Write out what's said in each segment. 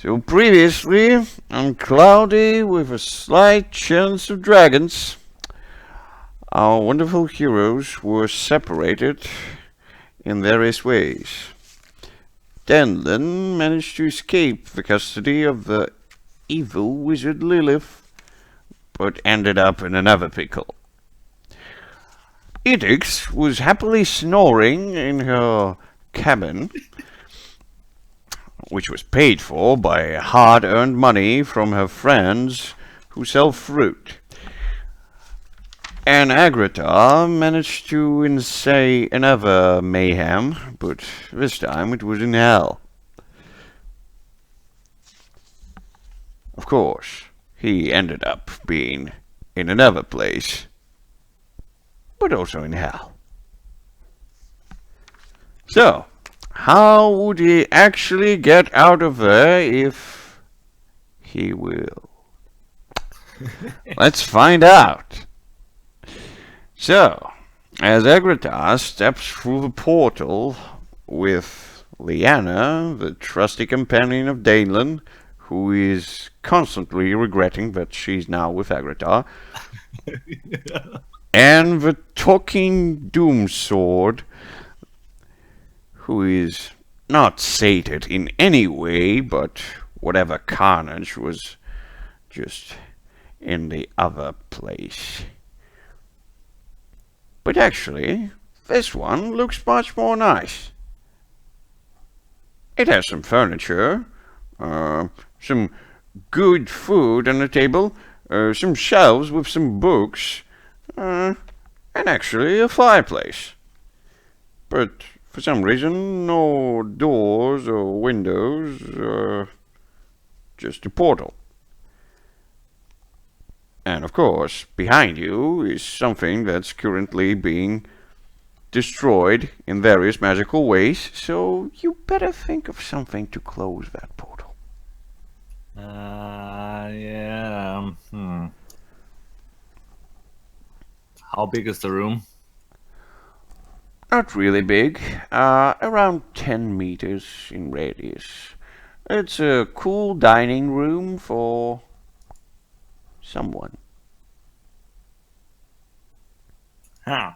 So previously, on Cloudy with a slight chance of dragons, our wonderful heroes were separated in various ways. Denlin managed to escape the custody of the evil wizard Lilith, but ended up in another pickle. Edix was happily snoring in her cabin, which was paid for by hard-earned money from her friends who sell fruit. And Agrata managed to insay another mayhem, but this time it was in hell. Of course, he ended up being in another place, but also in hell. So, how would he actually get out of there if he will? Let's find out. So, as Agrata steps through the portal with Liana, the trusty companion of Danelan, who is constantly regretting that she's now with Agrata, and the talking doom sword, who is not sated in any way, but whatever carnage was just in the other place. But actually, this one looks much more nice. It has some furniture, some good food on the table, some shelves with some books, and actually a fireplace. But for some reason, no doors or windows, just a portal. And of course, behind you is something that's currently being destroyed in various magical ways, so you better think of something to close that portal. Yeah. How big is the room? Not really big, around 10 meters in radius. It's a cool dining room for someone. Huh.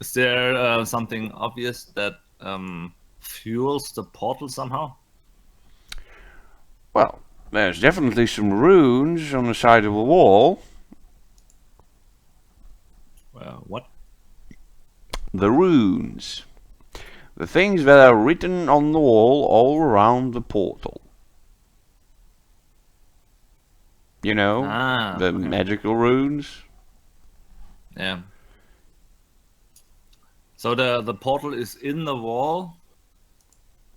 Is there something obvious that fuels the portal somehow? Well, there's definitely some runes on the side of the wall. What? The runes. The things that are written on the wall all around the portal. You know, the okay. magical runes. Yeah. So the portal is in the wall?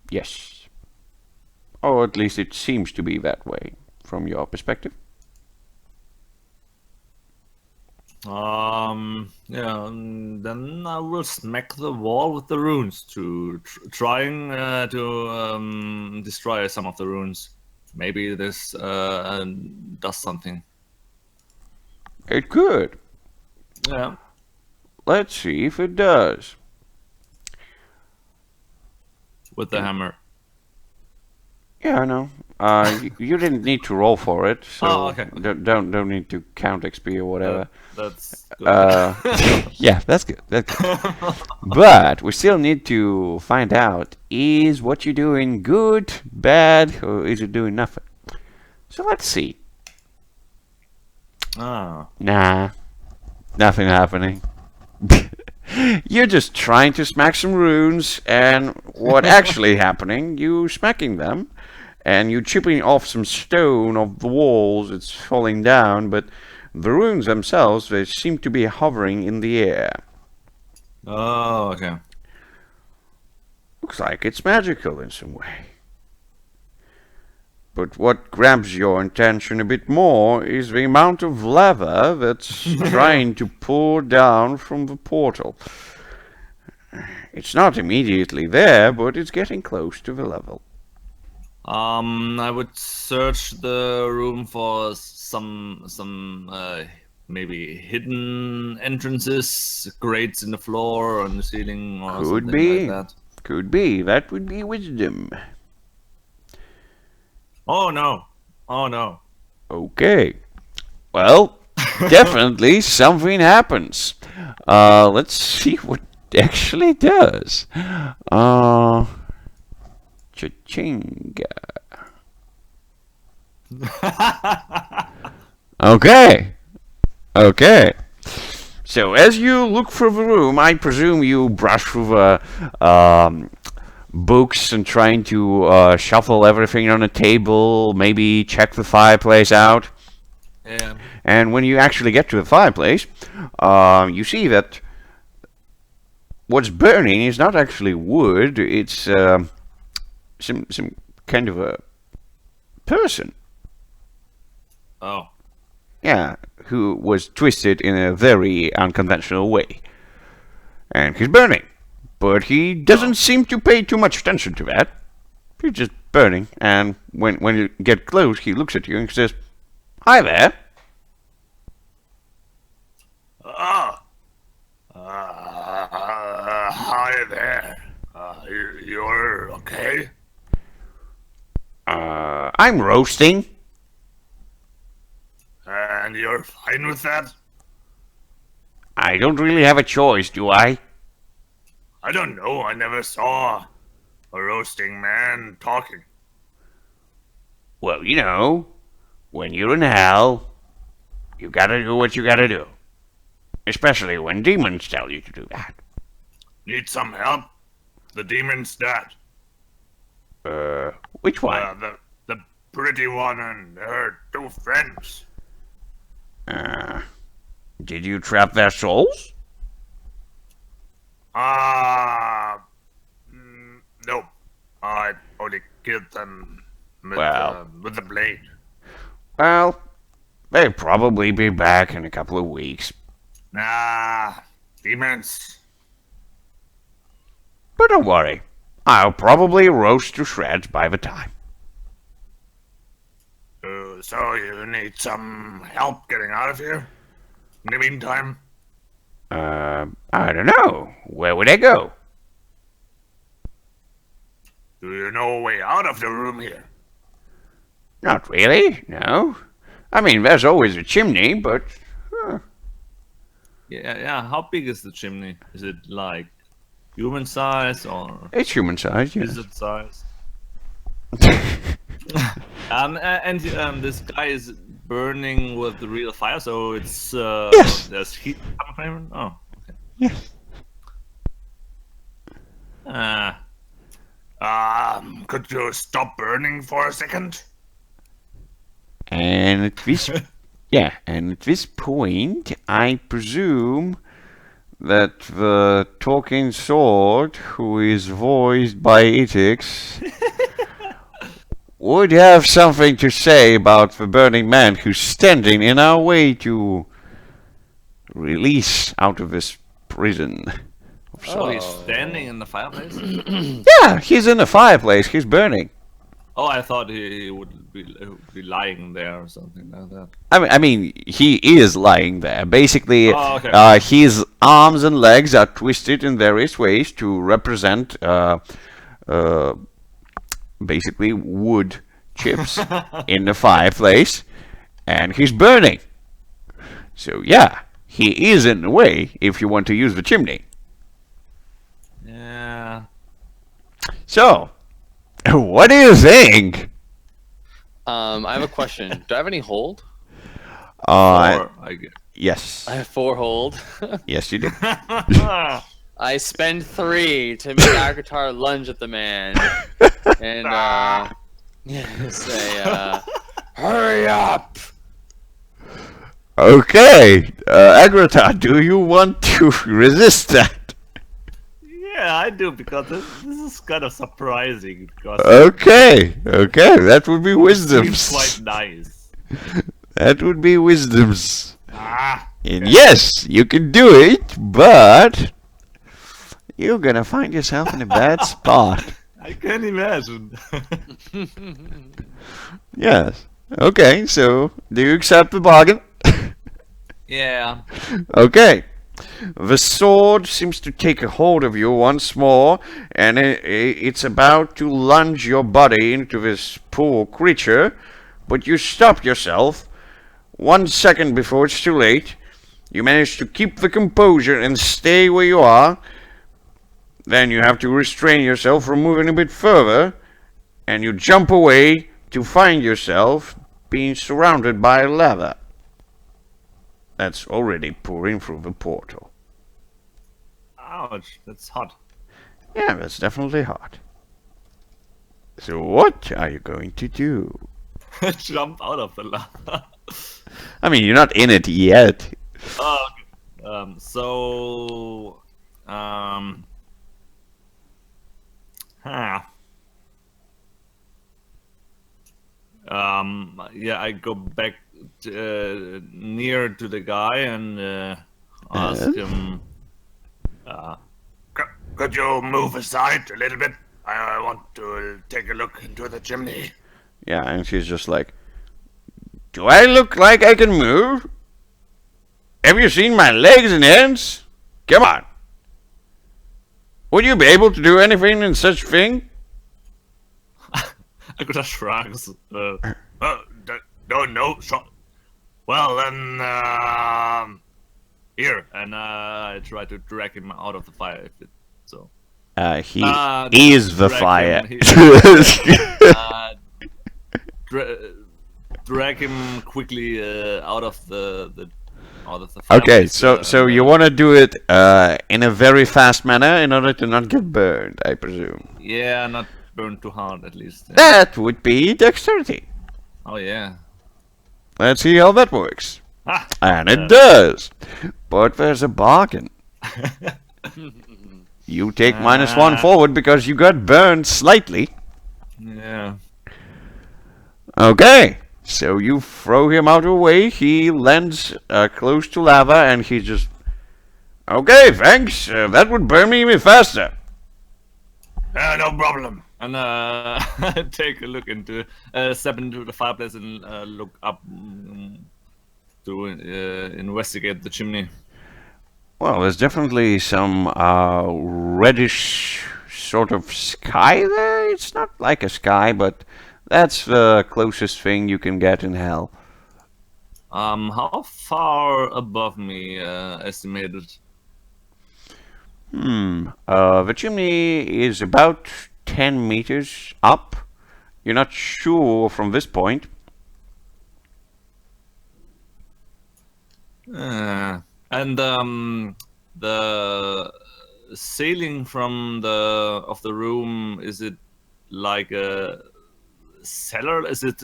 Yes. Or at least it seems to be that way, from your perspective. Yeah, then I will smack the wall with the runes to trying to destroy some of the runes. Maybe this does something. It could. Yeah. Let's see if it does. With the hammer. Yeah, I know. You didn't need to roll for it, so okay. don't need to count XP or whatever. That's good. Yeah, that's good. That's good. But we still need to find out: is what you're doing good, bad, or is it doing nothing? So let's see. Nah, nothing happening. You're just trying to smack some runes, and what actually happening? You smacking them, and you chipping off some stone off the walls. It's falling down, but the runes themselves, they seem to be hovering in the air. Oh, okay. Looks like it's magical in some way. But what grabs your attention a bit more is the amount of lava that's trying to pour down from the portal. It's not immediately there, but it's getting close to the level. I would search the room for some maybe hidden entrances, grates in the floor or in the ceiling or Could something be. like that. Could be. That would be wisdom. Oh no! Oh no! Okay. Well, definitely something happens. Let's see what it actually does. Cha-chinga. Okay. Okay. So as you look through the room, I presume you brush through the books and trying to shuffle everything on the table, maybe check the fireplace out. Yeah. And when you actually get to the fireplace, you see that what's burning is not actually wood, it's some kind of a person. Oh. Yeah, who was twisted in a very unconventional way. And he's burning. But he doesn't seem to pay too much attention to that. He's just burning, and when you get close, he looks at you and says, "Hi there." Ah. Hi there. You're okay? I'm roasting. And you're fine with that? I don't really have a choice, do I? I don't know. I never saw a roasting man talking. Well, you know, when you're in hell, you gotta do what you gotta do. Especially when demons tell you to do that. Need some help? The demon's dead. Which one? The pretty one and her two friends. Did you trap their souls? Nope. I only killed them with the blade. Well, they'll probably be back in a couple of weeks. Nah, demons. But don't worry, I'll probably roast to shreds by the time. So you need some help getting out of here? In the meantime? I don't know. Where would I go? Do you know a way out of the room here? Not really, no. I mean, there's always a chimney, but... Yeah. How big is the chimney? Is it like human size or It's human size, yes. lizard size? This guy is burning with the real fire, so it's Yes. there's heat coming from him. Oh, okay. Yes. Could you stop burning for a second? And at this... yeah, and at this point, I presume that the talking sword, who is voiced by Itix, would have something to say about the burning man who's standing in our way to release out of this prison. Oh, he's standing in the fireplace. Yeah, he's in the fireplace. He's burning. Oh, I thought he would be lying there or something like that. I mean, he is lying there. Basically, Oh, okay. his arms and legs are twisted in various ways to represent, basically, wood chips in the fireplace, and he's burning. So yeah, he is in the way if you want to use the chimney. Yeah. So, what do you think? I have a question. Do I have any hold? Or, I guess. Yes. I have 4 hold. Yes, you do. I spend 3 to make Agatar lunge at the man. And, say, hurry up! Okay, Agrata, do you want to resist that? Yeah, I do, because this is kind of surprising. Because Okay, that would be it wisdoms. seems quite nice. That would be wisdoms. Ah, And yes, you can do it, but you're gonna find yourself in a bad spot. I can imagine. Yes. Okay, so do you accept the bargain? Yeah. Okay. The sword seems to take a hold of you once more, and it's about to lunge your body into this poor creature, but you stop yourself 1 second before it's too late. You manage to keep the composure and stay where you are. Then you have to restrain yourself from moving a bit further, and you jump away to find yourself being surrounded by lava that's already pouring through the portal. Ouch, that's hot. Yeah, that's definitely hot. So what are you going to do? Jump out of the lava. I mean, you're not in it yet. Oh, okay. Yeah, I go back near to the guy and ask him, could you move aside a little bit? I want to take a look into the chimney. Yeah, and she's just like, do I look like I can move? Have you seen my legs and hands? Come on. Would you be able to do anything in such thing? I could have shrugs. No, shot. Well, then, here. And I try to drag him out of the fire. If it, so. He is the fire. Drag him quickly out of the fire. Okay, so you want to do it in a very fast manner in order to not get burned, I presume. Yeah, not burn too hard at least. Yeah. That would be dexterity. Oh yeah. Let's see how that works. Ah, And it does. But there's a bargain. You take -1 forward because you got burned slightly. Yeah. Okay. So you throw him out of the way. He lands close to lava and he just... Okay, thanks. That would burn me even faster. No problem. And take a look into, step into the fireplace and look up to investigate the chimney. Well, there's definitely some reddish sort of sky there. It's not like a sky, but that's the closest thing you can get in hell. How far above me, estimated? The chimney is about 10 meters up. You're not sure from this point. And the ceiling from the room, is it like a cellar? Is it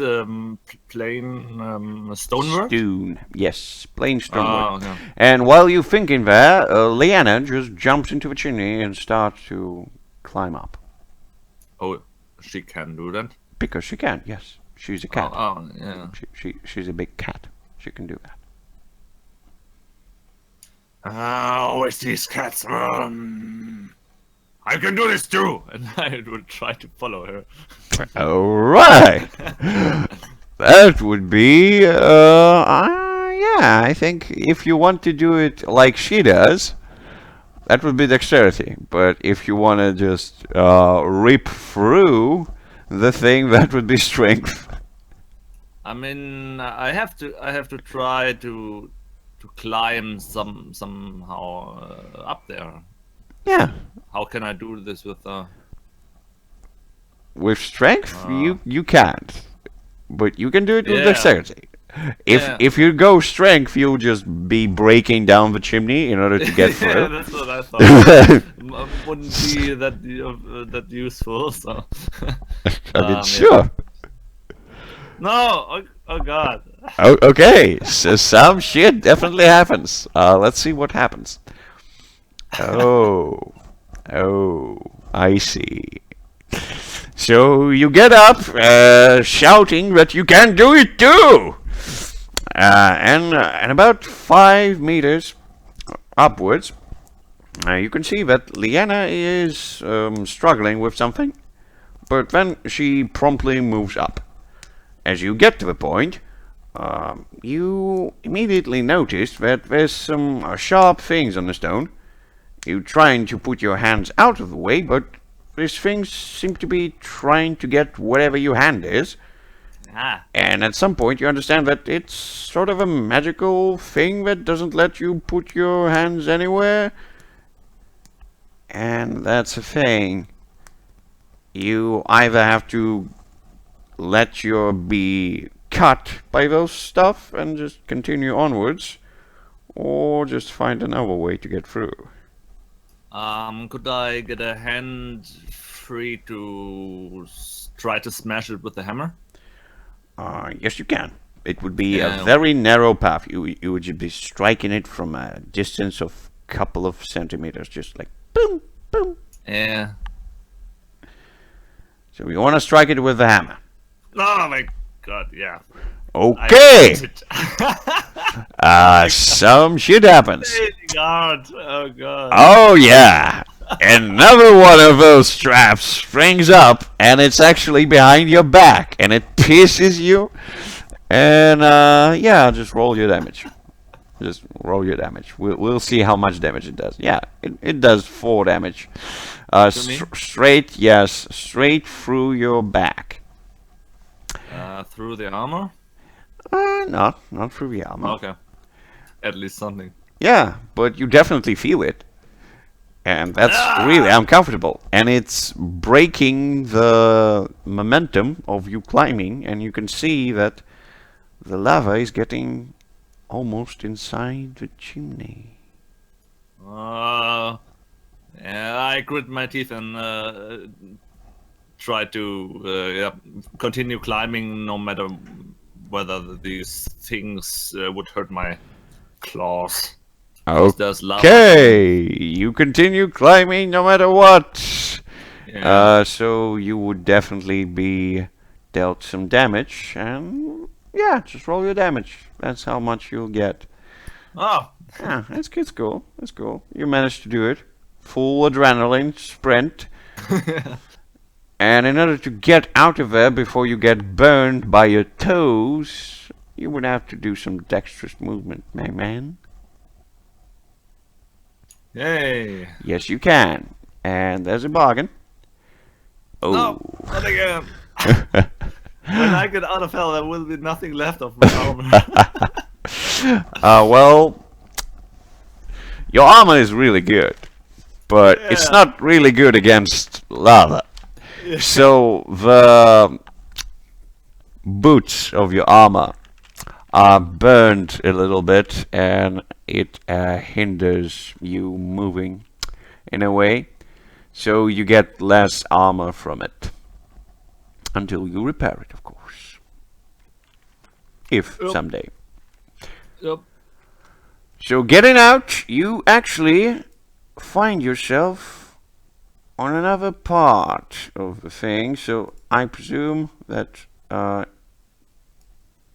plain stonework? Stone. Yes, plain stonework. Oh, okay. And while you're thinking there, Leanna just jumps into the chimney and starts to climb up. Oh, she can do that? Because she can, yes. She's a cat. Oh, yeah. She's a big cat. She can do that. Always these cats. I can do this too, and I would try to follow her. Alright! That would be, yeah, I think if you want to do it like she does, that would be dexterity. But if you want to just rip through the thing, that would be strength. I mean, I have to try to climb somehow up there. Yeah. How can I do this with With strength, you can't. But you can do it with dexterity. If you go strength, you'll just be breaking down the chimney in order to get through. Yeah, that's what I thought. Wouldn't be that useful. So. I mean, sure. No, oh god. Oh, okay, so some shit definitely happens. Let's see what happens. Oh, I see. So you get up, shouting that you can do it too. And about 5 meters upwards, you can see that Leanna is struggling with something, but then she promptly moves up. As you get to the point, You immediately notice that there's some sharp things on the stone. You're trying to put your hands out of the way, but these things seem to be trying to get whatever your hand is. Ah. And at some point you understand that it's sort of a magical thing that doesn't let you put your hands anywhere. And that's the thing. You either have to let your be cut by those stuff and just continue onwards, or just find another way to get through. Could I get a hand free to try to smash it with the hammer? Yes, you can. It would be Yeah. a very narrow path. You would just be striking it from a distance of a couple of centimeters, just like boom, boom. Yeah. So you want to strike it with the hammer. Oh my god, yeah. Okay. I Some shit happens. God. Oh god. Oh yeah. Another one of those straps springs up, and it's actually behind your back, and it pierces you. And yeah, just roll your damage. Just roll your damage. We'll see how much damage it does. Yeah, it does 4 damage. Straight, yes, straight through your back. Through the armor? Not through the armor. Okay. At least something. Yeah, but you definitely feel it. And that's really uncomfortable. And it's breaking the momentum of you climbing, and you can see that the lava is getting almost inside the chimney. Yeah, I grit my teeth and try to continue climbing no matter whether these things would hurt my claws. There's lava. Okay, you continue climbing no matter what. Yeah. So you would definitely be dealt some damage, and yeah, just roll your damage. That's how much you'll get. Oh. Yeah, it's cool. That's cool. You managed to do it. Full adrenaline sprint. And in order to get out of there before you get burned by your toes, you would have to do some dexterous movement, my man. Yay. Yes, you can. And there's a bargain. Oh. No, not again. When I get out of hell, there will be nothing left of my armor. Well, your armor is really good, but it's Yeah. not really good against lava. So the boots of your armor are burned a little bit, and it hinders you moving in a way. So you get less armor from it until you repair it, of course. If Yep. someday. Yep. So getting out, you actually find yourself on another part of the thing. So I presume that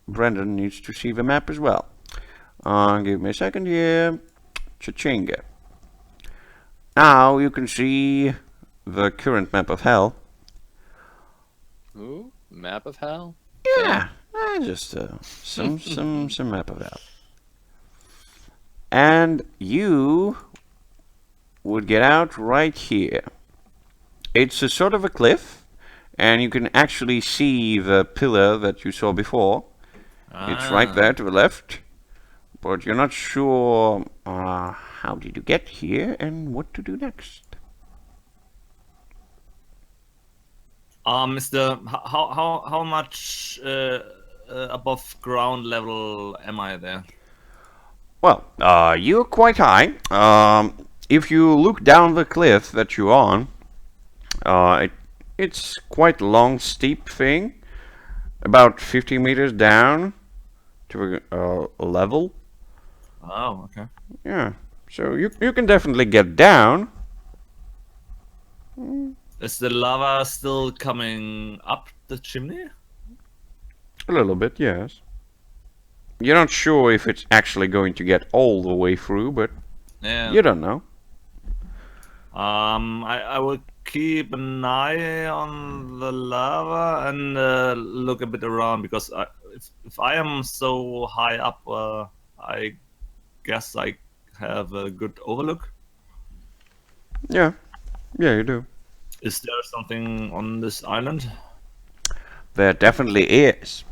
Brendan needs to see the map as well. Give me a second here. Cha-chinga. Now you can see the current map of hell. Ooh, map of hell. Yeah, just some map of hell. And you would get out right here. It's a sort of a cliff, and you can actually see the pillar that you saw before. It's right there to the left, but you're not sure how did you get here and what to do next. How much above ground level am I there? Well, you're quite high. If you look down the cliff that you're on, it's quite a long, steep thing, about 50 meters down to a level. Oh, okay. Yeah, so you can definitely get down. Is the lava still coming up the chimney? A little bit, yes. You're not sure if it's actually going to get all the way through, but Yeah. you don't know. I will keep an eye on the lava and look a bit around because if I am so high up, I guess I have a good overlook. Yeah, you do. Is there something on this island? There definitely is.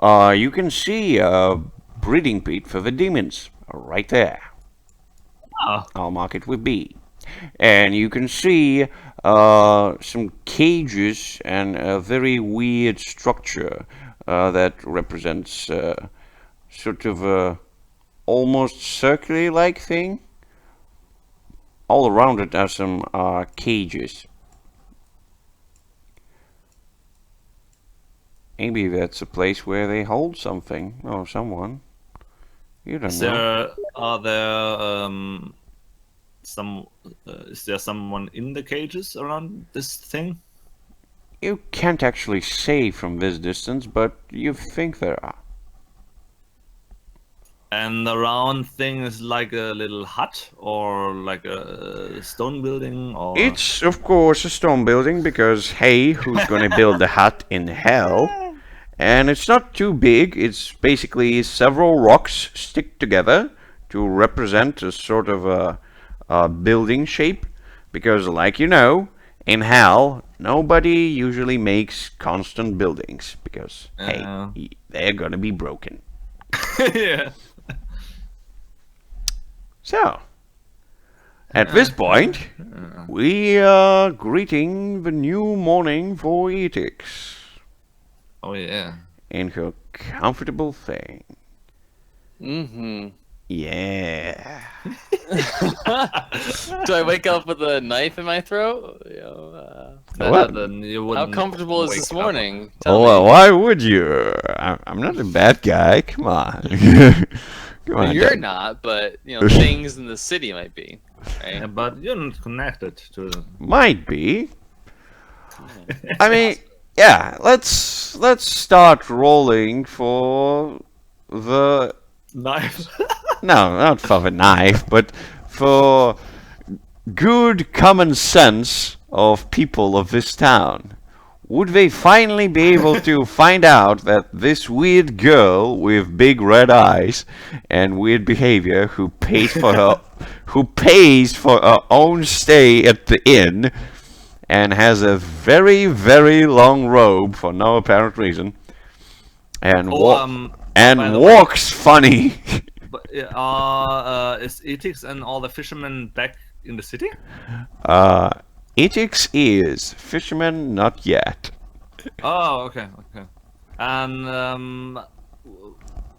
You can see a breeding pit for the demons right there. Ah, I'll mark it with B. And you can see some cages and a very weird structure that represents sort of a almost circular-like thing. All around it are some cages. Maybe that's a place where they hold something or someone. You don't know. are there some? Is there someone in the cages around this thing? You can't actually say from this distance, but you think there are. And the round thing is like a little hut or like a stone building or. It's, of course, a stone building because, hey, who's gonna build a hut in hell? And it's not too big, it's basically several rocks stick together to represent a sort of a building shape. Because, like you know, in hell, nobody usually makes constant buildings because, hey, they're gonna be broken. Yeah. So, at this point, we are greeting the new morning for Etix Oh yeah. in her comfortable thing. Mm-hmm. Yeah. Do I wake up with a knife in my throat? What? Then you How wouldn't comfortable is wake this up. morning? Tell Oh, me. why would you? I'm not a bad guy. Come on. Come on. You're Dad. not, but things in the city might be. Right? Yeah, but you're not connected to. Might be. I mean, yeah. Let's start rolling for the Knife. no, not for the knife, but for good common sense of people of this town. Would they finally be able to find out that this weird girl with big red eyes and weird behavior who pays for her own stay at the inn and has a very, very long robe for no apparent reason and by the way- walks funny? But is Etix and all the fishermen back in the city? Etix is fisherman not yet. Oh, okay. And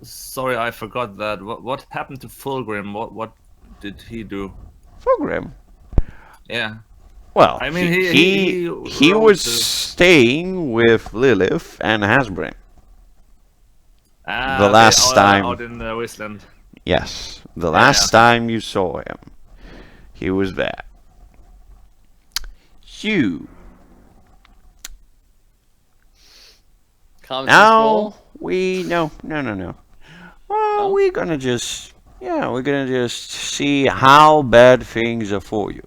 sorry, I forgot that. What happened to Fulgrim? What did he do? Fulgrim. Yeah. Well, I mean, he rode was the- staying with Lilith and Hasbrin. The okay, last time. out in the wasteland. Yes, the last time you saw him, he was there. You. Common sense Now roll? we no. Well, we're gonna just see how bad things are for you,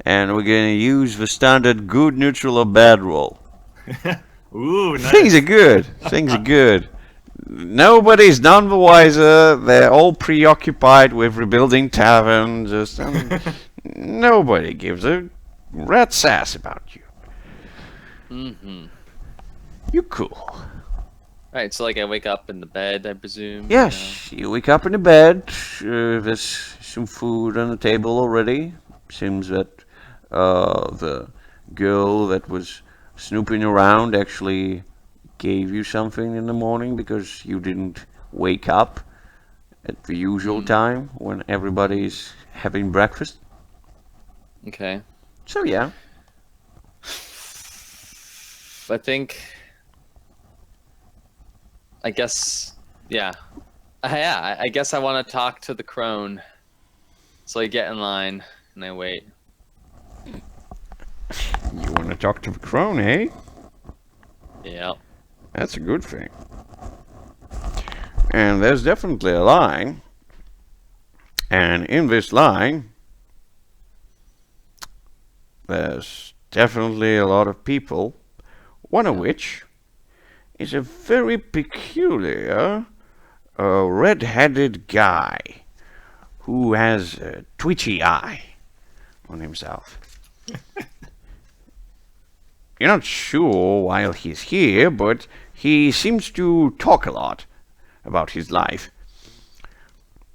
and we're gonna use the standard good, neutral, or bad roll. Ooh, nice. Things are good. Things are good. Nobody's none the wiser. They're all preoccupied with rebuilding Tavern. Just nobody gives a rat's ass about you. Mm-hmm. You cool. Right, so I wake up in the bed, I presume. Yes, you wake up in the bed. There's some food on the table already. Seems that the girl that was snooping around actually gave you something in the morning because you didn't wake up at the usual time when everybody's having breakfast. Okay. So yeah. I guess, yeah. I guess I want to talk to the crone. So I get in line and I wait. You want to talk to the crone, eh? Yeah. That's a good thing. And there's definitely a line. And in this line, there's definitely a lot of people. One of which is a very peculiar, red-headed guy who has a twitchy eye on himself. You're not sure why he's here, but he seems to talk a lot about his life.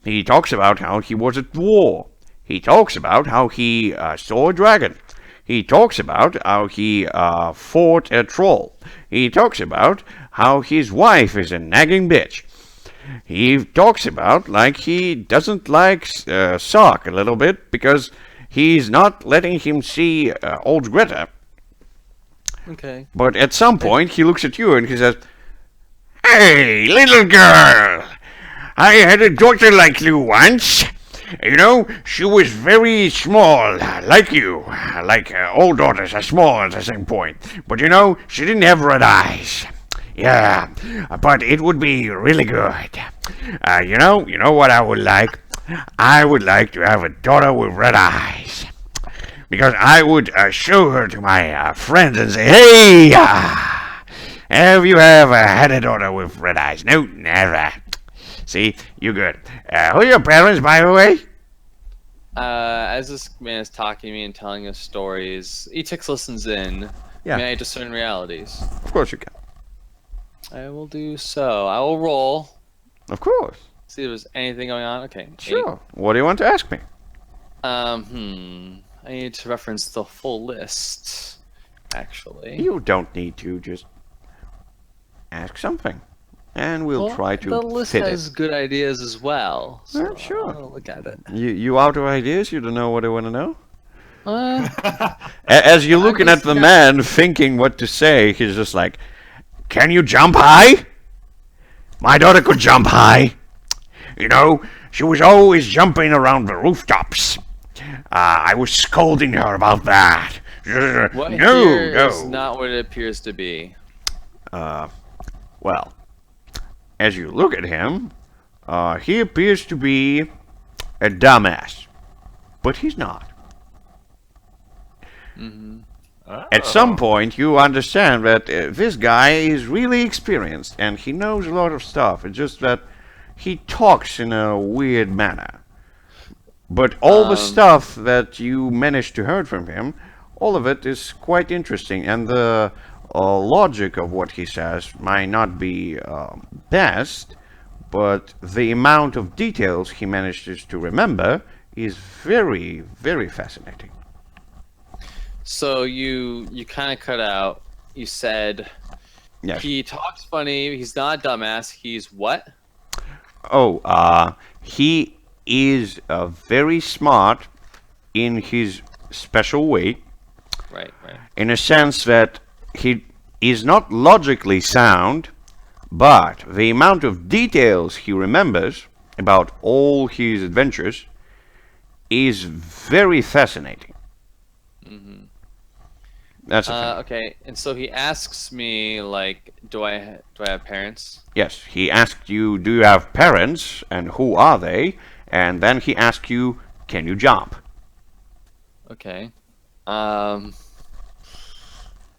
He talks about how he was at war. He talks about how he saw a dragon. He talks about how he fought a troll. He talks about how his wife is a nagging bitch. He talks about like he doesn't like Sark a little bit because he's not letting him see old Greta. Okay. But at some point he looks at you and he says, "Hey, little girl, I had a daughter like you once. You know, she was very small, like you. Like all daughters are small at the same point. But you know, she didn't have red eyes. Yeah, but it would be really good. You know what I would like? I would like to have a daughter with red eyes. Because I would show her to my friends and say, hey, have you ever had a daughter with red eyes? No, never. See, you're good. Who are your parents, by the way? As this man is talking to me and telling us stories, Etix listens in. Yeah. May I discern realities? Of course you can. I will do so. I will roll. Of course. See if there's anything going on. Okay. Sure. What do you want to ask me? I need to reference the full list, actually. You don't need to, just ask something. And we'll try to the list fit has it. good ideas as well. So Yeah, sure. I'll look at it. You out of ideas? You don't know what I want to know? Uh, As you're looking at the man thinking what to say, he's just like, can you jump high? My daughter could jump high. You know, she was always jumping around the rooftops. I was scolding her about that. what No. here is not what it appears to be. Well, as you look at him, he appears to be a dumbass. But he's not. At some point, you understand that this guy is really experienced and he knows a lot of stuff. It's just that he talks in a weird manner. But all the stuff that you managed to hear from him, all of it is quite interesting. And the logic of what he says might not be best, but the amount of details he manages to remember is very, very fascinating. So you kind of cut out. You said Yes. he talks funny. He's not a dumbass. He's what? Oh, he is very smart in his special way, Right. in a sense that he is not logically sound, but the amount of details he remembers about all his adventures is very fascinating. That's a thing. Okay. And so he asks me like, do I have parents? Yes, he asked you, do you have parents, and who are they? And then he asked you, can you jump? Okay.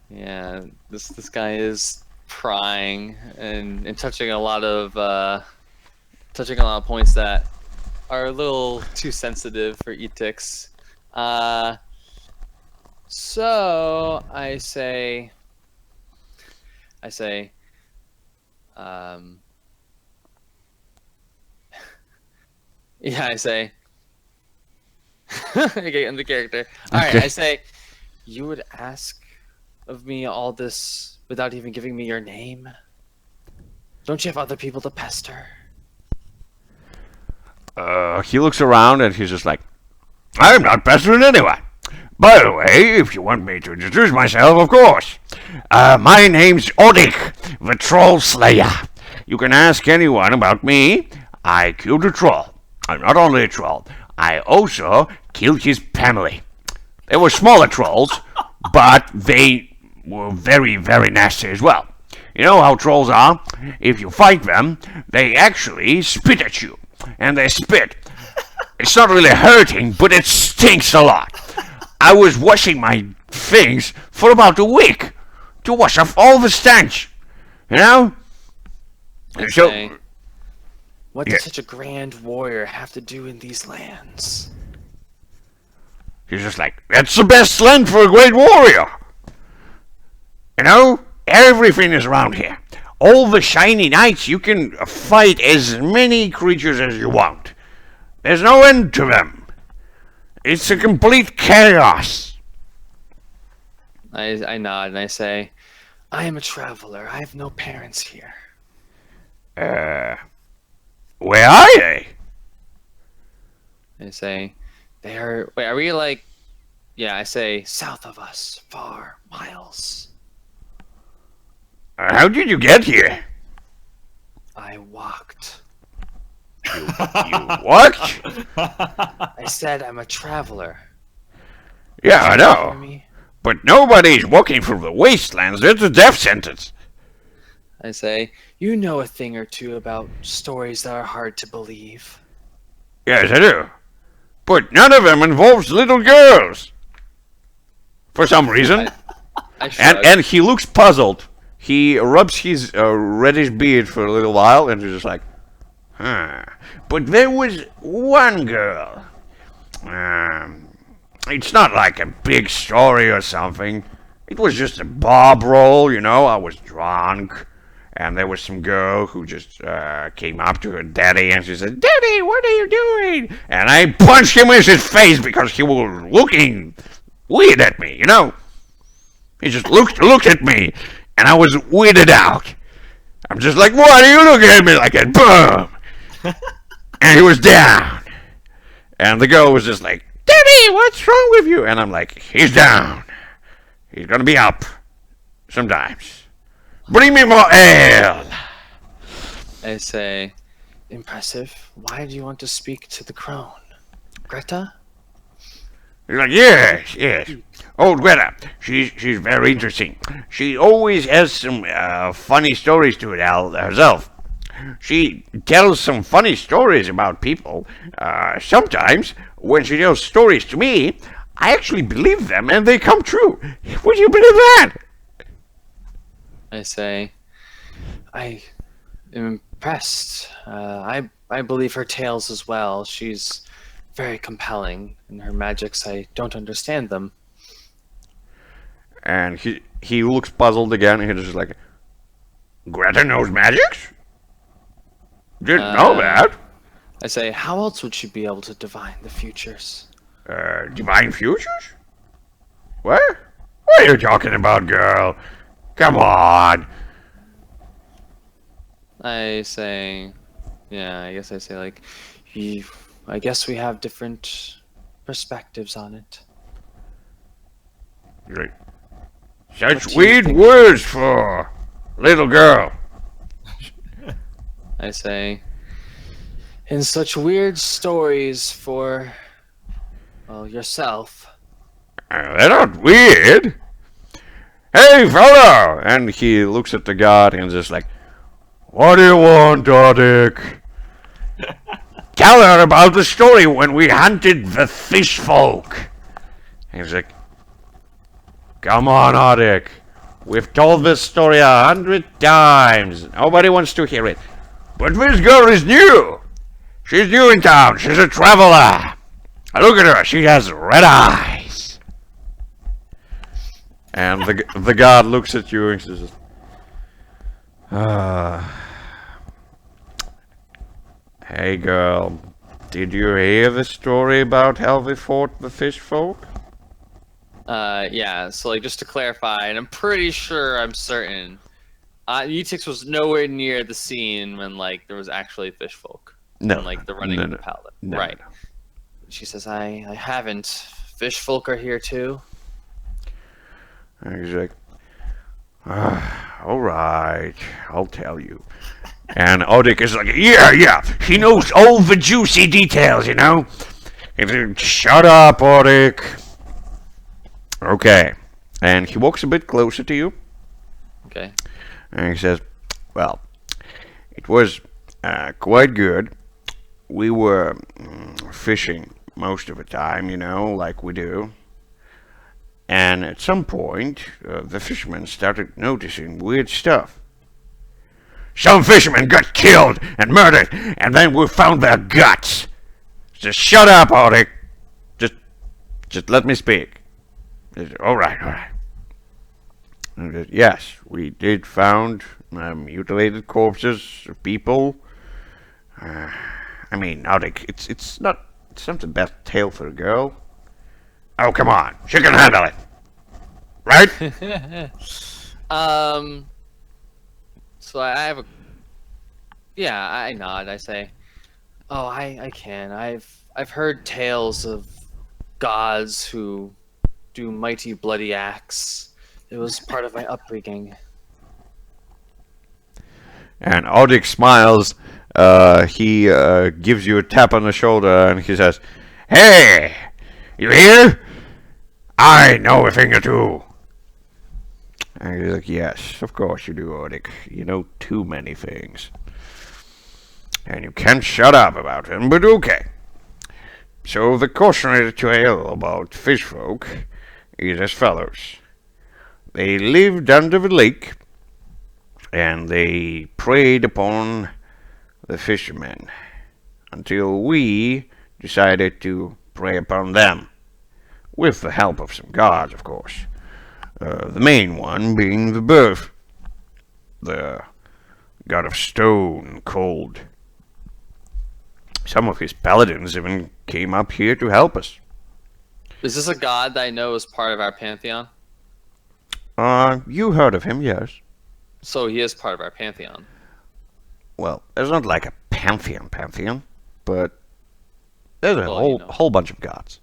Yeah, this guy is prying and touching a lot of points that are a little too sensitive for Etix. So I say, yeah, I say, okay, I'm the character. All right, I say, you would ask of me all this without even giving me your name? Don't you have other people to pester? He looks around and he's just like, I'm not pestering anyone. By the way, if you want me to introduce myself, of course. My name's Odik, the Troll Slayer. You can ask anyone about me. I killed a troll. I'm not only a troll, I also killed his family. They were smaller trolls, but they were very, very nasty as well. You know how trolls are? If you fight them, they actually spit at you. And they spit. It's not really hurting, but it stinks a lot. I was washing my things for about a week to wash off all the stench. You know? I So, say, what yeah. does such a grand warrior have to do in these lands? He's just like, that's the best land for a great warrior. You know, everything is around here. All the shiny knights, you can fight as many creatures as you want. There's no end to them. It's a complete chaos. I nod and I say, I am a traveler. I have no parents here. Where are they? I say, they are. Wait, are we like? Yeah, I say, south of us, far miles. How did you get here? I walked. You what? I said I'm a traveler. Yeah, I Hear know. me? But nobody's walking through the wastelands. It's a death sentence. I say, you know a thing or two about stories that are hard to believe. Yes, I do. But none of them involves little girls. For some reason. I shrug. And he looks puzzled. He rubs his reddish beard for a little while and he's just like, huh. But there was one girl. It's not like a big story or something. It was just a bob roll, you know. I was drunk. And there was some girl who just came up to her daddy and she said, Daddy, what are you doing? And I punched him in his face because he was looking weird at me, you know. He just looked at me and I was weirded out. I'm just like, why do you look at me like that? Boom! And he was down. And the girl was just like, Daddy, what's wrong with you? And I'm like, he's down. He's gonna be up. Sometimes. Bring me more ale! I say, impressive. Why do you want to speak to the crone? Greta? He's like, yes. Old Greta. She's very interesting. She always has some funny stories to tell herself. She tells some funny stories about people. Sometimes, when she tells stories to me, I actually believe them and they come true. Would you believe that? I say, I am impressed. I believe her tales as well. She's very compelling, and her magics, I don't understand them. And he looks puzzled again and he's just like, Greta knows magics? Didn't know that. I say, how else would she be able to divine the futures? Divine futures? What? What are you talking about, girl? Come on. I say, yeah, I guess I say, like, I guess we have different perspectives on it. Great. What Such do you weird think? words for little girl. I say, and such weird stories for, well, yourself. They're not weird. Hey, fella! And he looks at the god and just like, what do you want, Odik? Tell her about the story when we hunted the fish folk. And he's like, come on, Odik. We've told this story 100 times. Nobody wants to hear it. But this girl is new. She's new in town. She's a traveler. Look at her. She has red eyes. And the god looks at you and says, hey girl, did you hear the story about how we fought the fish folk? Yeah, so, like, just to clarify, and I'm pretty sure, I'm certain, Utix was nowhere near the scene when, like, there was actually fish folk. No. And, like, the running of the pallet. No, right. no. She says, I haven't. Fish folk are here, too. And he's like, all right, I'll tell you. And Odik is like, yeah, he knows all the juicy details, you know? He's like, shut up, Odik. Okay. And he walks a bit closer to you. Okay. And he says, well, it was quite good. We were fishing most of the time, you know, like we do. And at some point, the fishermen started noticing weird stuff. Some fishermen got killed and murdered, and then we found their guts. Just shut up, Odik. Just let me speak. All right. Yes, we did found mutilated corpses of people. I mean, Odik, it's not the best tale for a girl. Oh, come on, she can handle it, right? So I have a. Yeah, I nod. I say, "Oh, I can. I've heard tales of gods who do mighty bloody acts. It was part of my upbringing." And Odik smiles. He gives you a tap on the shoulder, and he says, "Hey, you hear? I know a thing or two." And he's like, "Yes, of course you do, Odik. You know too many things. And you can't shut up about them, but okay. So the cautionary tale about fish folk is as follows. They lived under the lake, and they preyed upon the fishermen, until we decided to prey upon them, with the help of some gods, of course. The main one being the birth, the god of stone and cold. Some of his paladins even came up here to help us." Is this a god that I know is part of our pantheon? You heard of him, yes. So he is part of our pantheon. Well, there's not like a pantheon, but there's a Well, whole bunch of gods.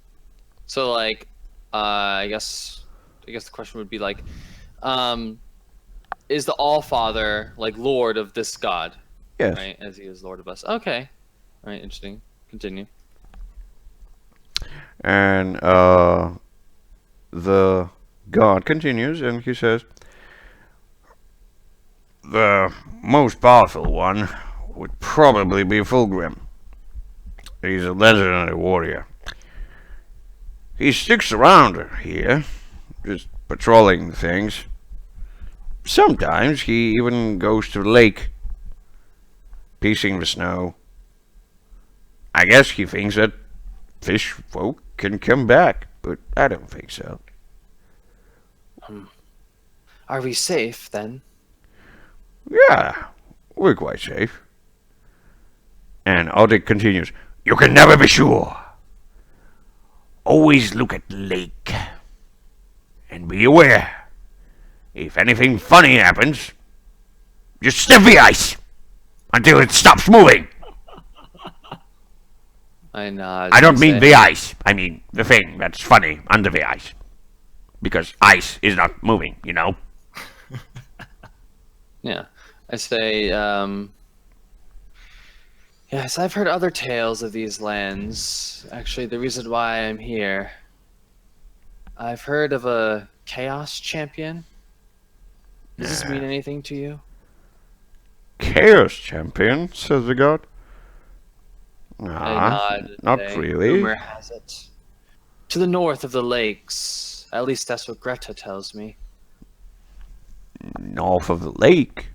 So like, I guess the question would be like, is the Allfather like Lord of this god? Yes. Right, as he is Lord of us. Okay. All right, interesting. Continue. And the god continues, and he says, "The most powerful one would probably be Fulgrim. He's a legendary warrior. He sticks around here, just patrolling things. Sometimes he even goes to the lake, piecing the snow. I guess he thinks that fish folk can come back, but I don't think so." Are we safe then? "Yeah, we're quite safe." And Odik continues, "You can never be sure. Always look at the lake. And be aware, if anything funny happens, just sniff the ice until it stops moving." I nod. I don't and mean say- the ice. I mean the thing that's funny under the ice. Because ice is not moving, you know? Yeah. I say, yes, I've heard other tales of these lands. Actually, the reason why I'm here, I've heard of a chaos champion. Does this mean anything to you? Chaos champion, says the god. I nod and not say, really. Rumor has it. To the north of the lakes. At least that's what Greta tells me. North of the lake.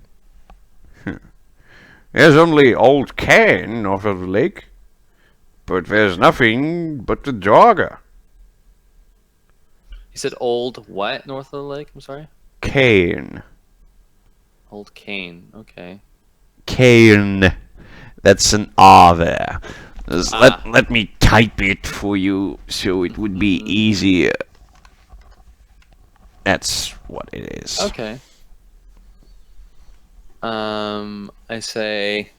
There's only Old Cain north of the lake. But there's nothing but the Draugr. You said old what north of the lake? I'm sorry? Cain. Old Cane. Okay. Cain. That's an R there. Just let me type it for you so it would be easier. That's what it is. Okay. I say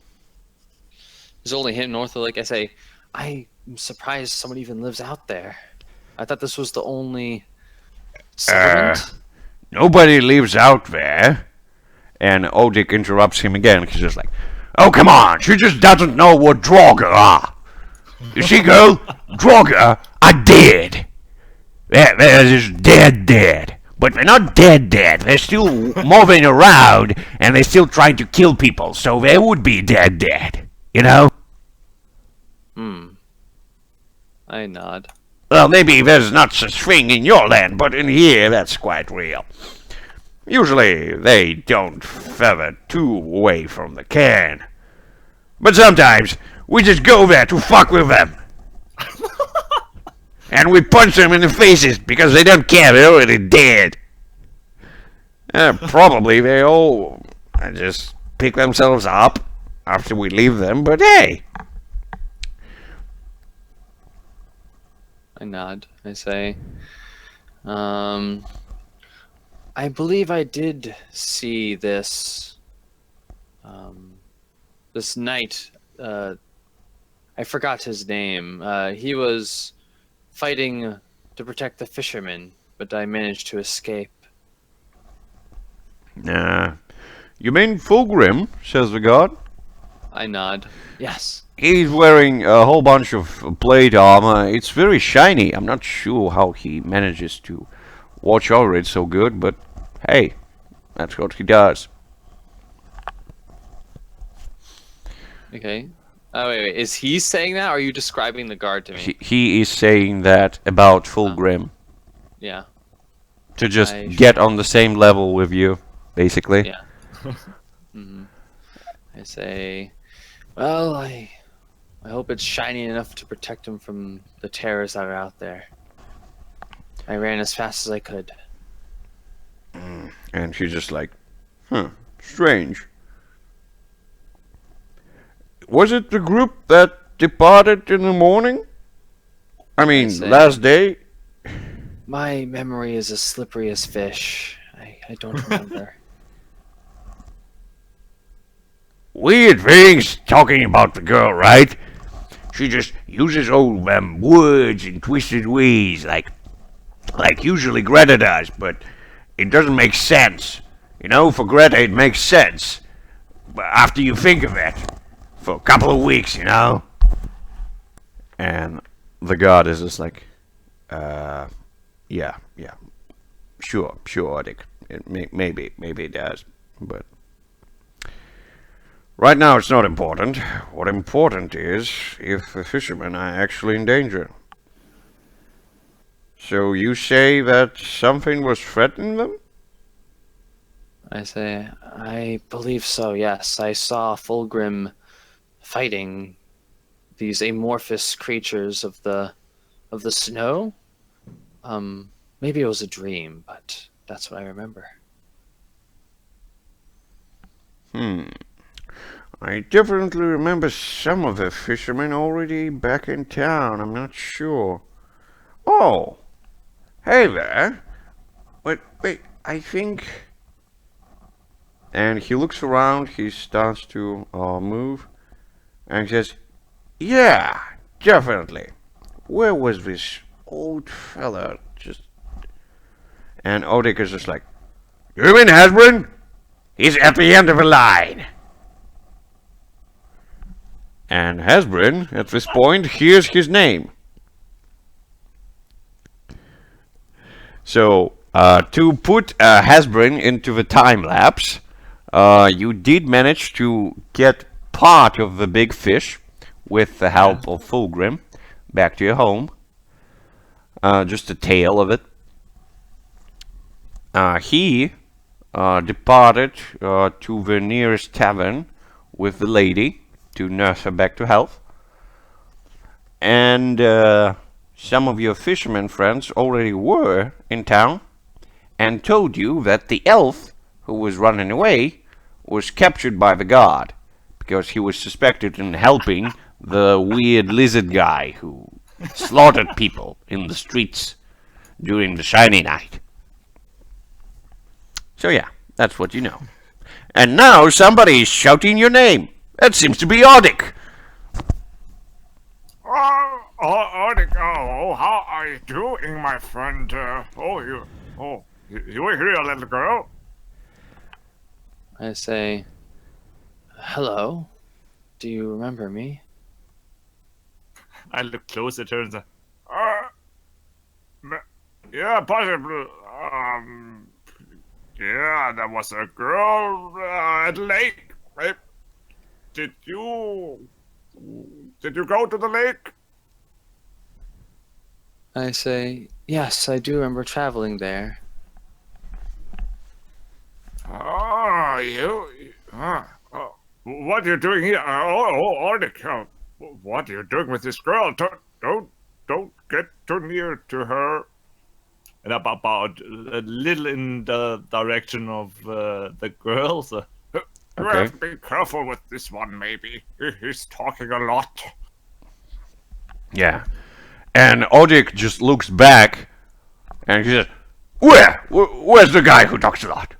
there's only him north of the lake. I say I'm surprised someone even lives out there. I thought this was the only settlement. Nobody lives out there. And Odik interrupts him again. He's just like, "Oh, come on. She just doesn't know what Draugr are. You see, girl? Draugr are dead. They're just dead. But they're not dead. They're still moving around, and they're still trying to kill people. So they would be dead. You know? I nod. Well, maybe there's not such thing in your land, but in here, that's quite real. Usually they don't feather too away from the can. But sometimes we just go there to fuck with them. And we punch them in the faces because they don't care, they're already dead. Probably they all just pick themselves up after we leave them, but hey. I nod. I say, I believe I did see this, this knight, I forgot his name. He was fighting to protect the fishermen, but I managed to escape. You mean Fulgrim, says the god. I nod. Yes. He's wearing a whole bunch of plate armor. It's very shiny. I'm not sure how he manages to watch over it so good, but hey, that's what he does. Okay. Oh, wait. Is he saying that, or are you describing the guard to me? He is saying that about Fulgrim. Yeah. To just get on the same level with you, basically. Yeah. I say, well, I hope it's shiny enough to protect him from the terrors that are out there. I ran as fast as I could. And she's just like, strange. Was it the group that departed in the morning? I mean, last day? My memory is as slippery as fish. I don't remember. Weird things talking about the girl, right? She just uses all words in twisted ways, like usually Greta does, but it doesn't make sense. You know, for Greta it makes sense. But after you think of it, for a couple of weeks, you know? And the god is just like, yeah. Sure, Odik. Maybe it does, but right now it's not important. What important is if the fishermen are actually in danger. So you say that something was threatening them? I say, I believe so, yes. I saw Fulgrim fighting these amorphous creatures of the snow. Maybe it was a dream, but that's what I remember. I definitely remember some of the fishermen already back in town. I'm not sure. Oh, hey there. Wait, I think... And he looks around, he starts to move, and he says, yeah, definitely. Where was this old fella? And Odik is just like, you mean Hasbrin? He's at the end of the line. And Hasbrin, at this point, hears his name. So, to put Hasbrin into the time lapse, you did manage to get part of the big fish with the help of Fulgrim back to your home. Just the tail of it. He departed to the nearest tavern with the lady to nurse her back to health. And some of your fishermen friends already were in town and told you that the elf who was running away was captured by the guard because he was suspected in helping the weird lizard guy who slaughtered people in the streets during the shiny night. So yeah, that's what you know. And now somebody is shouting your name. That seems to be Odik. Odik, how are you doing, my friend? You were here, little girl. I say, hello. Do you remember me? I look closer, turns out. Yeah, possibly. Yeah, there was a girl at the lake, right? Did you go to the lake? I say, yes, I do remember traveling there. Oh, you. What are you doing here? Odik. What are you doing with this girl? Don't get too near to her. And about a little in the direction of the girls. You have to be careful with this one, maybe. He's talking a lot. Yeah. And Odik just looks back and he says, Where's the guy who talks a lot?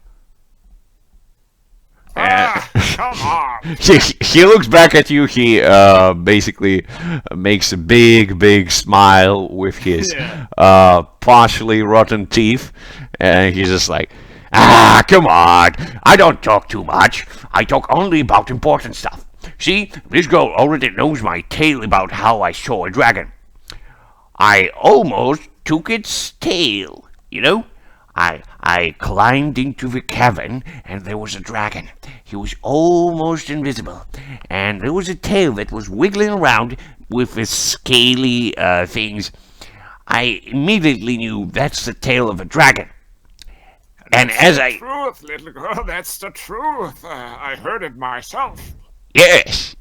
Come on. He looks back at you. He basically makes a big smile with his partially rotten teeth, and he's just like, come on, I don't talk too much. I talk only about important stuff. See, this girl already knows my tale about how I saw a dragon. I almost took its tail, you know? I climbed into the cavern, and there was a dragon. He was almost invisible, and there was a tail that was wiggling around with the scaly things. I immediately knew that's the tail of a dragon. And as I... Truth, little girl, that's the truth. I heard it myself. Yes,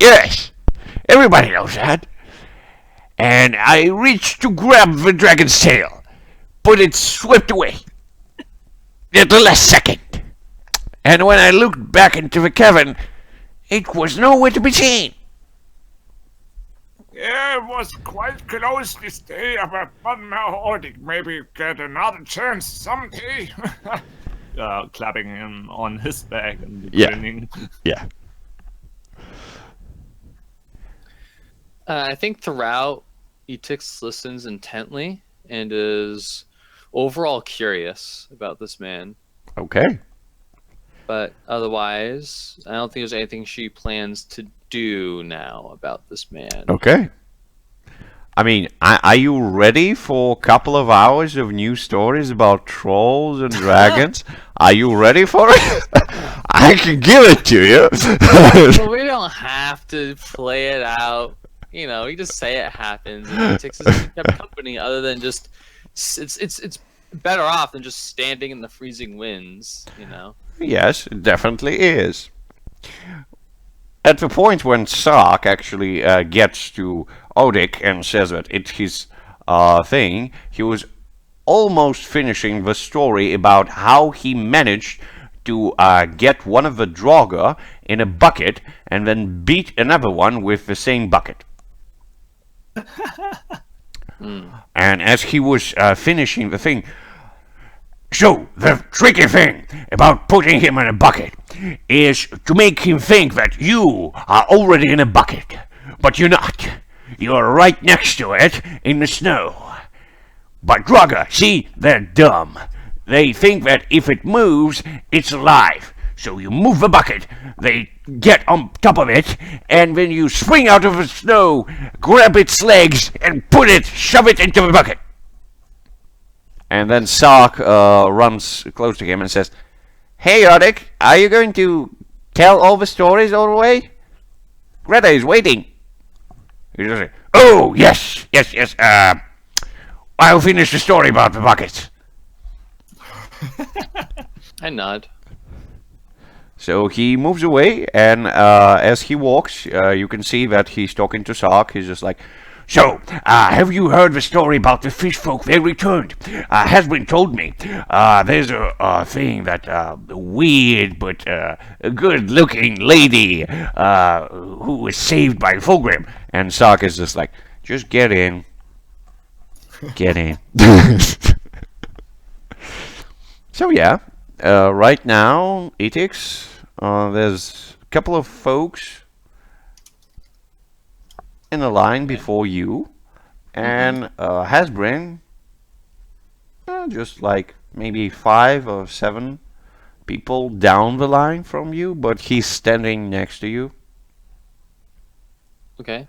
everybody knows that. And I reached to grab the dragon's tail, but it swept away. At the last second. And when I looked back into the cavern, it was nowhere to be seen. Yeah, it was quite close this day, but now Odik maybe get another chance someday. Clapping him on his back and grinning. Yeah. I think throughout, Etix listens intently and is overall curious about this man. Okay. But otherwise, I don't think there's anything she plans to do now about this man. Okay. I mean, are you ready for a couple of hours of new stories about trolls and dragons? Are you ready for it? I can give it to you. Well, we don't have to play it out. You know, we just say it happens. And Etix is kept company other than just... It's better off than just standing in the freezing winds, you know? Yes, it definitely is. At the point when Sark actually gets to Odik and says that it's his thing, he was almost finishing the story about how he managed to get one of the Draugr in a bucket and then beat another one with the same bucket. And as he was finishing the thing, so the tricky thing about putting him in a bucket is to make him think that you are already in a bucket, but you're not. You're right next to it in the snow. But Draugr, see, they're dumb. They think that if it moves, it's alive. So you move the bucket, they get on top of it, and then you swing out of the snow, grab its legs, and shove it into the bucket. And then Sark runs close to him and says, Hey, Odik, are you going to tell all the stories all the way? Greta is waiting. He just says, Oh, yes. I'll finish the story about the buckets. I nod. So he moves away, and as he walks, you can see that he's talking to Sark. He's just like, So, have you heard the story about the fish folk? They returned. Hasbrin told me. There's a thing that a weird but good-looking lady who was saved by Fulgrim. And Sark is just like, just get in. Get in. So yeah, right now, Etix, there's a couple of folks in the line before you, and Hasbrin, just like maybe 5 or 7 people down the line from you, but he's standing next to you. Okay.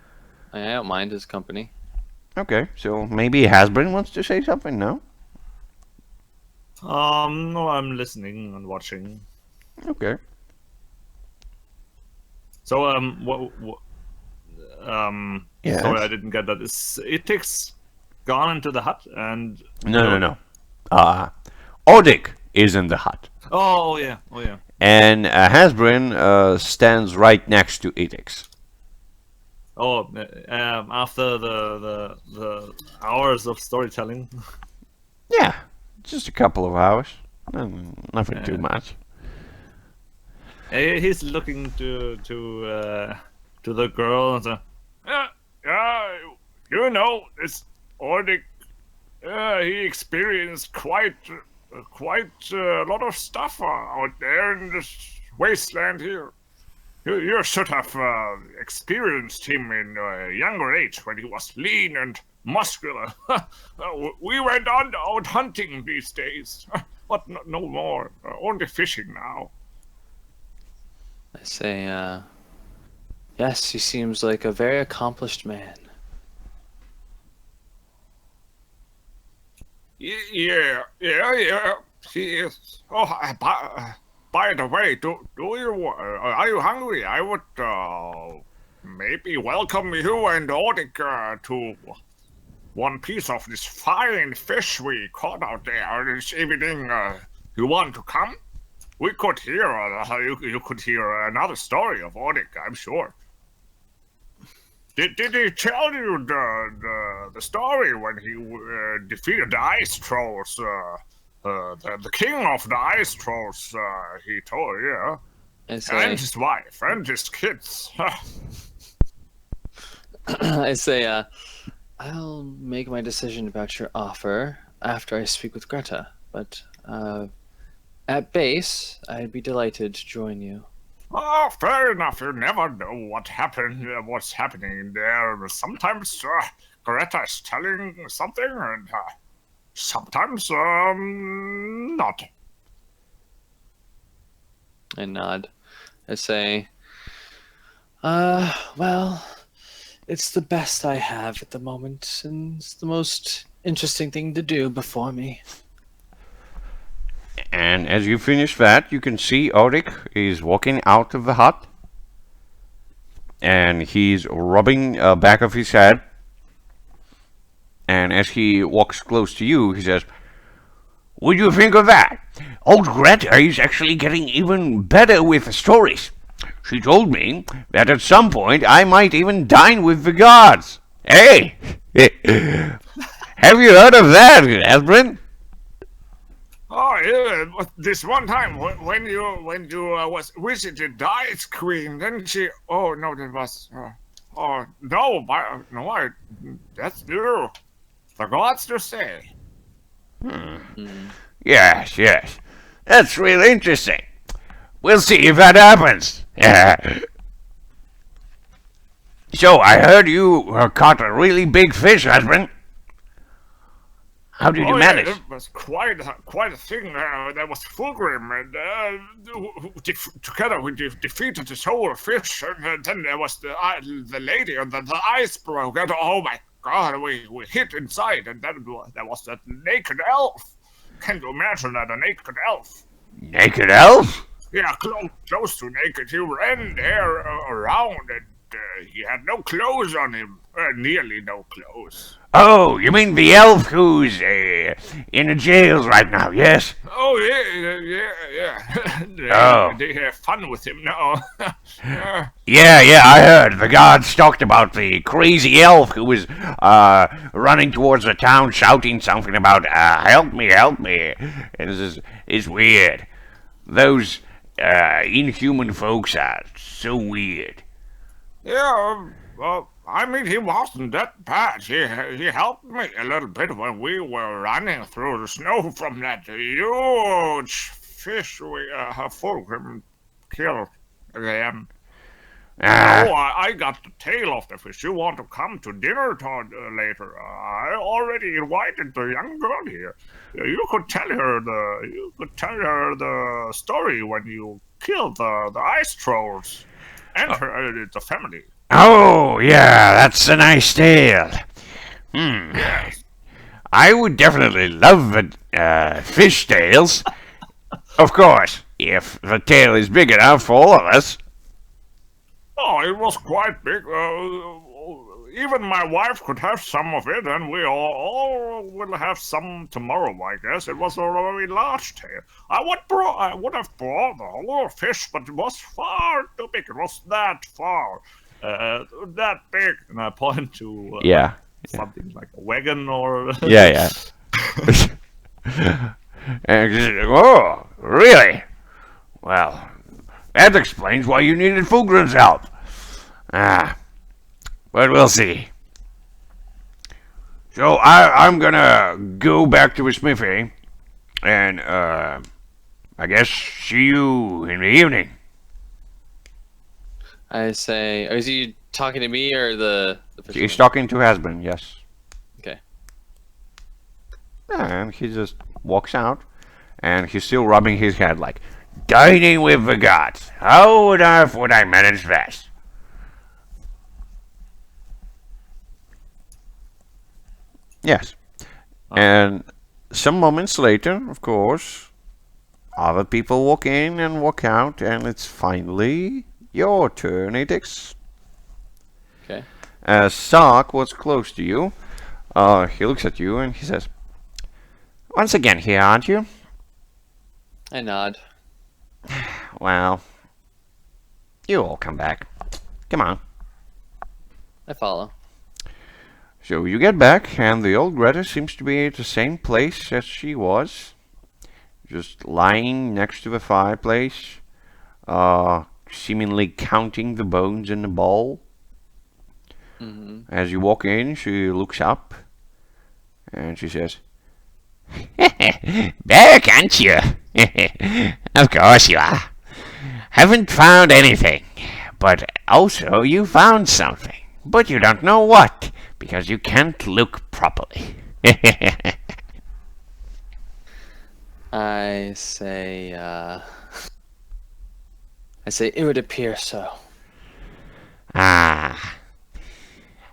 I don't mind his company. Okay, so maybe Hasbrin wants to say something, no? No, I'm listening and watching. Okay. So, Yes. sorry, I didn't get that. Is Etix gone into the hut and... No. Odik is in the hut. Oh, yeah. and Hasbrin stands right next to Edix. Oh, after the hours of storytelling. Yeah, just a couple of hours. Nothing too much. He's looking to the girl and say, you know, this Odik, he experienced quite a lot of stuff out there in this wasteland here. You should have experienced him in a younger age when he was lean and muscular. We went out hunting these days, but no more. Only fishing now. I say, yes, he seems like a very accomplished man. Yeah, he is. Oh, by the way, are you hungry? I would maybe welcome you and Odik to one piece of this fine fish we caught out there this evening. You want to come? We could hear you could hear another story of Odik, I'm sure. Did he tell you the story when he defeated the ice trolls? The king of the ice trolls, he told, yeah. And his wife, and his kids. I say, I'll make my decision about your offer after I speak with Greta, but at base, I'd be delighted to join you. Oh, fair enough. You never know what's happening there. Sometimes Greta is telling something, and sometimes not. I nod. I say, well, it's the best I have at the moment, and it's the most interesting thing to do before me. And as you finish that, you can see Odik is walking out of the hut. And he's rubbing back of his head. And as he walks close to you, he says, "What do you think of that? Old Greta is actually getting even better with the stories. She told me that at some point I might even dine with the gods. Hey! Have you heard of that, Hasbrin?" Oh yeah, this one time when you was visited the Ice Queen, then she. Oh no, that was. Oh no, that's new. The gods to say. Yes, that's really interesting. We'll see if that happens. So I heard you caught a really big fish, Hasbrin. How did you manage? Yeah, it was quite a thing. There was Fulgrim, and together we defeated this whole fish. And then there was the lady, and the ice broke. And oh my God, we hid inside, and then there was that naked elf. Can you imagine that, a naked elf? Naked elf? Yeah, close to naked. He ran there around, and he had no clothes on him. Nearly no clothes. Oh, you mean the elf who's in the jails right now, yes? Oh, yeah. Oh. They have fun with him now. Yeah, I heard. The gods talked about the crazy elf who was running towards the town shouting something about, help me. And it's weird. Those inhuman folks are so weird. Yeah, well, I mean, he wasn't that bad. He helped me a little bit when we were running through the snow from that huge fish we Fulgrim killed again. I got the tail of the fish. You want to come to dinner later? I already invited the young girl here. You could tell her the story when you killed the ice trolls and the family. Oh, yeah, that's a nice tale. Yes. I would definitely love fish tales. Of course, if the tale is big enough for all of us. Oh, it was quite big. even my wife could have some of it, and we all will have some tomorrow, I guess. It was a very large tail. I would have brought the whole fish, but it was far too big. It was that far, that big. And I point to Yeah. something like a wagon or. Yeah. And she said, oh, really? Well, that explains why you needed Fulgrim's help. But we'll see. So I'm gonna go back to the smithy, and I guess see you in the evening. I say, is he talking to me or the fisherman? He's talking to husband, yes. Okay. And he just walks out, and he's still rubbing his head like, dining with the gods. How on earth would I manage that? Yes. And some moments later, of course, other people walk in and walk out, and it's finally your turn, Etix. Okay. As Sark was close to you, he looks at you and he says, once again here, aren't you? I nod. Well, you all come back. Come on. I follow. So you get back, and the old Greta seems to be at the same place as she was. Just lying next to the fireplace, seemingly counting the bones in the bowl. Mm-hmm. As you walk in, she looks up, and she says, back, aren't you? Of course you are. Haven't found anything, but also you found something, but you don't know what, because you can't look properly. I say it would appear so. Ah.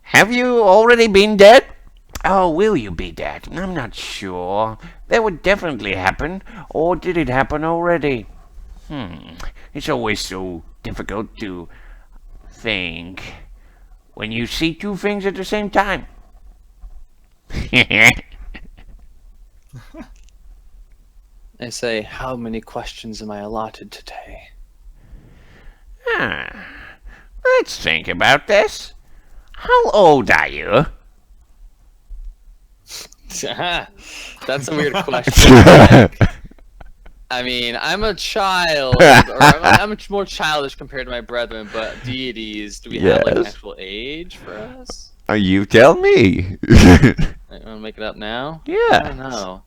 Have you already been dead? Oh, will you be dead? I'm not sure. That would definitely happen. Or did it happen already? It's always so difficult to think when you see two things at the same time. I say, how many questions am I allotted today? Let's think about this. How old are you? That's a weird question. I mean, I'm a child, or I'm much more childish compared to my brethren, but deities, do we have like an Yes. actual age for us? You tell me. I want to make it up now? I Yeah. don't know.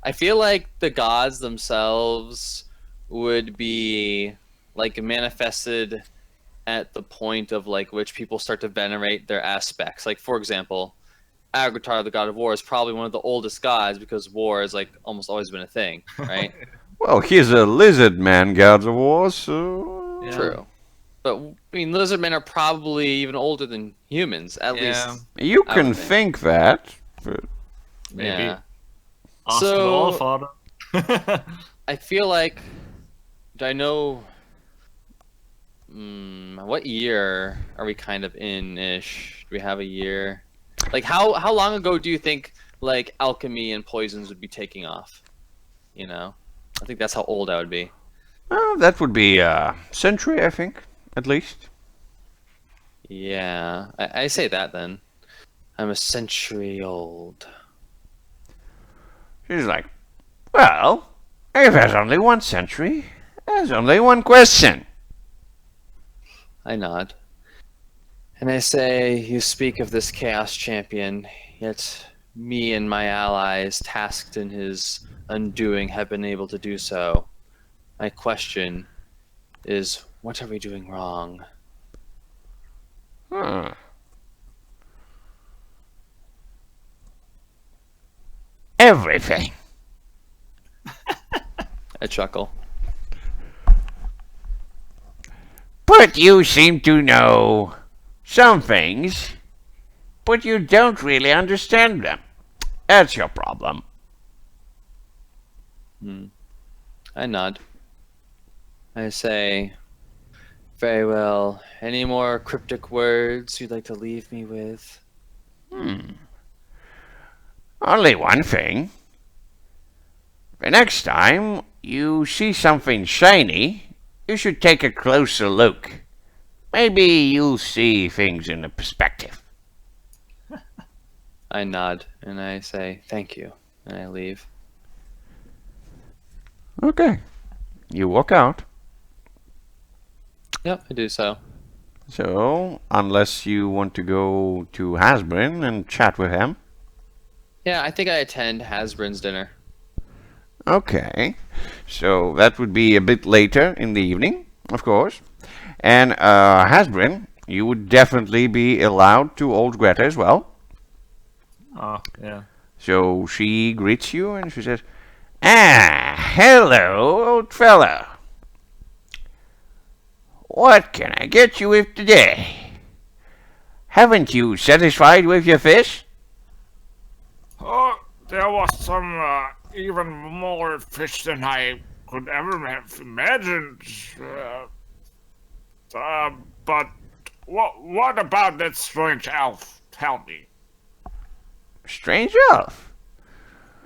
I feel like the gods themselves would be like manifested at the point of like which people start to venerate their aspects. Like for example, Agritar, the god of war, is probably one of the oldest gods because war has like almost always been a thing, right? Well, he's a lizard man, god of war, so... Yeah. True. But I mean, lizard men are probably even older than humans, at Yeah. least. You I can would think that, but... Maybe. Yeah. Ask So- the Allfather. I feel like, do I know? What year are we kind of in-ish? Do we have a year? Like, how long ago do you think like alchemy and poisons would be taking off? You know, I think that's how old I would be. that would be a century, I think, at least. Yeah, I say that then. I'm a century old. She's like, well, if there's only one century, there's only one question. I nod. And I say, you speak of this Chaos Champion, yet me and my allies tasked in his undoing have been able to do so. My question is, what are we doing wrong? Everything. I chuckle. But you seem to know some things, but you don't really understand them. That's your problem. I nod. I say, Very well. Any more cryptic words you'd like to leave me with? Only one thing. The next time you see something shiny, you should take a closer look. Maybe you'll see things in a perspective. I nod and I say thank you, and I leave. Okay. You walk out. Yep, I do so. So, unless you want to go to Hasbrin and chat with him. Yeah, I think I attend Hasbrin's dinner. Okay. So, that would be a bit later in the evening, of course. And Hasbrin, you would definitely be allowed to old Greta as well. Oh, yeah. So she greets you and she says, "Ah, hello, old fellow. What can I get you with today? Haven't you satisfied with your fish?" Oh, there was some even more fish than I could ever have imagined. But what about that strange elf? Tell me. Strange elf.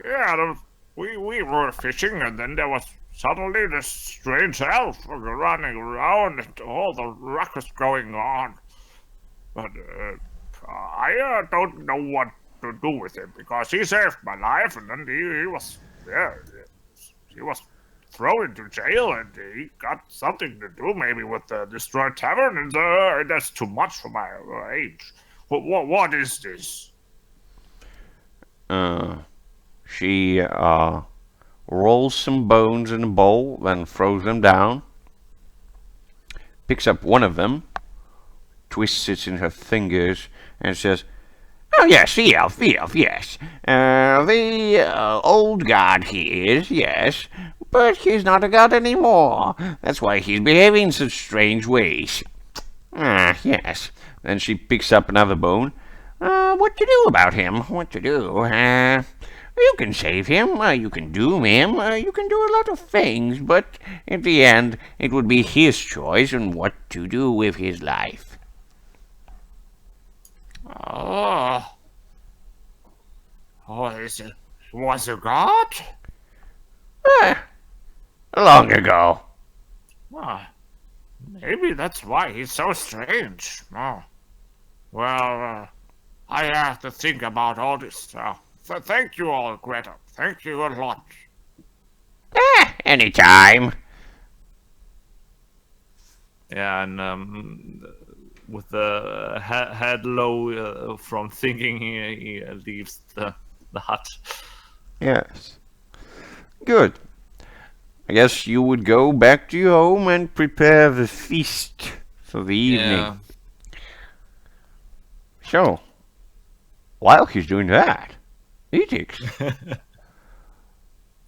Yeah, we were fishing, and then there was suddenly this strange elf running around, and all the ruckus going on. But I don't know what to do with him because he saved my life, and then he was he was thrown into jail, and he got something to do maybe with the destroyed tavern, and that's too much for my age. What is this? She rolls some bones in a bowl, then throws them down, picks up one of them, twists it in her fingers, and says, "Oh yes, the elf, yes. The old god he is, yes, but he's not a god anymore. That's why he's behaving in such strange ways. Ah, yes." Then she picks up another bone. What to do about him? What to do? You can save him, you can doom him, you can do a lot of things, but at the end, it would be his choice on what to do with his life. Oh, was a god? Long ago. Ah, maybe that's why he's so strange. Oh, well, I have to think about all this. Thank you all, Greta. Thank you a lot. Anytime. Yeah, and with the head low from thinking, he leaves the hut. Yes. Good. I guess you would go back to your home and prepare the feast for the evening. Yeah. So, while he's doing that, Edix,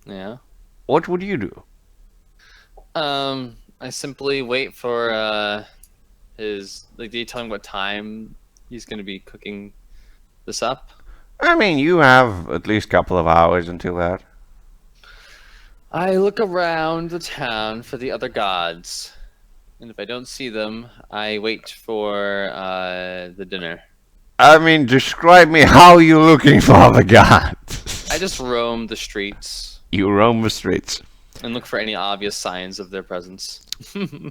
Yeah. what would you do? I simply wait for his. Like, do you tell him what time he's gonna be cooking this up? I mean, you have at least a couple of hours until that. I look around the town for the other gods, and if I don't see them, I wait for the dinner. I mean, describe me how you're looking for the gods. I just roam the streets You roam the streets. and look for any obvious signs of their presence.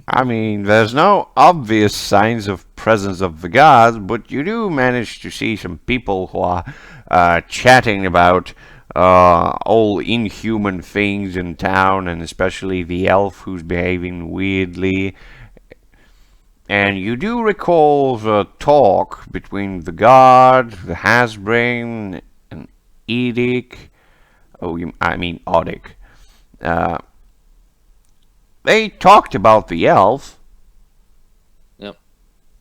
I mean, there's no obvious signs of presence of the gods, but you do manage to see some people who are chatting about all inhuman things in town, and especially the elf who's behaving weirdly. And you do recall the talk between the god, the Hasbrin, and Odik. Odik. They talked about the elf. Yep.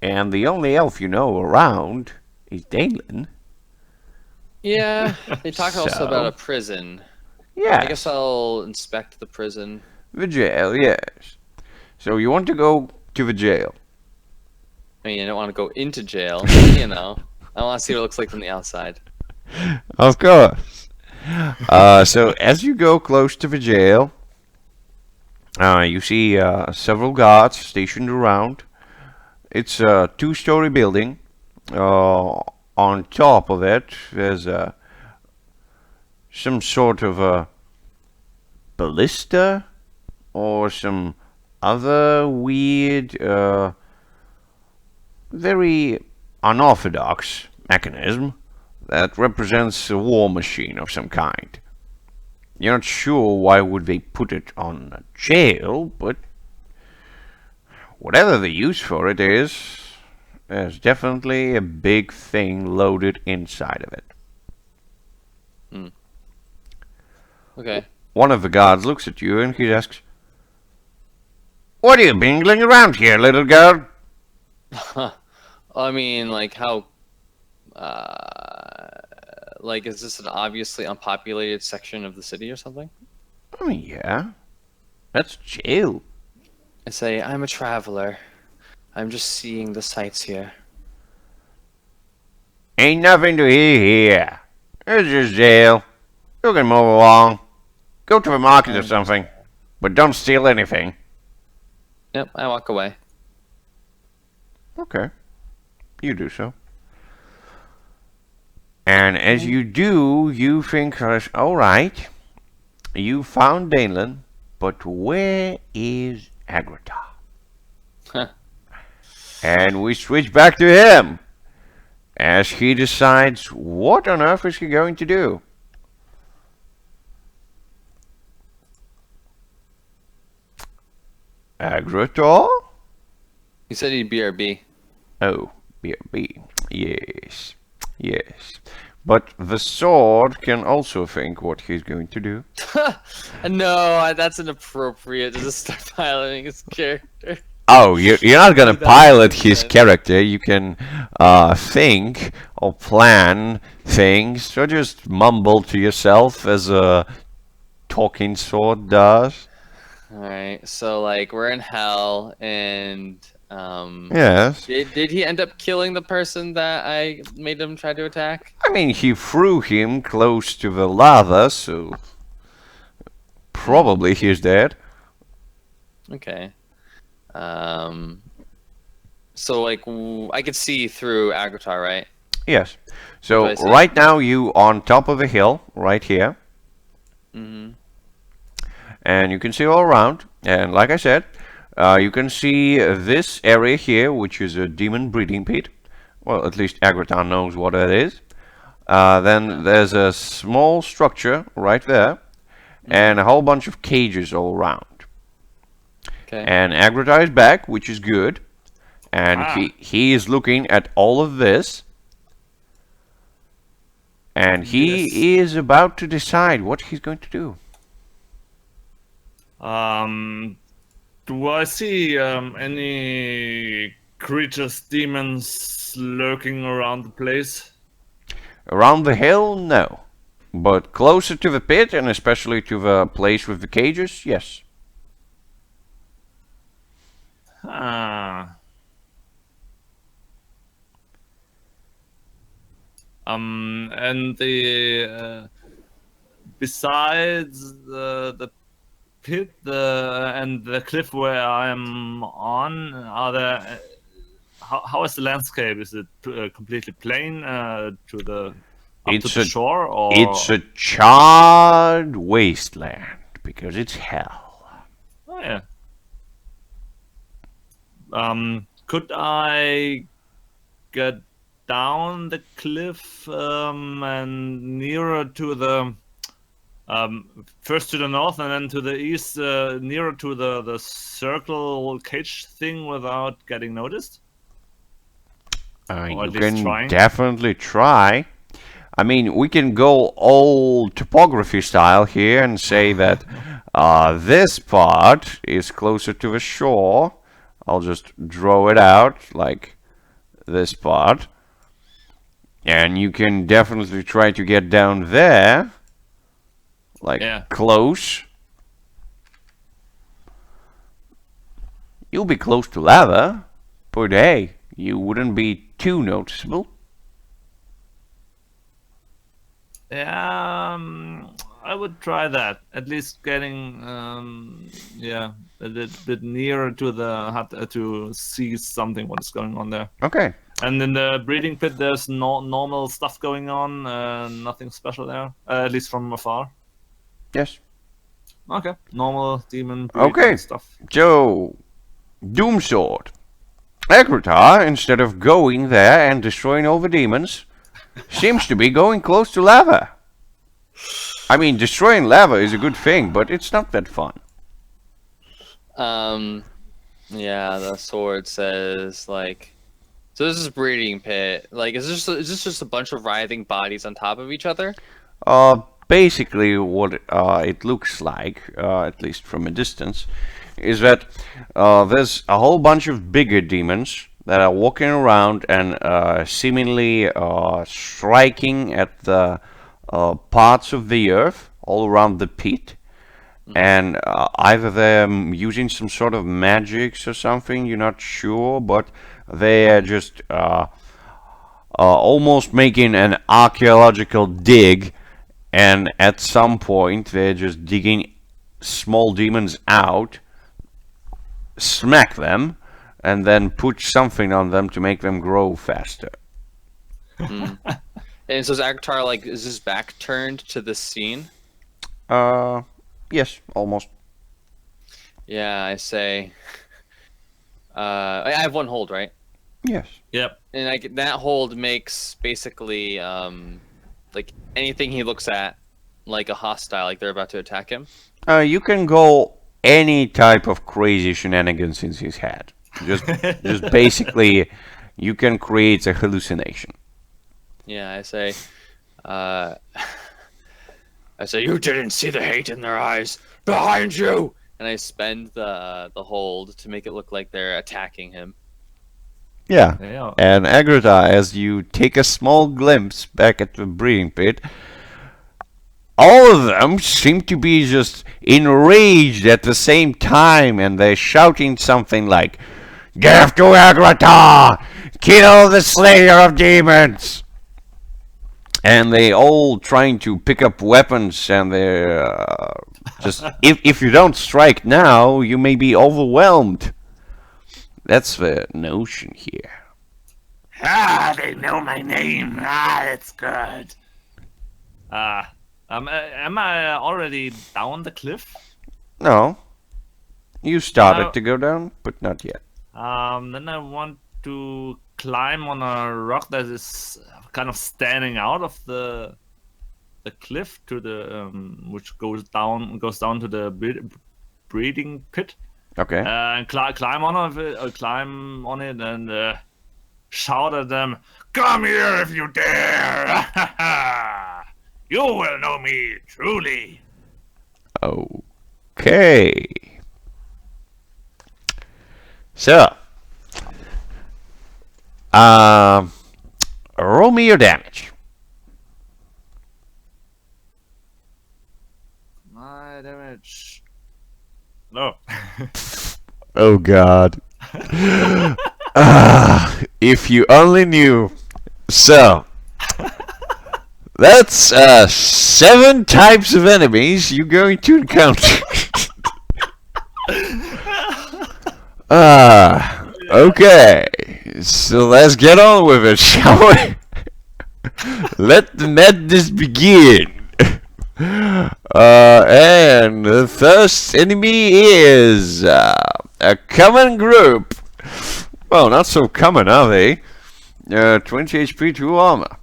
And the only elf you know around is Dalen. Yeah, they talk also So? about a prison. Yeah. I guess I'll inspect the prison. The jail, yes. So you want to go to the jail. I mean, I don't want to go into jail, you know. I want to see what it looks like from the outside. Of course. So as you go close to the jail, You see several guards stationed around. It's a two-story building. On top of it, there's some sort of a ballista or some other weird, very unorthodox mechanism that represents a war machine of some kind. You're not sure why would they put it on a jail, but whatever the use for it is, there's definitely a big thing loaded inside of it. Okay. One of the guards looks at you and he asks, "What are you mingling around here, little girl?" I mean, like how, like is this an obviously unpopulated section of the city or something? Oh yeah, that's jail. I say, I'm a traveler. I'm just seeing the sights here. Ain't nothing to hear here. It's just jail. You can move along. Go to the market or something. But don't steal anything. Yep, I walk away. Okay. You do so. And as you do, you think, alright, you found Danelan, but where is Agrata? Huh. And we switch back to him as he decides what on earth is he going to do. Agrata? He said he'd BRB. Oh, BRB. Yes. Yes. But the sword can also think what he's going to do. No, that's inappropriate to just start piloting his character. Oh, you're not gonna That pilot makes his sense. character. You can think or plan things, so just mumble to yourself as a talking sword does. Alright, so like we're in hell and Yes. did he end up killing the person that I made him try to attack? I mean, he threw him close to the lava, so probably he's dead. Okay. So like I could see through Agratar, right? Yes. What So do I see? right now you on top of a hill, right here. Mm-hmm. And you can see all around. And like I said, you can see this area here, which is a demon breeding pit. Well, at least Agratan knows what that is. Then there's a small structure right there, and a whole bunch of cages all around. Okay. And Agrata is back, which is good. And he is looking at all of this. And he is about to decide what he's going to do. Do I see any creatures, demons lurking around the place? Around the hill, no. But closer to the pit, and especially to the place with the cages, yes. Ah. And the besides the pit and the cliff where I'm on, are there? How is the landscape? Is it completely plain to the up to the shore, or It's a charred wasteland because it's hell. Oh yeah. Could I get down the cliff and nearer to the first to the north and then to the east, nearer to the circle cage thing without getting noticed? Or You at least can trying? definitely try. I mean, we can go old topography style here and say that this part is closer to the shore. I'll just draw it out like this part. And you can definitely try to get down there. Like close. You'll be close to lava, but hey, you wouldn't be too noticeable. Yeah, I would try that. At least getting yeah, a little bit nearer to the hut to see something what is going on there. Okay. And in the breeding pit, there's no normal stuff going on. Nothing special there, at least from afar. Yes. Okay, normal demon breeding Okay. stuff. So, Doomsword. Agratar, instead of going there and destroying all the demons, seems to be going close to lava. I mean, destroying lava is a good thing, but it's not that fun. Yeah, the sword says like. So this is a breeding pit. Like, is this just a bunch of writhing bodies on top of each other? Basically, what it looks like, at least from a distance, is that there's a whole bunch of bigger demons that are walking around and seemingly striking at the parts of the earth all around the pit. And either they're using some sort of magics or something, you're not sure, but they're just almost making an archaeological dig, and at some point they're just digging small demons out, smack them, and then put something on them to make them grow faster. And so is Agratar like, is his back turned to this scene? Yes, almost. Yeah, I say. I have one hold, right? Yes. Yep. And that hold makes basically like anything he looks at like a hostile, like they're about to attack him. You can go any type of crazy shenanigans in his head. Just basically, you can create a hallucination. Yeah, I say, you didn't see the hate in their eyes behind you, and I spend the hold to make it look like they're attacking him. Yeah. Yeah. And Agrita, as you take a small glimpse back at the breeding pit, all of them seem to be just enraged at the same time, and they're shouting something like, "Give to Agrita! Kill the slayer of demons!" And they all trying to pick up weapons, and they're just, if you don't strike now, you may be overwhelmed. That's the notion here. Ah, they know my name. Ah, that's good. Am I already down the cliff? No. You started to go down, but not yet. Then I want to climb on a rock that is kind of standing out of the cliff to the which goes down to the breeding pit. Okay. And climb on it and shout at them, "Come here if you dare! You will know me truly." Okay. So, roll me your damage. My damage. No. Oh God. If you only knew. So, that's 7 types of enemies you're going to encounter. Okay. So let's get on with it, shall we? Let the madness begin. And the first enemy is a common group. Well, not so common, are they? 20 HP, 2 armor.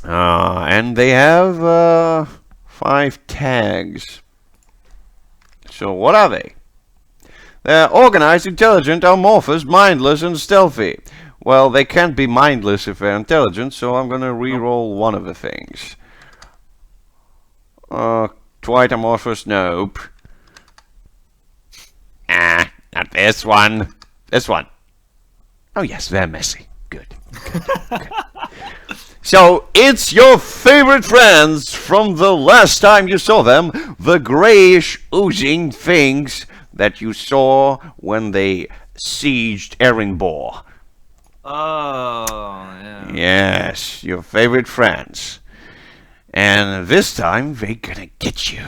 And they have 5 tags. So what are they? They're organized, intelligent, amorphous, mindless, and stealthy. Well, they can't be mindless if they're intelligent, so I'm gonna re-roll one of the things. Twilight amorphous, nope. Not this one. This one. Oh yes, they're messy. Good. Good. So, it's your favorite friends from the last time you saw them, the grayish oozing things that you saw when they sieged Erenbor. Oh, yeah. Yes, your favorite friends. And this time they're gonna get you.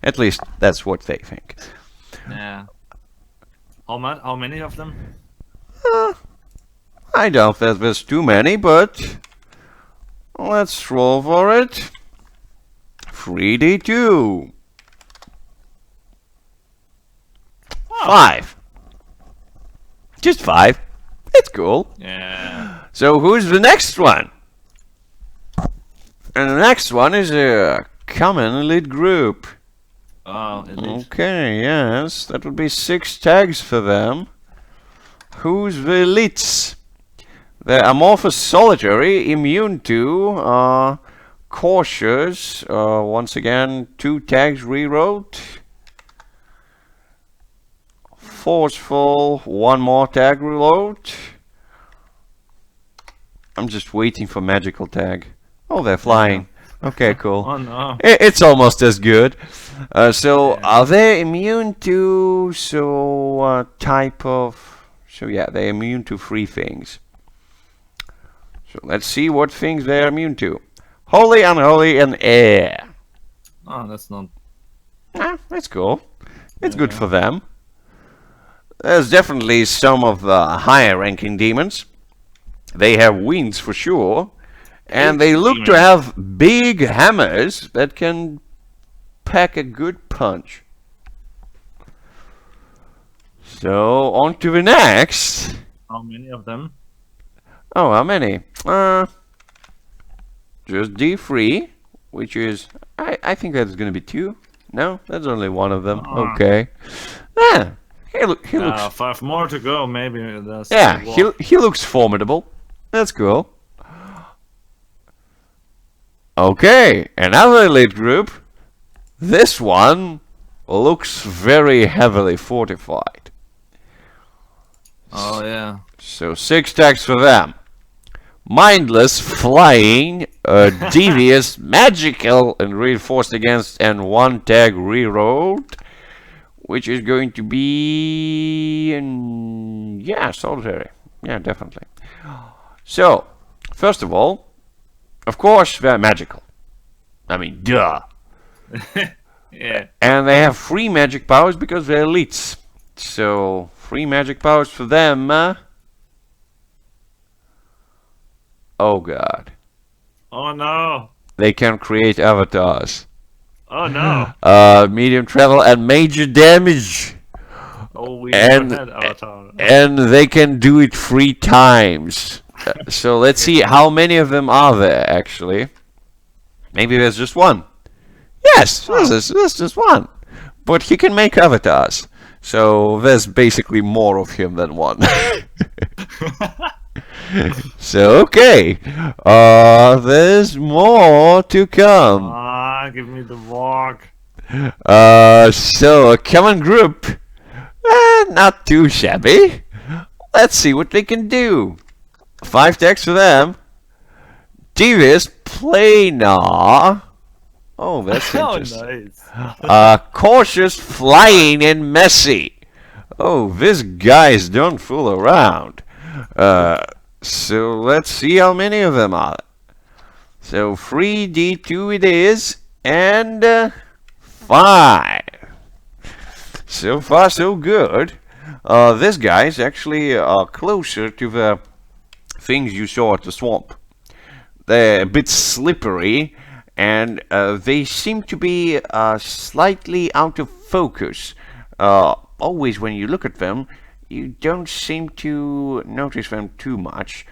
At least that's what they think. Yeah. How many of them? I doubt that there's too many, but let's roll for it. 3d2. 5. Just 5. It's cool. Yeah. So who's the next one? And the next one is a common elite group. Oh, elite. Okay, yes, that would be 6 tags for them. Who's the elites? The amorphous solitary, immune to, cautious, once again, 2 tags rewrote. Forceful, 1 more tag reload. I'm just waiting for magical tag. Oh, they're flying. Okay, cool. Oh no. It's almost as good. So are they immune to type of? So yeah, they're immune to 3 things. So let's see what things they're immune to. Holy, unholy, and air. Oh, that's not. Ah, that's cool. It's good for them. There's definitely some of the higher ranking demons. They have wings for sure. And they look to have big hammers that can pack a good punch. So, on to the next. How many of them? Oh, how many? Just D3, which is... I think that's gonna be 2. No, that's only 1 of them. Okay. Ah, he looks... 5 more to go, maybe. That's Yeah, he looks formidable. That's cool. Okay, another elite group. This one looks very heavily fortified. Oh, yeah. So 6 tags for them. Mindless, flying, devious, magical, and reinforced against, and 1 tag rerolled. Which is going to be... yeah, solitary. Yeah, definitely. So, first of all, of course, they're magical. I mean, duh. Yeah. And they have 3 magic powers because they're elites. So, 3 magic powers for them. Oh god. Oh no. They can create avatars. Oh no. Medium travel and major damage. Oh, we And- never had Avatar. And they can do it 3 times. So let's see how many of them are there actually. Maybe there's just 1. Yes, there's just 1. But he can make avatars. So there's basically more of him than 1. So okay. There's more to come. Give me the walk. So a common group. Not too shabby. Let's see what they can do. 5 decks for them. Devious planar. Oh, that's Oh, interesting. nice. Cautious, flying, and messy. Oh, these guys don't fool around. So let's see how many of them are. So 3d2 it is, and 5. So far, so good. This guy is actually closer to the things you saw at the swamp. They're a bit slippery, and they seem to be slightly out of focus. Always when you look at them, you don't seem to notice them too much.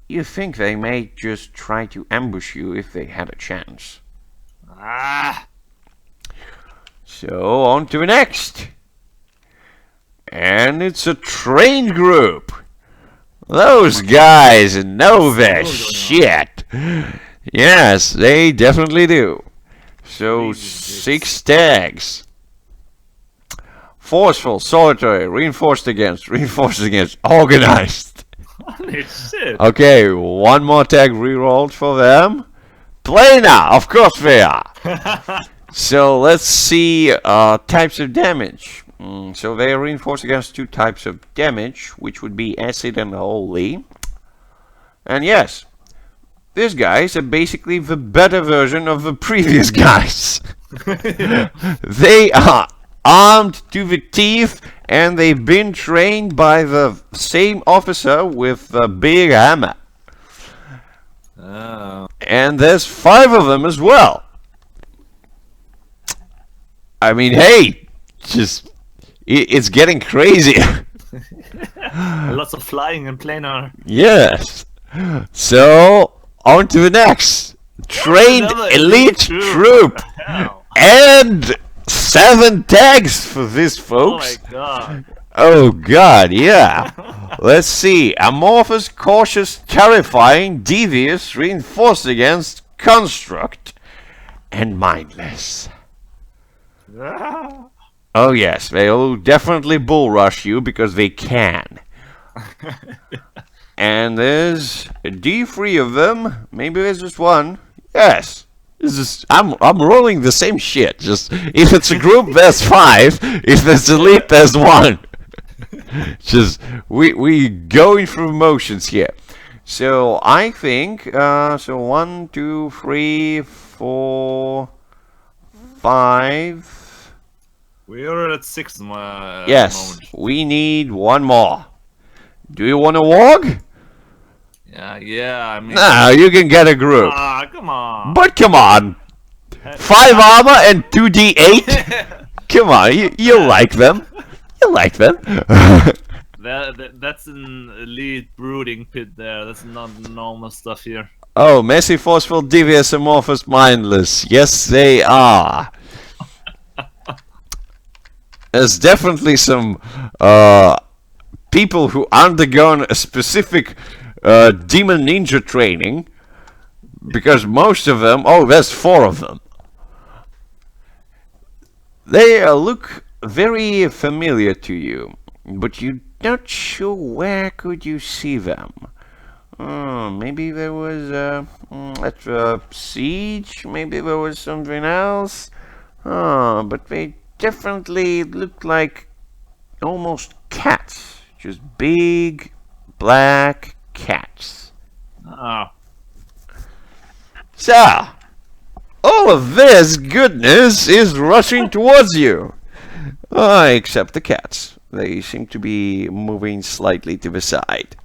You think they may just try to ambush you if they had a chance. So, on to the next. And it's a trained group. Those guys know their shit. Yes, they definitely do. So, 6 tags. Forceful, solitary, reinforced against, organized. Holy shit. Okay, 1 more tag rerolled for them. Planar, of course they are. So let's see types of damage. So they are reinforced against 2 types of damage, which would be acid and holy. And yes, these guys are basically the better version of the previous guys. They are armed to the teeth, and they've been trained by the same officer with the big hammer. Oh. And there's 5 of them as well. I mean, hey, it's getting crazy. Lots of flying and planar. Yes. So, on to the next. Trained Another elite troop. Hell. And 7 tags for this, Oh folks. my god. Oh god, yeah. Let's see. Amorphous, cautious, terrifying, devious, reinforced against, construct, and mindless. Oh yes, they'll definitely bull rush you because they can. And there's D3 of them. Maybe there's just one. Yes. I'm rolling the same shit. Just if it's a group, there's 5. If it's elite, there's 1. Just we going through motions here. So I think so 1, 2, 3, 4, 5. We are at 6 at Yes, the moment. we need 1 more. Do you want to walk? Yeah, I mean... No, you can get a group. Come on. But come on, 5 armor and 2d8. Come on, you like them. You like them. That's an elite brooding pit there. That's not normal stuff here. Oh, messy, forceful, devious, amorphous, mindless. Yes, they are. There's definitely some people who undergone a specific demon ninja training, because most of them, oh, there's 4 of them. They look very familiar to you, but you're not sure where could you see them. Maybe there was at Siege, maybe there was something else. But they definitely look like almost cats, just big black cats. Oh. So, all of this goodness is rushing towards you. Except the cats. They seem to be moving slightly to the side.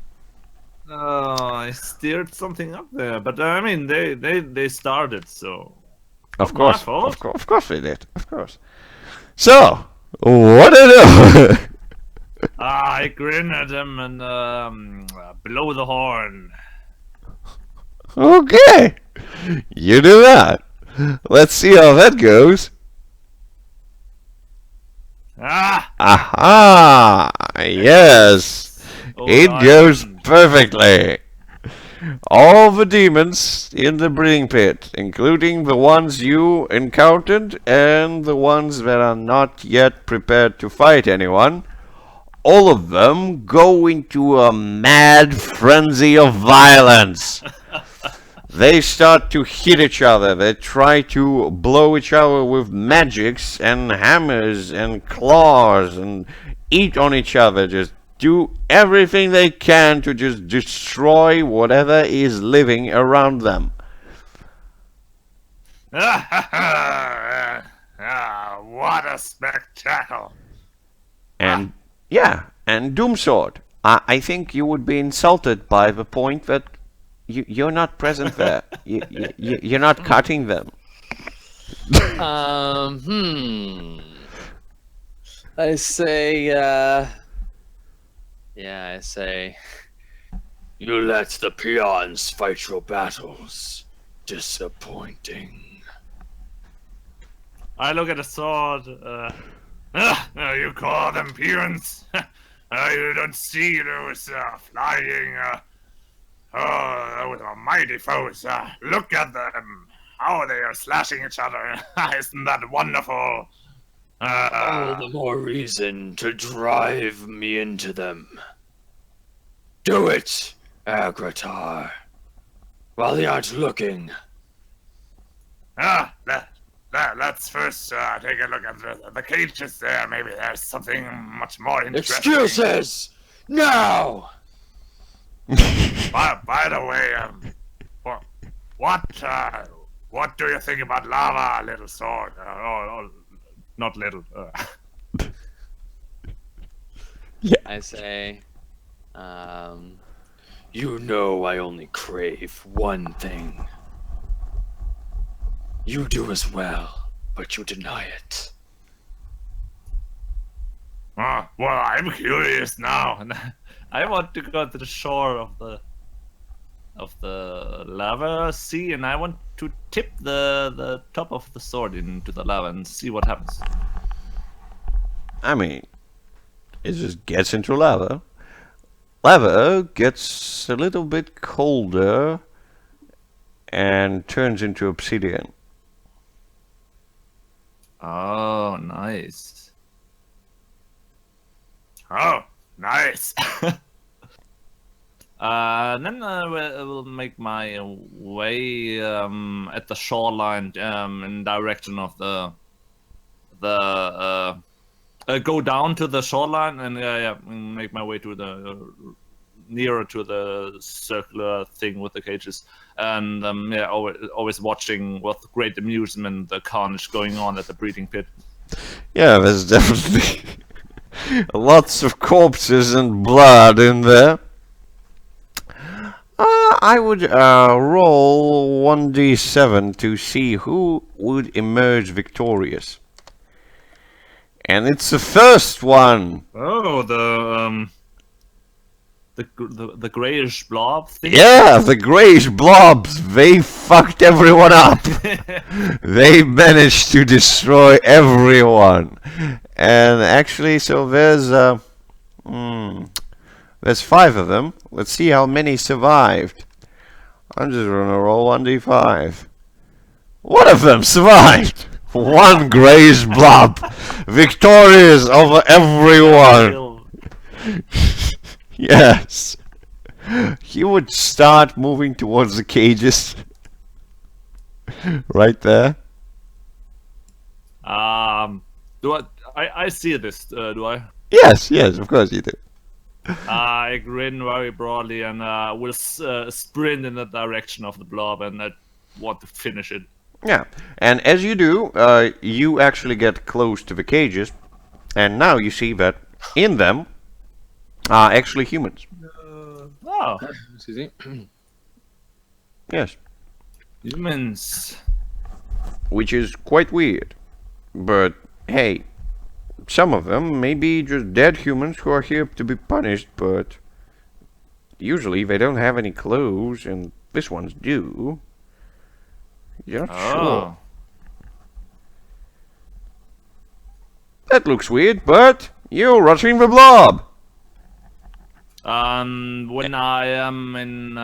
Oh, I steered something up there, but I mean, they started, so... Of Not my course, fault. of course they did, of course. So, what do you do? I grin at them and blow the horn. Okay, you do that. Let's see how that goes. Ah! Aha! Yes, Oh, it I goes win. perfectly. All the demons in the breeding pit, including the ones you encountered and the ones that are not yet prepared to fight anyone, all of them go into a mad frenzy of violence. They start to hit each other. They try to blow each other with magics and hammers and claws and eat on each other. Just do everything they can to just destroy whatever is living around them. What a spectacle! And yeah, and Doomsword. I think you would be insulted by the point that you're not present there. You're not cutting them. I say, I say, you let the peons fight your battles. Disappointing. I look at the sword. You call them peons? You don't see those flying, those are mighty foes. Look at them, how they are slashing each other. Isn't that wonderful? All the more reason to drive me into them. Do it, Agratar, while they aren't looking. Let's first take a look at the cages there. Maybe there's something much more interesting. Excuses! Now! By the way, What do you think about lava, little sword? Not little. I say, you know I only crave one thing. You do as well, but you deny it. Well, I'm curious now. And I want to go to the shore of the lava sea, and I want to tip the top of the sword into the lava and see what happens. I mean, it just gets into lava. Lava gets a little bit colder and turns into obsidian. Oh, nice. Oh, nice. Then I will make my way at the shoreline in direction of the go down to the shoreline and make my way to the nearer to the circular thing with the cages, and always watching with great amusement the carnage going on at the breeding pit. Yeah, there's definitely lots of corpses and blood in there. I would roll 1d7 to see who would emerge victorious. And it's the first one! Oh, the grayish blob thing? Yeah, the greyish blobs! They fucked everyone up! They managed to destroy everyone! And actually, so there's 5 of them. Let's see how many survived. I'm just gonna roll 1d5. One of them survived! One greyish blob! Victorious over everyone! Yes! He would start moving towards the cages. Right there. Do I see this, do I? Yes, of course you do. I grin very broadly and will sprint in the direction of the blob, and I want to finish it. Yeah, and as you do, you actually get close to the cages, and now you see that in them are actually humans. Oh, Excuse me. Yes, humans. which is quite weird. But hey, some of them may be just dead humans who are here to be punished, but usually they don't have any clothes, and this ones do. You're not sure. That looks weird, but you're rushing the blob. When I am in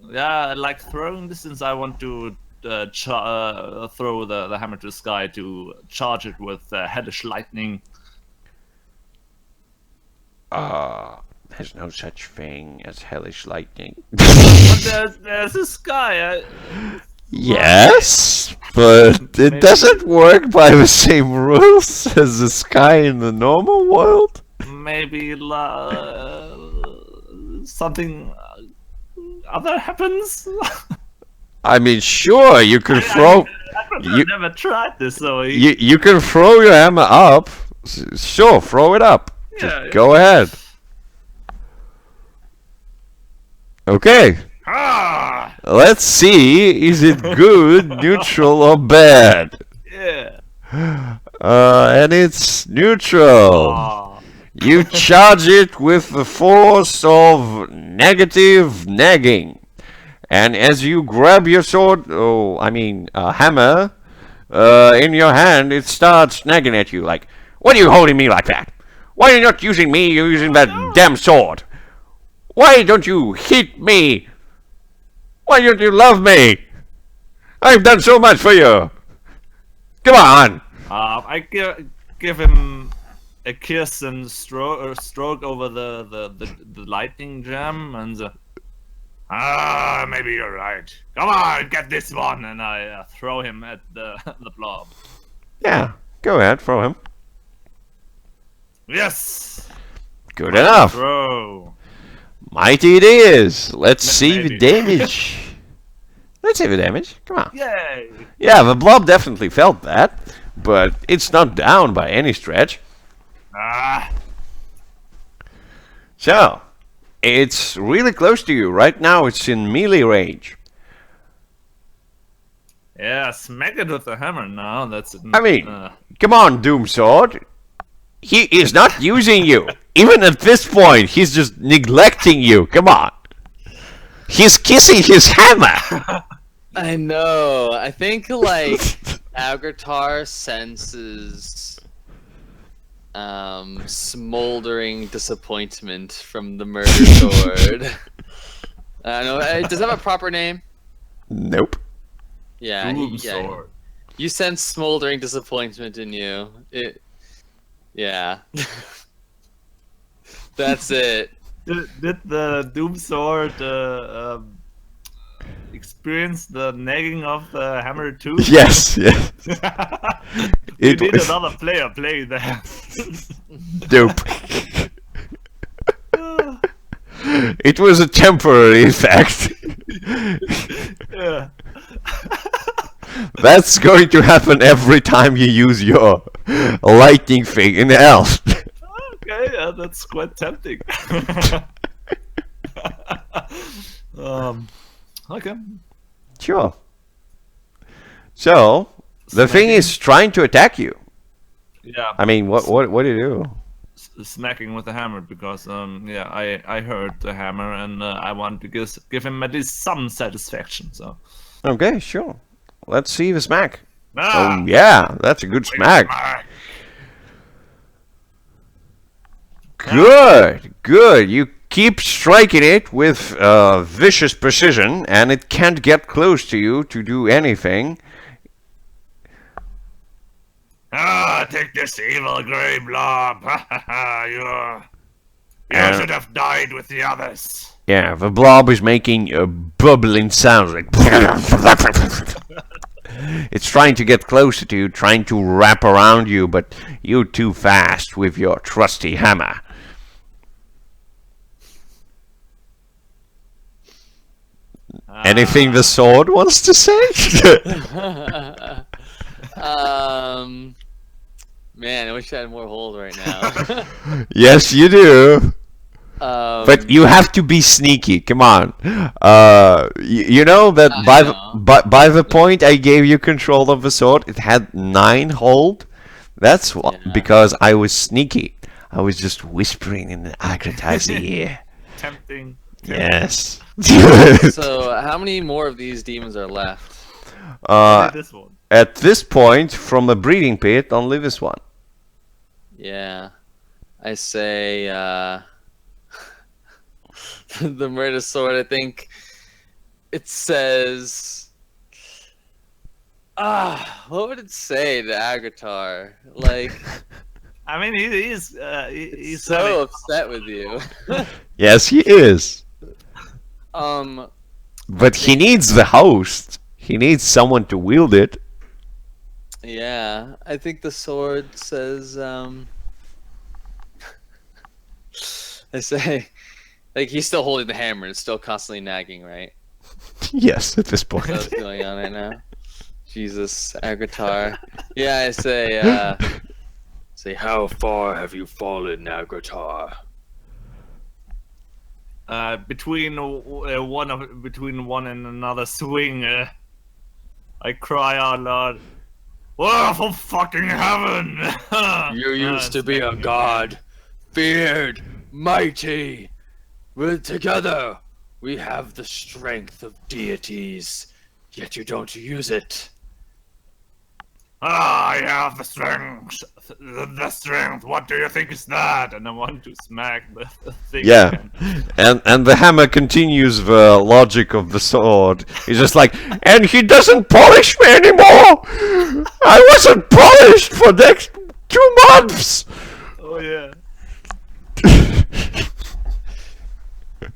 like throwing distance, I want to throw the hammer to the sky to charge it with hellish lightning. There's no such thing as hellish lightning. But there's a sky. Yes, but it doesn't work by the same rules as the sky in the normal world. Maybe something other happens. I mean, sure, you can throw. I've never tried this, so You can throw your hammer up. Sure, throw it up. Just go ahead. Okay. Let's see, is it good, neutral, or bad? Yeah. And it's neutral. You charge it with the force of negative nagging. And as you grab your sword, hammer, in your hand, it starts nagging at you like, "What are you holding me like that? Why are you not using me, you're using that damn sword? Why don't you hit me? Why don't you love me? I've done so much for you. Come on." I give him a kiss and stroke over the lightning gem, and Maybe you're right. Come on, get this one. and I throw him at the blob. Yeah, go ahead, throw him. Yes. Good enough. Throw. Mighty it is. Let's see the Maybe. damage. Let's save the damage. Come on. Yay! Yeah, the blob definitely felt that, but it's not down by any stretch. Ah, So, it's really close to you. Right now it's in melee range. yeah, smack it with the hammer now. That's. I mean, come on, Doom Sword. He is not using you. Even at this point, he's just neglecting you. Come on. He's kissing his hammer. I know. I think like Agatar senses smoldering disappointment from the murder sword. I don't know. Does it have a proper name? Nope. Yeah. Doom sword. You sense smoldering disappointment in you. Yeah. That's it. Did the Doom Sword experience the nagging of the hammer too? Yes, yes. You It need was another player play there. dope. It was a temporary effect. Yeah. That's going to happen every time you use your lightning thing in hell. Okay, yeah, that's quite tempting. Okay. Sure. So, the thing is trying to attack you. Yeah. I mean, what do you do? Smacking with the hammer because yeah, I heard the hammer and I want to give him at least some satisfaction. So. Okay, sure. Let's see the smack. Ah! Oh yeah, that's a good smack. Good, good. You keep striking it with vicious precision, and it can't get close to you to do anything. Ah, take this evil grey blob. You should have died with the others. Yeah, the blob is making bubbling sounds like. It's trying to get closer to you, trying to wrap around you, but you're too fast with your trusty hammer. Anything the sword wants to say? Man, I wish I had more hold right now. Yes, you do. But you have to be sneaky. Come on. You know that by the point I gave you control of the sword, it had 9 hold. That's because I was sneaky. I was just whispering in Agrata's ear. Tempting. Yes. So, how many more of these demons are left? This one. At this point, from the breeding pit, only this one. Yeah. I say, the murder sword, I think it says, what would it say to Agatar? Like, I mean, he's so upset with you. Yes, he is. But he needs the host. He needs someone to wield it. Yeah, I think the sword says, I say, like, he's still holding the hammer and still constantly nagging, right? Yes, at this point. That's what's going on right now. Jesus, Agatar. Yeah, I say, how far have you fallen, Agatar? Between one and another swing, I cry out loud. Oh, for fucking heaven! You used to be a god, feared, mighty. Together, we have the strength of deities, yet you don't use it. I have the strength. The strength. What do you think is that? And I want to smack the thing. Yeah, again. and the hammer continues the logic of the sword. He's just like, and he doesn't polish me anymore! I wasn't polished for the next 2 months! Oh yeah.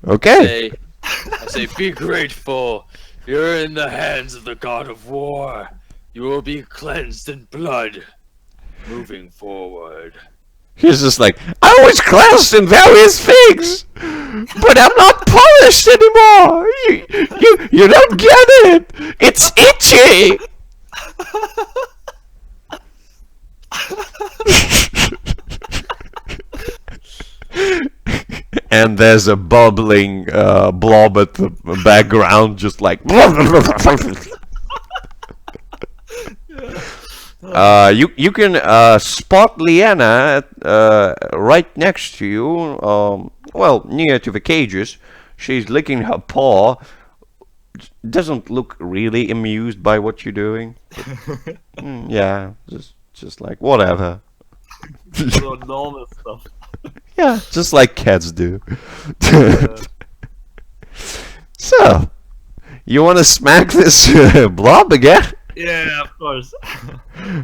Okay. I say, be grateful. You're in the hands of the god of war. You will be cleansed in blood. Moving forward. He's just like, I was cleansed in various things! But I'm not polished anymore. You don't get it. It's itchy. And there's a bubbling blob at the background, just like. You can spot Leanna right next to you, well, near to the cages. She's licking her paw. Doesn't look really amused by what you're doing. But, yeah, just like whatever. So normal stuff. Yeah, just like cats do. So, you want to smack this blob again? Yeah, of course.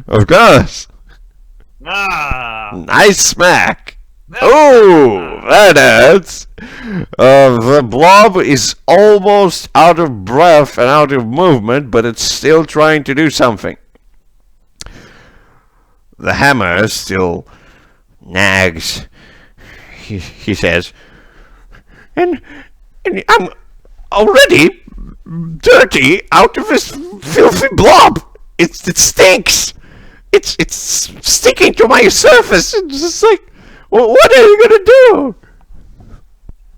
Of course. Ah. Nice smack. Oh, that hurts. The blob is almost out of breath and out of movement, but it's still trying to do something. The hammer still nags. He says, and I'm already dirty out of this filthy blob. It stinks. It's sticking to my surface. It's just like, well, what are you gonna do?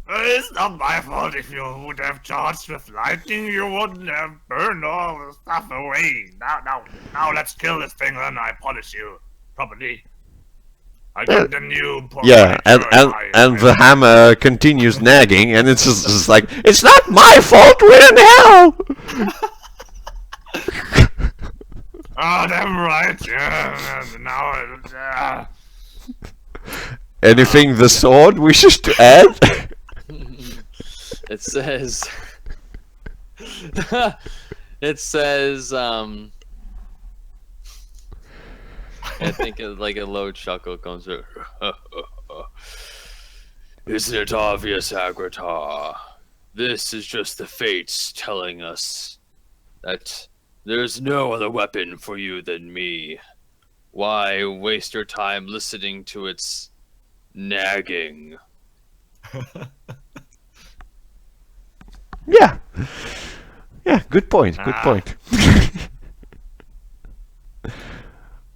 It's not my fault. If you would have charged with lightning, you wouldn't have burned all the stuff away. Now let's kill this thing, then I polish you properly. I got the new Yeah, and the hammer continues nagging, and it's just like, it's not my fault, we're in hell! Oh, damn right, yeah, now, Anything the sword wishes to add? It says... it says, I think like a low chuckle comes through. Isn't it obvious, Agratar? This is just the fates telling us that there's no other weapon for you than me. Why waste your time listening to its nagging? Yeah. Yeah, good point, good point.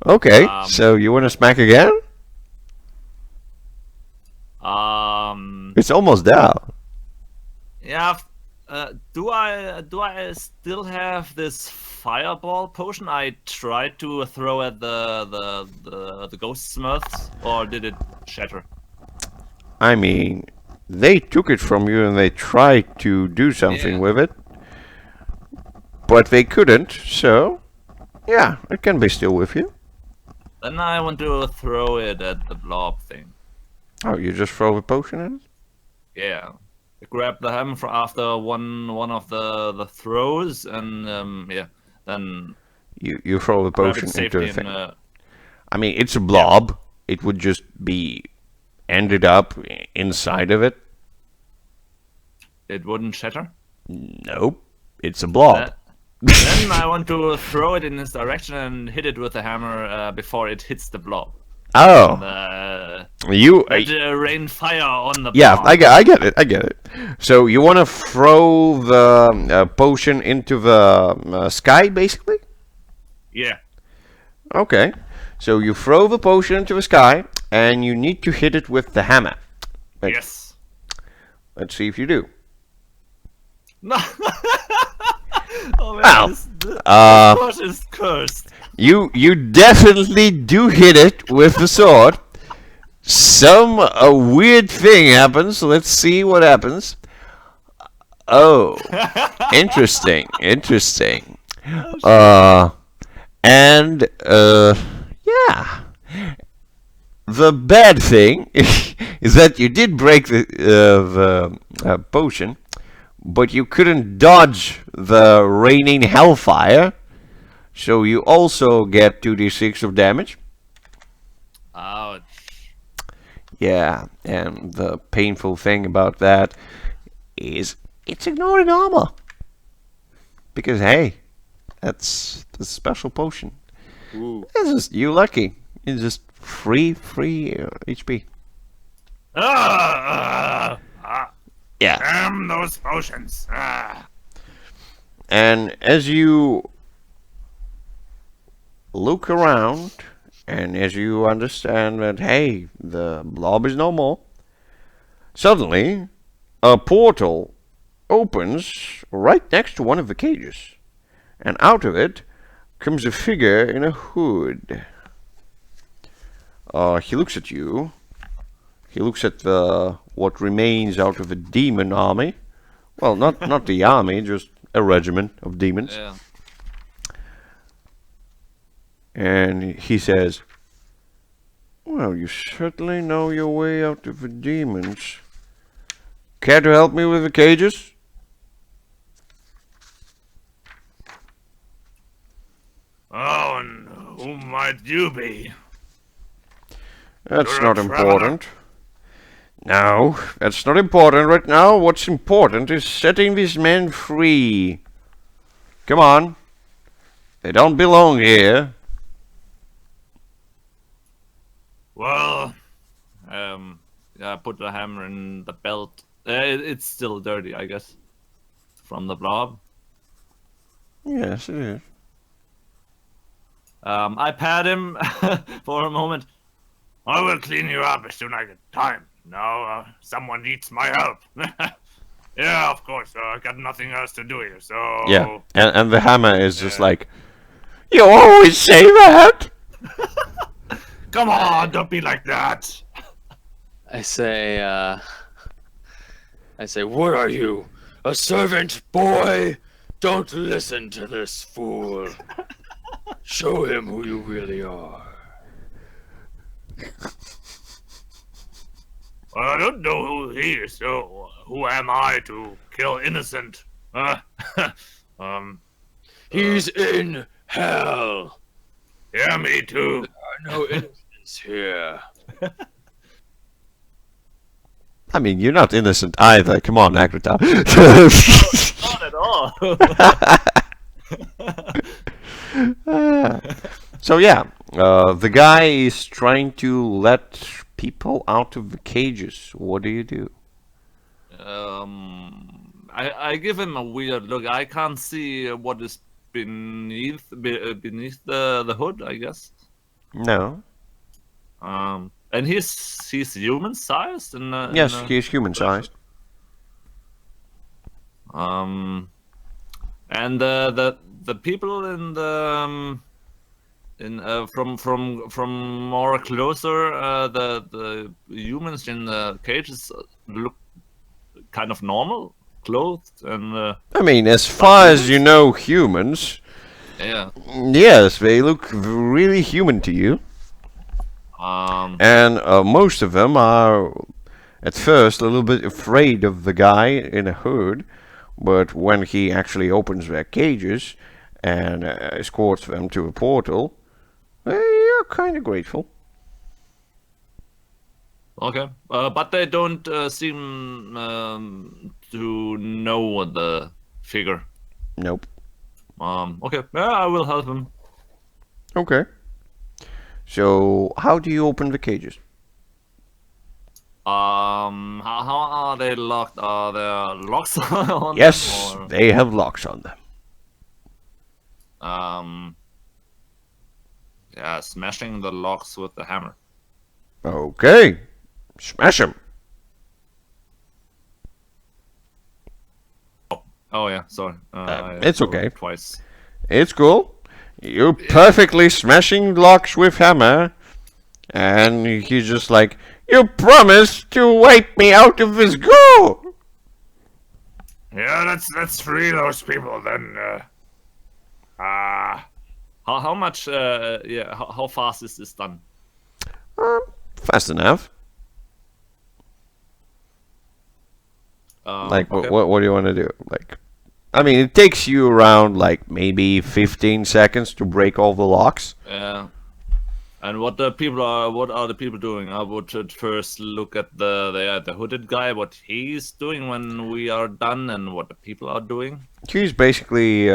Okay, so you want to smack again? It's almost down. Yeah. Do I still have this fireball potion I tried to throw at the ghost smurfs, or did it shatter? I mean, they took it from you and they tried to do something with it, but they couldn't. So, yeah, it can be still with you. Then I want to throw it at the blob thing. Oh, you just throw a potion at it? Yeah. I grab the hammer after one of the throws, and yeah, then you throw the grab potion it into safely the thing. in, I mean, it's a blob. It would just be ended up inside of it. it wouldn't shatter. Nope, it's a blob. Then I want to throw it in this direction and hit it with the hammer before it hits the blob. Oh, And, rain fire on the yeah, blob. I get it. So you want to throw the potion into the sky, basically? Yeah. Okay. So you throw the potion into the sky, and you need to hit it with the hammer. Yes. Let's see if you do. No. Oh man, Wow. this course is cursed. You definitely do hit it with the sword. Some weird thing happens. Let's see what happens. Oh, interesting. Yeah. The bad thing is that you did break the potion, but you couldn't dodge the raining hellfire, so you also get 2d6 of damage. Ouch. Yeah, and the painful thing about that is it's ignoring armor. Because hey, that's the special potion. Ooh. It's just, you lucky. It's just free HP. Yeah. Damn those potions. Ah. And as you look around, and as you understand that, hey, the blob is no more, suddenly a portal opens right next to one of the cages. And out of it comes a figure in a hood. He looks at you. He looks at what remains out of the demon army. Well, not the army, just a regiment of demons. Yeah. And he says, well, you certainly know your way out of the demons. Care to help me with the cages? Oh, and who might you be? That's You're not a important. No, that's not important right now. What's important is setting these men free. Come on. They don't belong here. Well, Yeah, put the hammer in the belt. It's still dirty, I guess, from the blob. Yes, it is. I pat him for a moment. I will clean you up as soon as I get time. Now, someone needs my help. Yeah, of course. I got nothing else to do here, so... Yeah, and the hammer is just like, you always say that? Come on, don't be like that. I say, what are you? A servant boy? Don't listen to this fool. Show him who you really are. Well, I don't know who he is, so who am I to kill innocent? He's in hell. Yeah, me too. No innocence here. I mean, you're not innocent either. Come on, Agrita. Not at all. So yeah, the guy is trying to let people out of the cages. What do you do? I give him a weird look. I can't see what is beneath the hood, I guess. No. And he's human sized and Yes, he's human-sized. And the people in the from more closer, the humans in the cages look kind of normal, clothed and I mean, as far as you know, humans. yeah. Yes, they look really human to you. And most of them are, at first, a little bit afraid of the guy in a hood, but when he actually opens their cages and escorts them to a portal, they are kind of grateful. Okay, but they don't seem to know the figure. Nope. Okay, yeah, I will help him. Okay. So, how do you open the cages? How are they locked? Are there locks on Yes, them? they have locks on them. Yeah, smashing the locks with the hammer. Okay. Smash them. Oh yeah, sorry. It's I rolled okay. Twice. It's cool. You're perfectly smashing locks with hammer. And he's just like, you promised to wipe me out of this goo! Yeah, let's free those people then. How much? Yeah, how fast is this done? Fast enough. Like, okay. what do you want to do? Like, I mean, it takes you around, like, maybe 15 seconds to break all the locks. Yeah. And what are the people doing? I would first look at the hooded guy, what he's doing when we are done, and what the people are doing. He's basically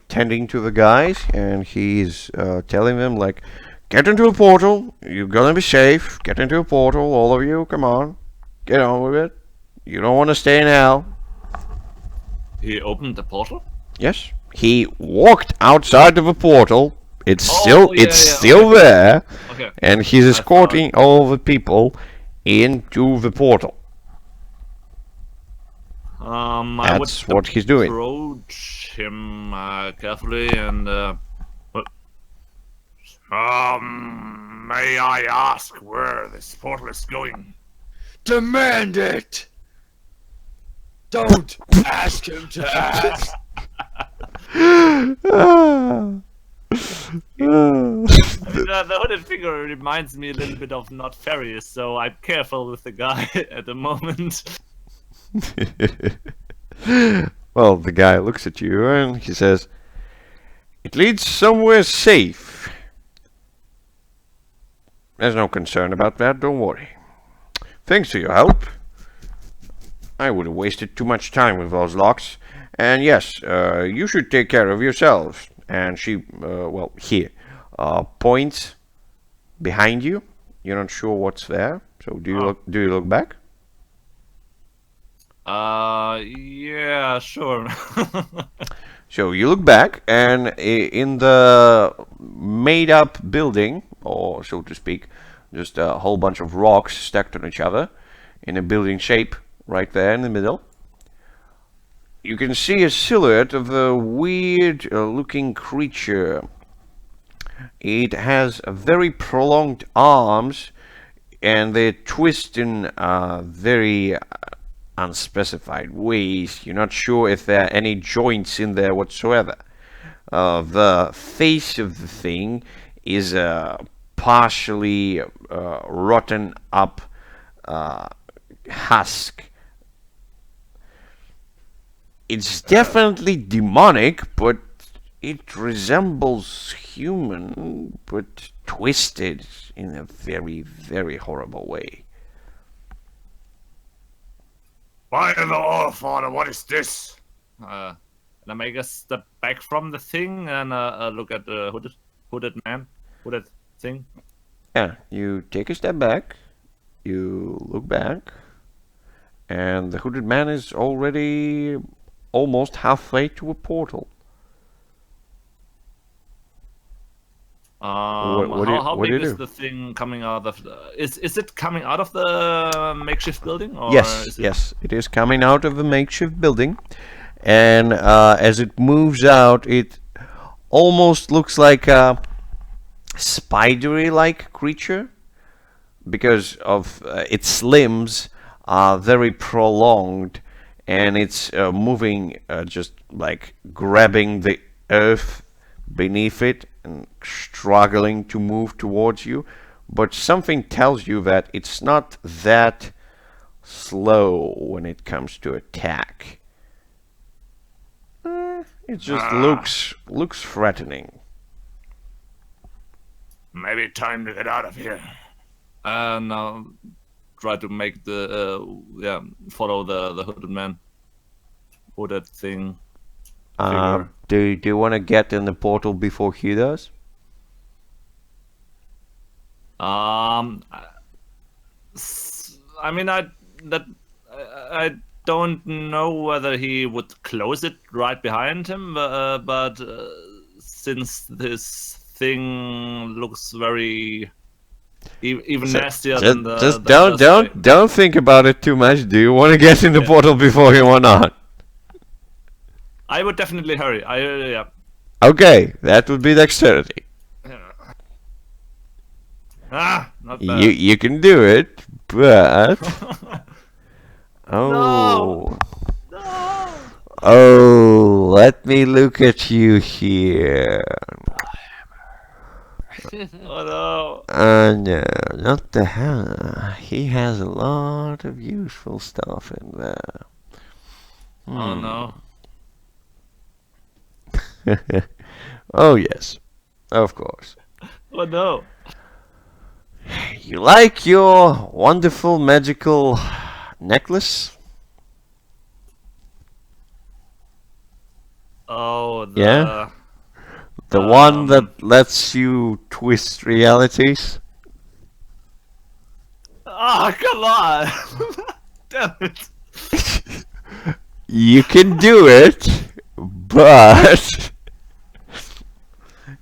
tending to the guys, and he's telling them, like, get into a portal, you're gonna be safe, get into a portal, all of you, come on, get on with it. You don't want to stay now. He opened the portal? Yes. He walked outside of a portal. It's Oh, yeah, still okay. there. Okay. And he's I escorting all the people into the portal. I would That's what he's doing. approach him carefully and May I ask where this portal is going? Demand it! Don't ask him to ask! the hooded figure reminds me a little bit of Not Farius, so I'm careful with the guy at the moment. Well, the guy looks at you and he says, "It leads somewhere safe. There's no concern about that, don't worry. Thanks for your help. I would have wasted too much time with those locks. And yes, you should take care of yourselves." And she, well, here, points behind you. You're not sure what's there. So do you look back? Yeah, sure. So you look back, and in the made-up building, or so to speak, just a whole bunch of rocks stacked on each other in a building shape, right there in the middle, you can see a silhouette of a weird-looking creature. It has very prolonged arms, and they twist in very unspecified ways. You're not sure if there are any joints in there whatsoever. The face of the thing is partially rotten up husk. It's definitely demonic, but it resembles human, but twisted in a very, very horrible way. By the All Father, what is this? And I make a step back from the thing and look at the hooded thing. Yeah, you take a step back, you look back, and the hooded man is already almost halfway to a portal. How what do big you is do? the thing coming out of the... Is it coming out of the makeshift building? Or Yes, is it... yes, it is coming out of the makeshift building, and as it moves out, it almost looks like a spidery-like creature, because of its limbs are very prolonged, and it's moving, just like grabbing the earth beneath it and struggling to move towards you. But something tells you that it's not that slow when it comes to attack. It just looks threatening. Maybe time to get out of here. Now try to make the follow the hooded man, hooded thing. Figure. Do you want to get in the portal before he does? I mean, I don't know whether he would close it right behind him, but since this thing looks very even nastier than the... Just the don't think about it too much. Do you want to get in the portal before him or not? I would definitely hurry. Yeah. Okay, that would be dexterity. Not bad. You can do it, but oh. Oh, let me look at you here. Oh no. No, not the hammer. He has a lot of useful stuff in there. Oh no. Oh yes, of course. Oh no. You like your wonderful magical necklace? Oh, Yeah? The one that lets you twist realities? Oh, come on. Damn it. You can do it, but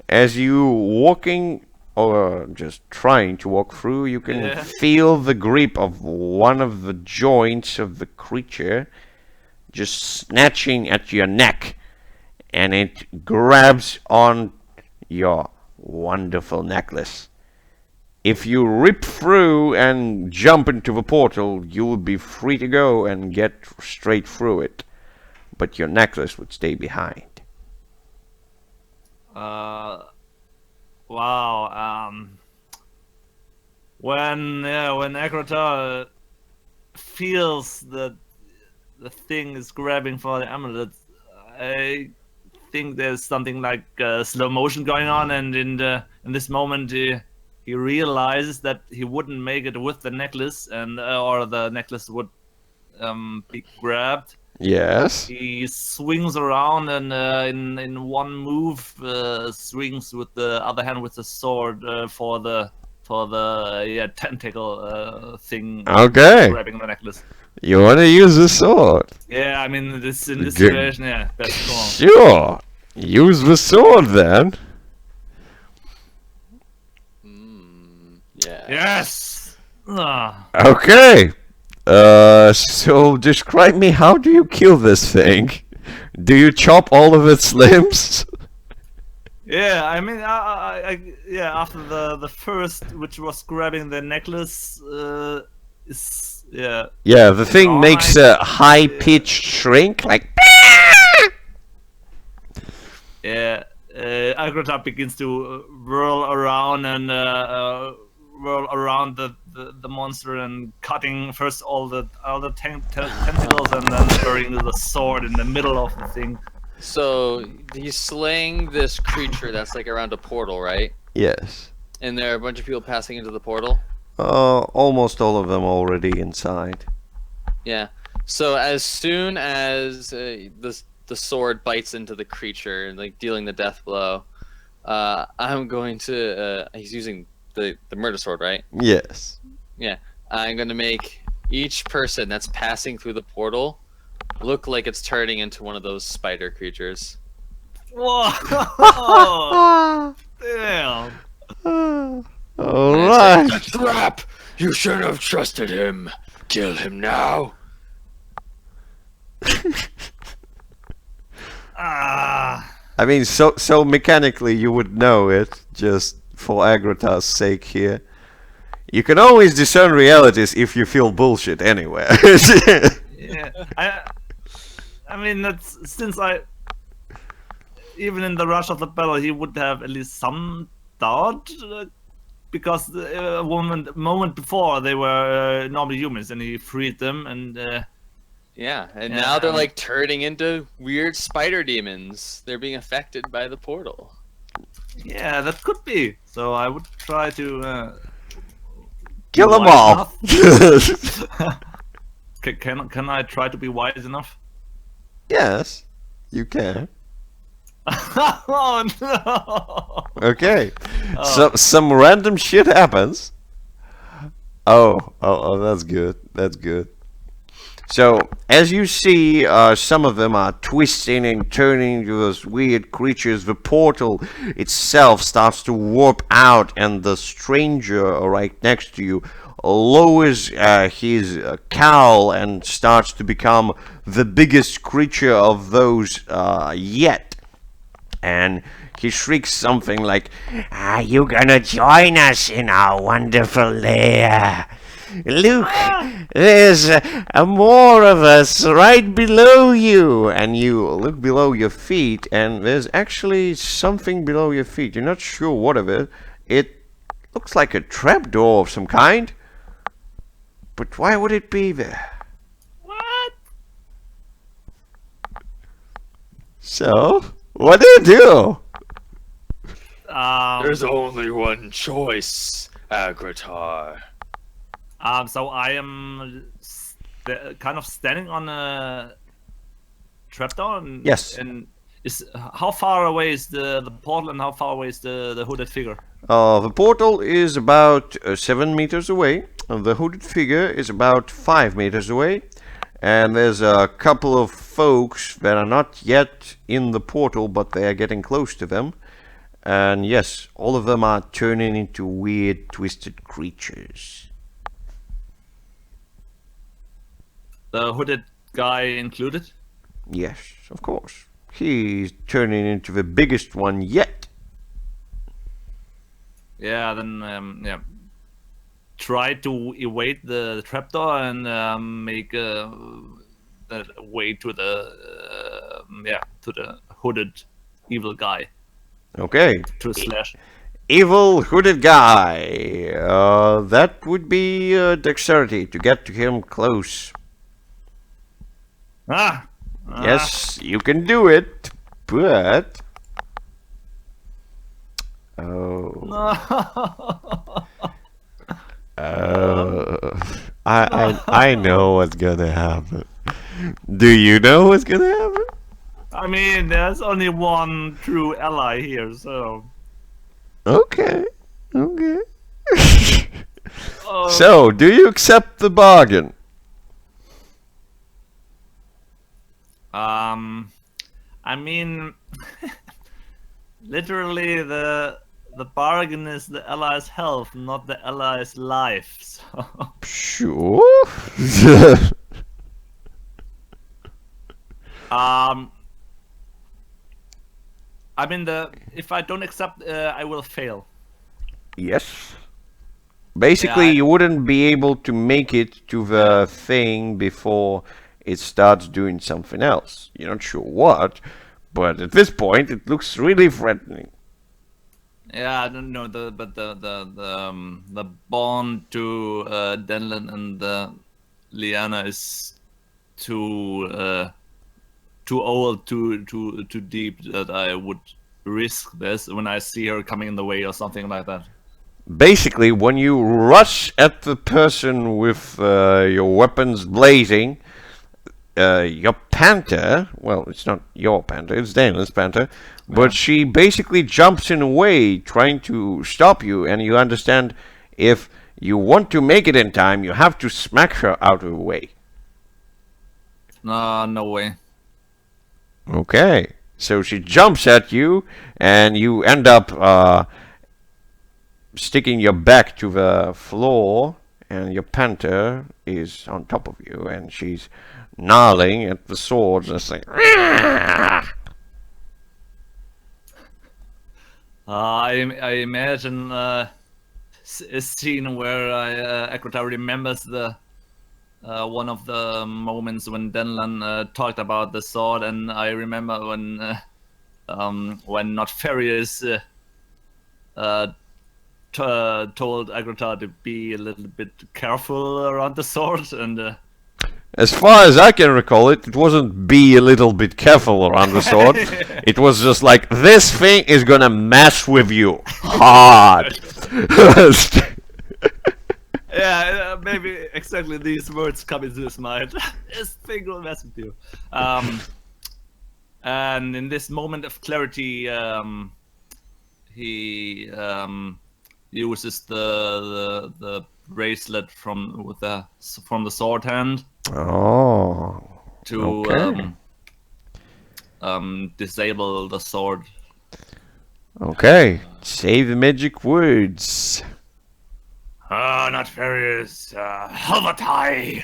as you walking or just trying to walk through, you can Yeah. feel the grip of one of the joints of the creature just snatching at your neck, and it grabs on your wonderful necklace. If you rip through and jump into the portal, you will be free to go and get straight through it. But your necklace would stay behind. Wow. When Agrota feels that the thing is grabbing for the amulet, I think there's something like slow motion going on, and in this moment he realizes that he wouldn't make it with the necklace, and or the necklace would be grabbed. Yes. He swings around and in one move swings with the other hand with the sword for the tentacle thing Okay. grabbing the necklace. You want to use the sword? Yeah, I mean in this Good. situation, yeah, that's cool. Sure. Use the sword then. Yeah. Yes. Ah. Okay. So describe me, how do you kill this thing? Do you chop all of its limbs? Yeah, I mean, yeah. After the first, which was grabbing the necklace, is yeah. Yeah, the thing Oh, makes a high-pitched shriek, like. Yeah, Agrota begins to whirl around and whirl around the monster and cutting first all the tentacles and then throwing the sword in the middle of the thing. So he's slaying this creature that's like around a portal, right? Yes. And there are a bunch of people passing into the portal. Almost all of them already inside. Yeah. So as soon as the sword bites into the creature and like dealing the death blow, I'm going to. He's using the murder sword, right? Yes. Yeah. I'm going to make each person that's passing through the portal look like it's turning into one of those spider creatures. Whoa! Damn! Alright. A trap! You shouldn't have trusted him. Kill him now. Ah! I mean, so mechanically you would know it, just for Agrota's sake here. You can always discern realities if you feel bullshit anywhere. Yeah, I mean that's since even in the rush of the battle he would have at least some doubt because a moment before they were normal humans and he freed them and Yeah, and Yeah. now they're like turning into weird spider demons. They're being affected by the portal. yeah, that could be. So I would try to Kill them wise all. enough. Can I try to be wise enough? Yes, you can. Oh no! Okay. So some random shit happens. Oh, that's good. That's good. So, as you see, some of them are twisting and turning into those weird creatures. The portal itself starts to warp out, and the stranger right next to you lowers his cowl and starts to become the biggest creature of those yet. And he shrieks something like, "Are you gonna join us in our wonderful lair? Look, there's more of us right below you." And you look below your feet, and there's actually something below your feet. You're not sure what of it. It looks like a trapdoor of some kind. But why would it be there? What? So, what do you do? There's only one choice, Agratar. So I am kind of standing on a trapdoor. And, Yes. And how far away is the portal, and how far away is the hooded figure? The portal is about 7 meters away. The hooded figure is about 5 meters away. and there's a couple of folks that are not yet in the portal, but they are getting close to them. And yes, all of them are turning into weird, twisted creatures. The hooded guy included? Yes, of course. He's turning into the biggest one yet. Yeah, then yeah. Try to evade the trapdoor and make the way to the to the hooded evil guy Okay. to slash. Evil hooded guy. That would be dexterity to get to him close. Ah! Yes, you can do it, but I know what's gonna happen. Do you know what's gonna happen? I mean, there's only one true ally here, so. Okay. Okay. Oh. So, do you accept the bargain? I mean, literally the bargain is the ally's health, not the ally's life. So. Sure. I mean, if I don't accept, I will fail. Yes. Basically, Yeah, you wouldn't be able to make it to the thing before it starts doing something else. You're not sure what, but at this point, it looks really threatening. Yeah, I don't know the bond to Denlin and Liana is too old, too deep that I would risk this when I see her coming in the way or something like that. Basically, when you rush at the person with your weapons blazing, your panther, well, it's not your panther, it's Daniel's panther, but she basically jumps in a way trying to stop you, and you understand if you want to make it in time, you have to smack her out of the way. No way. Okay, so she jumps at you, and you end up sticking your back to the floor, and your panther is on top of you, and she's gnarling at the swords and saying, I imagine a scene where Akrata remembers the one of the moments when Denlan talked about the sword, and I remember when Notfarious told Akrata to be a little bit careful around the sword, and As far as I can recall it, it wasn't be a little bit careful around the sword. It was just like, this thing is gonna mess with you hard. yeah, maybe exactly these words come into his mind. This thing will mess with you. And in this moment of clarity, he uses the bracelet from the sword hand Oh. to Okay. disable the sword. Okay. Say the magic words. Not furious. Helvetai!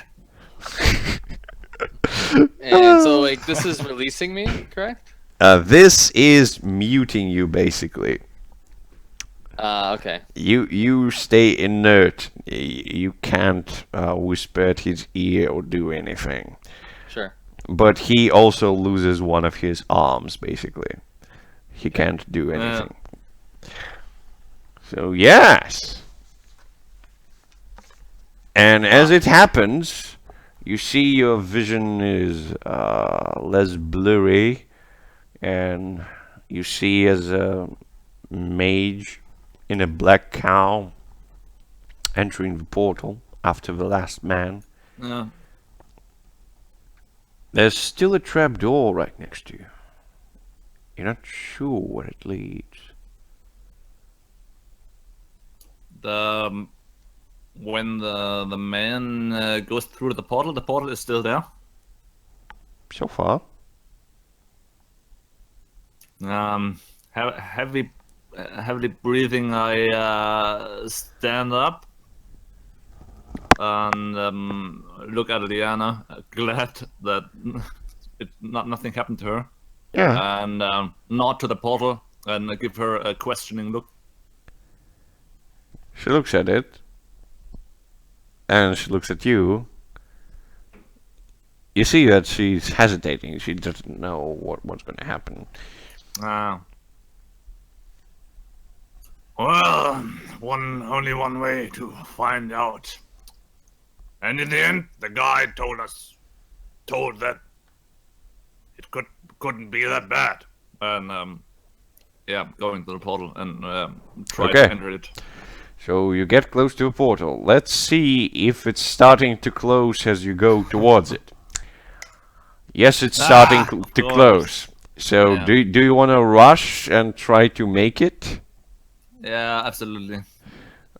And so, like, this is releasing me, correct? This is muting you, basically. Okay. You stay inert. You can't whisper at his ear or do anything. Sure. But he also loses one of his arms, basically. He can't do anything. So, yes. And as it happens, you see your vision is less blurry, and you see as a mage in a black cowl entering the portal after the last man. Yeah. There's still a trap door right next to you. You're not sure where it leads. When the man goes through the portal is still there. so far. Heavy breathing. I stand up and look at Liana, glad that nothing happened to her. Yeah. And nod to the portal and give her a questioning look. She looks at it. And she looks at you. You see that she's hesitating. She doesn't know what's going to happen. Well, only one way to find out. And in the end, the guide told that it couldn't be that bad. And yeah, going to the portal and try Okay. to enter it. So you get close to a portal. Let's see if it's starting to close as you go towards it. Yes, it's starting to course. close. So Yeah. do you want to rush and try to make it? Yeah, absolutely.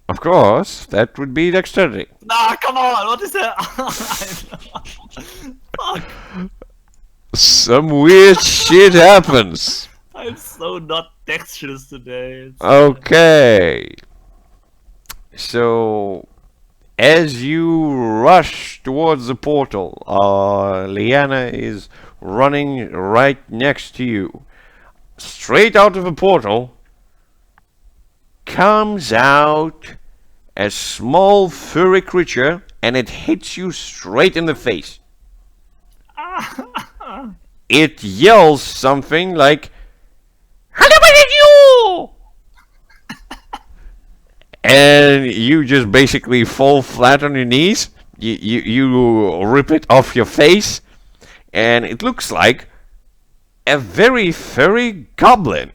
Of course, that would be dexterity. Nah, come on! What is that? Fuck! Some weird shit happens. I'm so not dexterous today. Okay. So, as you rush towards the portal, Liana is running right next to you. Straight out of the portal comes out a small furry creature, and it hits you straight in the face. It yells something like, "How about you?" And you just basically fall flat on your knees. You rip it off your face, and it looks like a very furry goblin.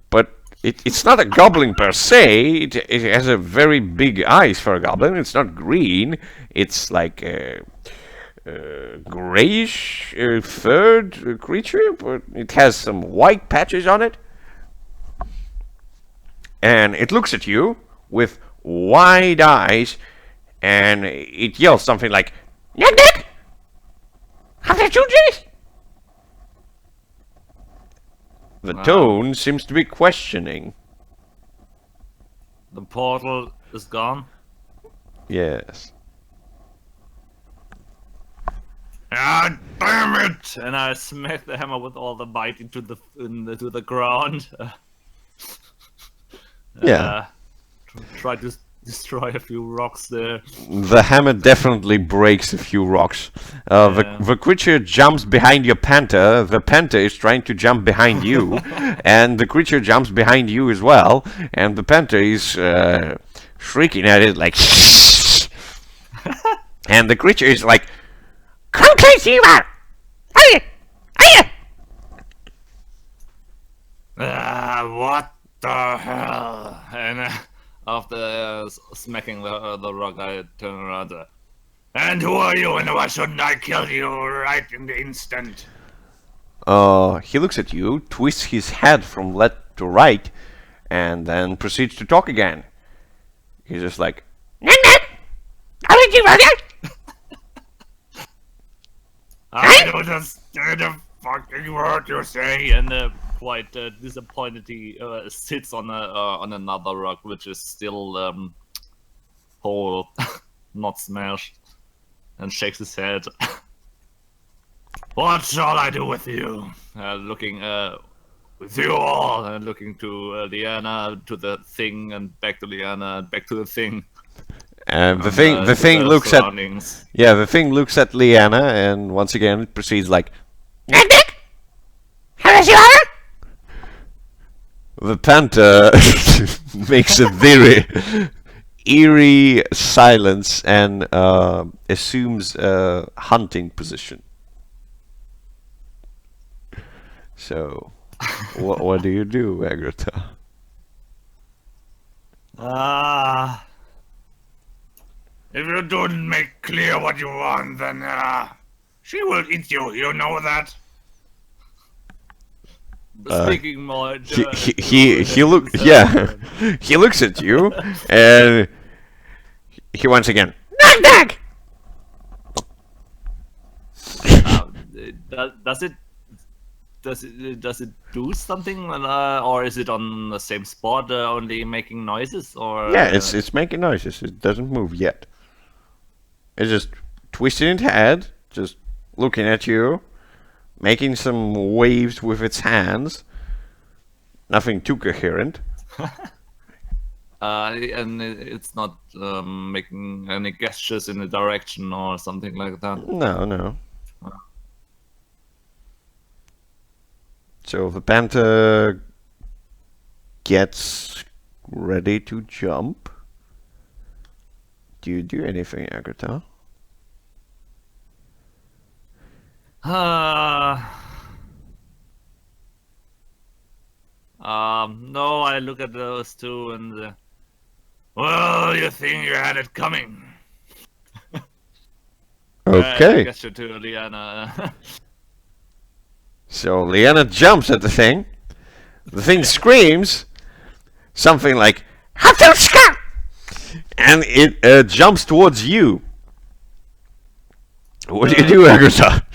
But it's not a goblin per se. It has a very big eyes for a goblin. It's not green. It's like a grayish furred creature, but it has some white patches on it. And it looks at you with wide eyes, and it yells something like, "Nick, Nick! How did you do this?" The tone seems to be questioning. The portal is gone. Yes. Ah, damn it! And I smack the hammer with all the might into the ground. Yeah. Try to destroy a few rocks there. The hammer definitely breaks a few rocks. The creature jumps behind your panther. The panther is trying to jump behind you. And the creature jumps behind you as well. And the panther is shrieking at it like, "Shh!" And the creature is like, "Come close, you are! What the hell? And after smacking the rock, I turn around. And who are you, and why shouldn't I kill you right in the instant? He looks at you, twists his head from left to right, and then proceeds to talk again. He's just like, "Nick, Nick! How did you run it?" I don't understand a fucking word you say. and quite disappointed, he sits on another rock, which is still whole, not smashed, and shakes his head. What shall I do with you? Looking With you all? looking to Liana, to the thing, and back to Liana, and back to the thing. And the thing looks at the thing looks at Liana, and once again it proceeds like, "Nick, Nick! How does you are?" The panther makes a very eerie silence and assumes a hunting position. So, what do you do, Agrata? If you don't make clear what you want, then she will eat you. You know that? Speaking more, He look he looks at you and he once again, "Knock knock." does it do something, or is it on the same spot, only making noises, or? Yeah, it's making noises. It doesn't move yet. It's just twisting its head, just looking at you, making some waves with its hands. Nothing too coherent. And it's not making any gestures in a direction or something like that. No. So the panther gets ready to jump. Do you do anything, Agatha? No, I look at those two and. Well, you think you had it coming. Okay. Gesture to Liana. So Liana jumps at the thing. The thing screams something like "Hattelska!" and it jumps towards you. What do you do, Agatha?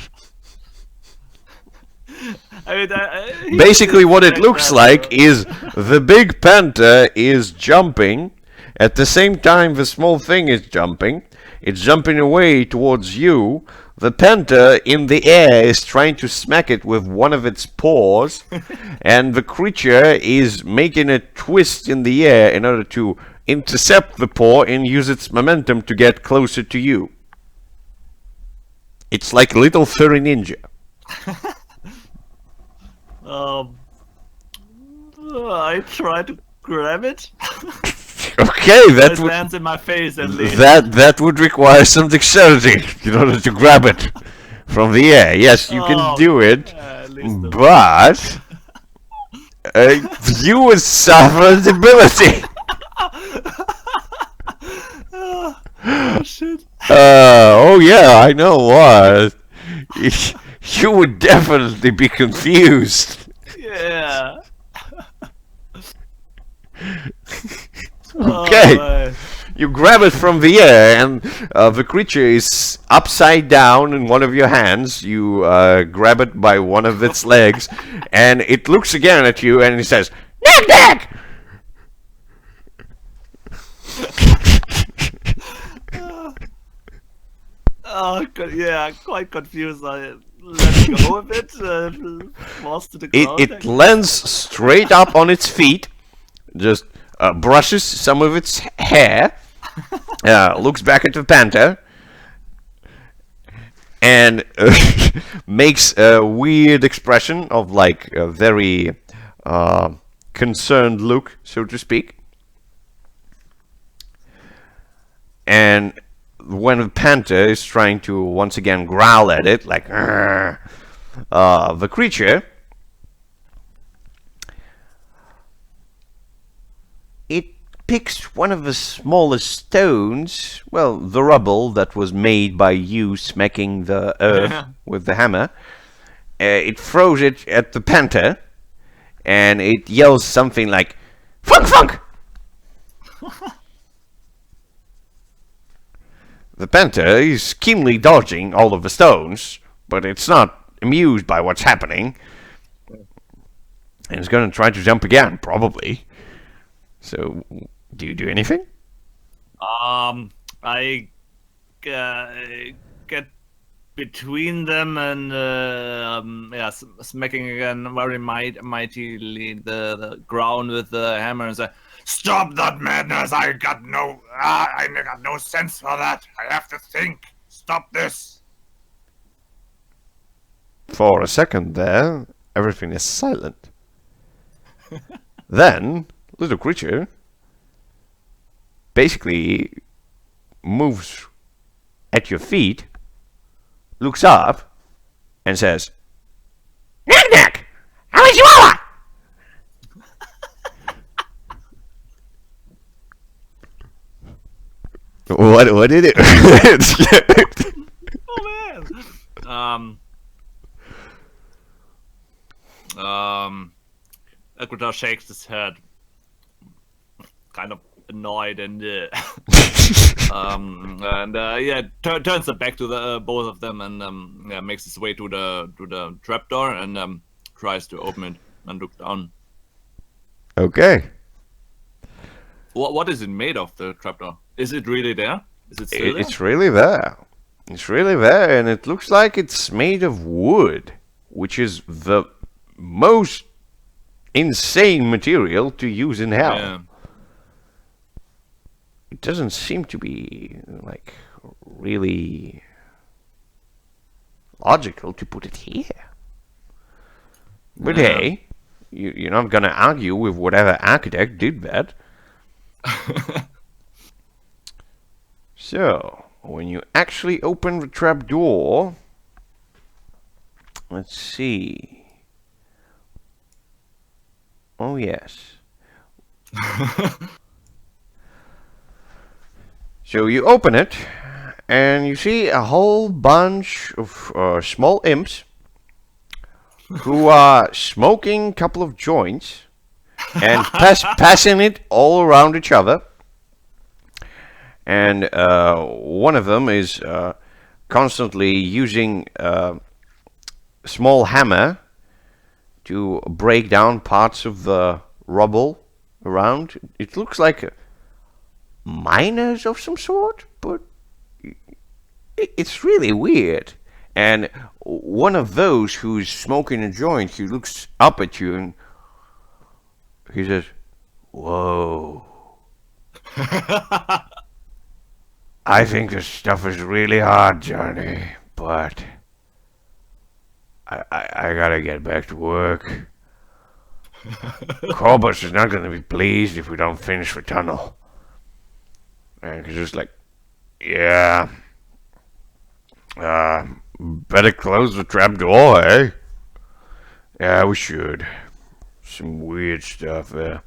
Basically, what it looks like is the big panther is jumping. At the same time, the small thing is jumping. It's jumping away towards you. The panther in the air is trying to smack it with one of its paws. And the creature is making a twist in the air in order to intercept the paw and use its momentum to get closer to you. It's like a little furry ninja. I try to grab it. Okay, that It would lands in my face at least. that would require some dexterity in order to grab it from the air. Yes, you can do it, At least the but you would suffer debility. oh shit. Oh yeah, I know what. You would definitely be confused. Yeah. Okay. Oh, You grab it from the air, and the creature is upside down in one of your hands. You grab it by one of its legs, and it looks again at you, and it says, "Knack, knack!" oh god, yeah, quite confused. I let go of it, falls to the ground. It lands straight up on its feet, just brushes some of its hair, looks back at the panther, and makes a weird expression of like a very concerned look, so to speak. And when the panther is trying to once again growl at it, like the creature, it picks one of the smallest stones, well, the rubble that was made by you smacking the earth with the hammer. It throws it at the panther, and it yells something like, "Funk, funk!" The panther is keenly dodging all of the stones, but it's not amused by what's happening. And it's going to try to jump again, probably. So, do you do anything? I get between them and smacking again very mightily the ground with the hammer and say, Stop that madness! I got no sense for that. I have to think. Stop this. For a second there, everything is silent. Then, little creature basically moves at your feet, looks up, and says, "Knack, knack! How is Chihuahua?" What did it? oh man. Ecuador shakes his head, kind of annoyed and And yeah, turns it back to the both of them, and yeah, makes its way to the trapdoor, and tries to open it and look down. Okay. What is it made of? The trapdoor? Is it really there? Is it still there? It's really there. It's really there, and it looks like it's made of wood, which is the most insane material to use in hell. Yeah. It doesn't seem to be like really logical to put it here. But Yeah. hey, you're not gonna argue with whatever architect did that. So, when you actually open the trapdoor, let's see. Oh yes. So you open it, and you see a whole bunch of small imps who are smoking a couple of joints and passing it all around each other. And one of them is constantly using a small hammer to break down parts of the rubble around. It looks like miners of some sort, but it's really weird. And one of those who's smoking a joint, he looks up at you and he says, "Whoa. I think this stuff is really hard, Johnny, but I gotta get back to work. Corbus is not gonna be pleased if we don't finish the tunnel." And he's just like, "Yeah. Better close the trapdoor, eh? Yeah, we should. Some weird stuff there."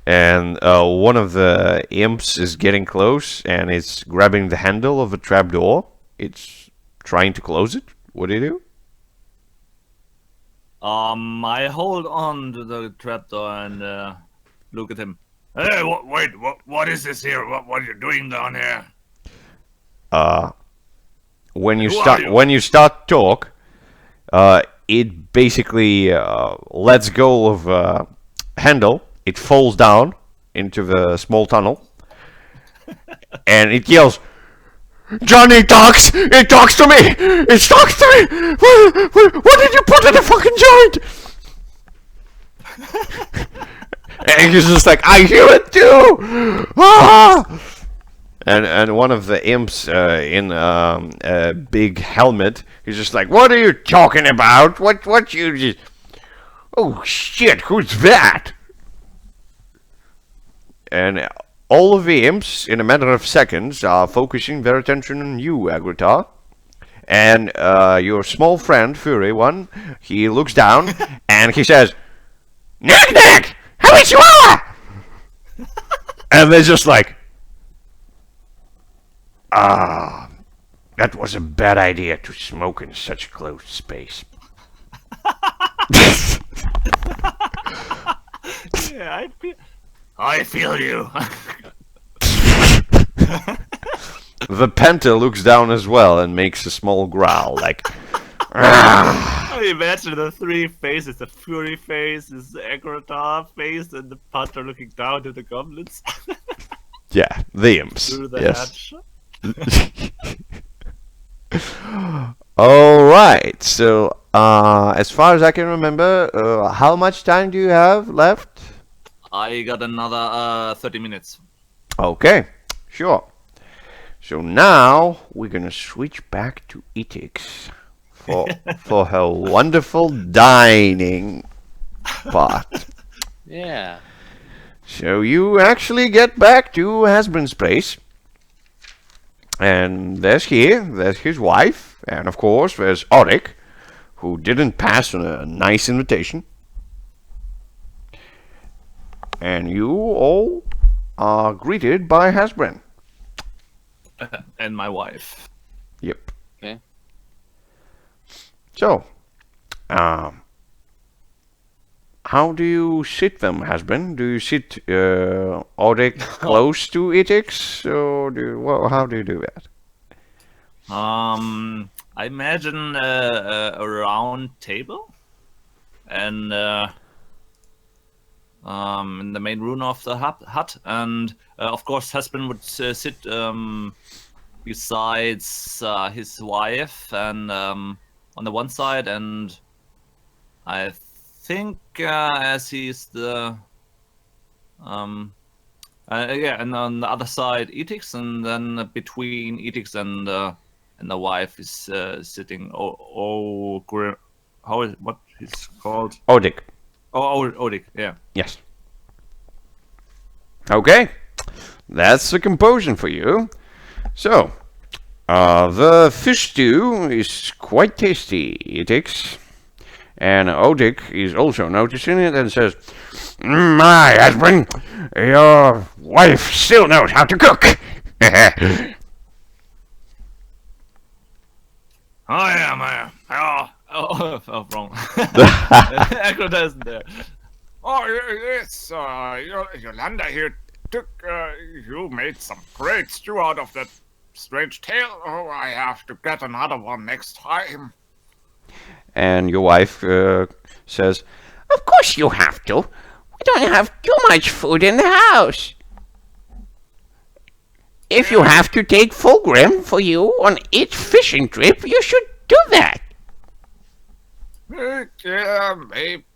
And one of the imps is getting close, and it's grabbing the handle of the trapdoor. It's trying to close it. What do you do? I hold on to the trapdoor and look at him. Hey, wait, what is this here? What are you doing down here? When you Who are start you? when you start talk, it basically lets go of handle. It falls down into the small tunnel, and it yells, "Johnny talks! It talks to me! It talks to me! What did you put in the fucking joint?" And he's just like, "I hear it too!" Ah! And one of the imps in a big helmet, he's just like, "What are you talking about? What you just... Oh shit, who's that?" And all of the imps, in a matter of seconds, are focusing their attention on you, Agritar. And your small friend, Fury One, he looks down and he says, "Knack knack! How much you are?" And they're just like, that was a bad idea to smoke in such a closed space. Yeah, I feel you. The Penta looks down as well and makes a small growl, like, I imagine the three faces: the Fury face, this Agrotar face, and the Panther looking down to the goblins yeah, the imps. through the Yes. hatch. Alright, so as far as I can remember, how much time do you have left? I got another 30 minutes. Okay, sure. So now we're gonna switch back to Etix for her wonderful dining part. Yeah. So you actually get back to Hasbin's place. And there's his wife, and of course there's Odik, who didn't pass on a nice invitation. And you all are greeted by Hasbin. And my wife. Yep. Okay. So, how do you sit them, husband? Do you sit Odik close to Itix, or how do you do that? I imagine a round table, and in the main room of the hut, and of course, husband would sit besides his wife, and on the one side, and I think as he's the and on the other side, Etix, and then between Etix and the wife is sitting. What is called? Odik. Odik. Yeah. Yes. Okay, that's the composition for you. So, the fish stew is quite tasty, Etix. And Odik is also noticing it and says, "My husband, your wife still knows how to cook." Wrong. Echo isn't there. Oh, yes, Yolanda here you made some great stew out of that strange tale. Oh, I have to get another one next time. And your wife says, "Of course you have to. We don't have too much food in the house. If you have to take Fulgrim for you on each fishing trip, you should do that." Yeah,